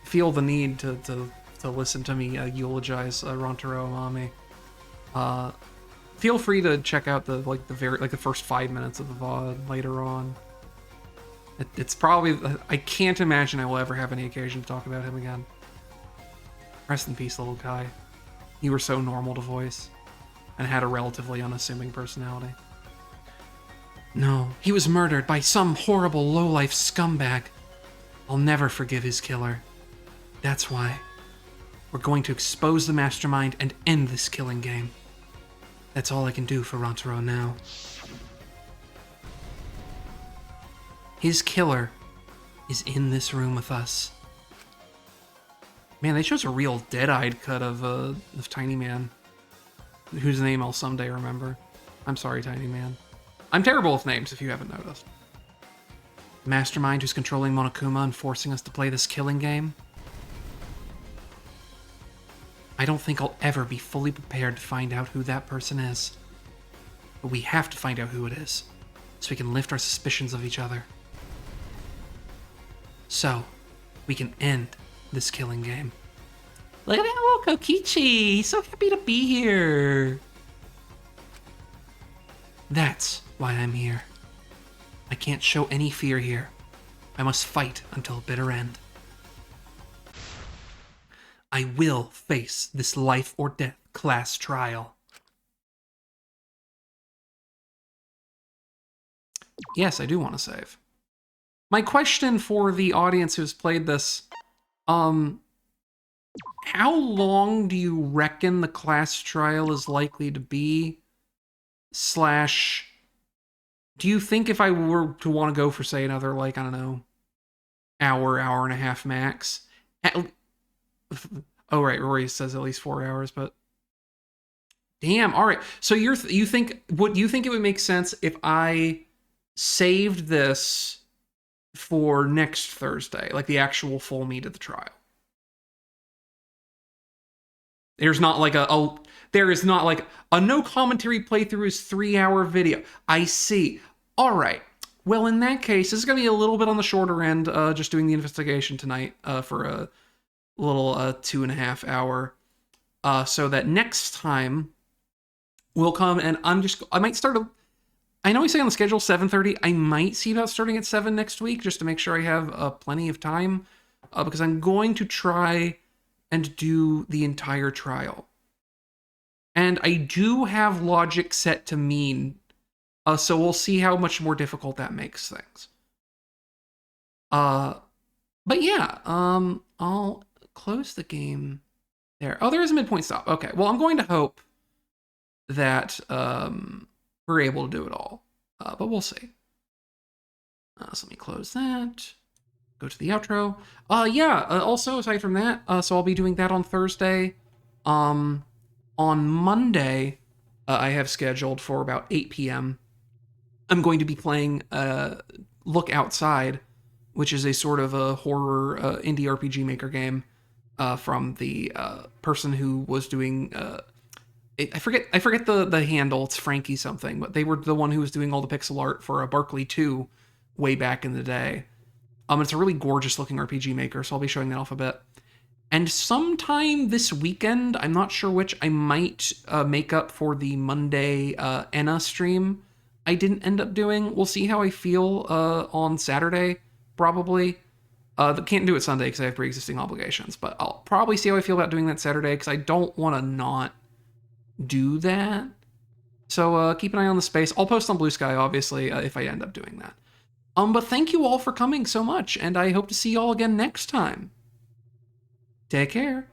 feel the need to listen to me eulogize Rantaro Amami, feel free to check out the first 5 minutes of the VOD later on. It's probably, I can't imagine I will ever have any occasion to talk about him again. Rest in peace, little guy. You were so normal to voice and had a relatively unassuming personality. No, he was murdered by some horrible lowlife scumbag. I'll never forgive his killer. That's why we're going to expose the mastermind and end this killing game. That's all I can do for Rantaro now. His killer is in this room with us. Man, they chose a real dead-eyed cut of Tiny Man, whose name I'll someday remember. I'm sorry, Tiny Man. I'm terrible with names, if you haven't noticed. The mastermind who's controlling Monokuma and forcing us to play this killing game? I don't think I'll ever be fully prepared to find out who that person is. But we have to find out who it is, so we can lift our suspicions of each other. So, we can end this killing game. Look at that little Kokichi! He's so happy to be here! That's why I'm here. I can't show any fear here. I must fight until a bitter end. I will face this life or death class trial. Yes, I do want to save. My question for the audience who's played this, how long do you reckon the class trial is likely to be? Slash, do you think if I were to want to go for, say, another, like, I don't know, hour and a half max? Oh, right, Rory says at least 4 hours, but... Damn, alright. So you think it would make sense if I saved this for next Thursday, like the actual full meat of the trial? There's not like there is not like a no commentary playthrough is 3-hour video. I see. All right. Well, in that case, this is going to be a little bit on the shorter end, just doing the investigation tonight for a little 2.5 hour. So that next time we'll come and I might start I know we say on the schedule 7:30. I might see about starting at 7 next week just to make sure I have plenty of time because I'm going to try and do the entire trial. And I do have logic set to mean, so we'll see how much more difficult that makes things. But yeah, I'll close the game there. Oh, there is a midpoint stop. Okay, well, I'm going to hope that we're able to do it all, but we'll see. So let me close that. Go to the outro. Also, aside from that, so I'll be doing that on Thursday. On Monday, I have scheduled for about 8 p.m. I'm going to be playing Look Outside, which is a sort of a horror indie RPG Maker game from the person who was doing... I forget the handle. It's Frankie something, but they were the one who was doing all the pixel art for Barkley 2 way back in the day. It's a really gorgeous looking RPG Maker, so I'll be showing that off a bit. And sometime this weekend, I'm not sure which, I might make up for the Monday Enna stream I didn't end up doing. We'll see how I feel on Saturday, probably. Can't do it Sunday because I have pre-existing obligations, but I'll probably see how I feel about doing that Saturday because I don't want to not do that. So keep an eye on the space. I'll post on Blue Sky, obviously, if I end up doing that. But thank you all for coming so much, and I hope to see you all again next time. Take care.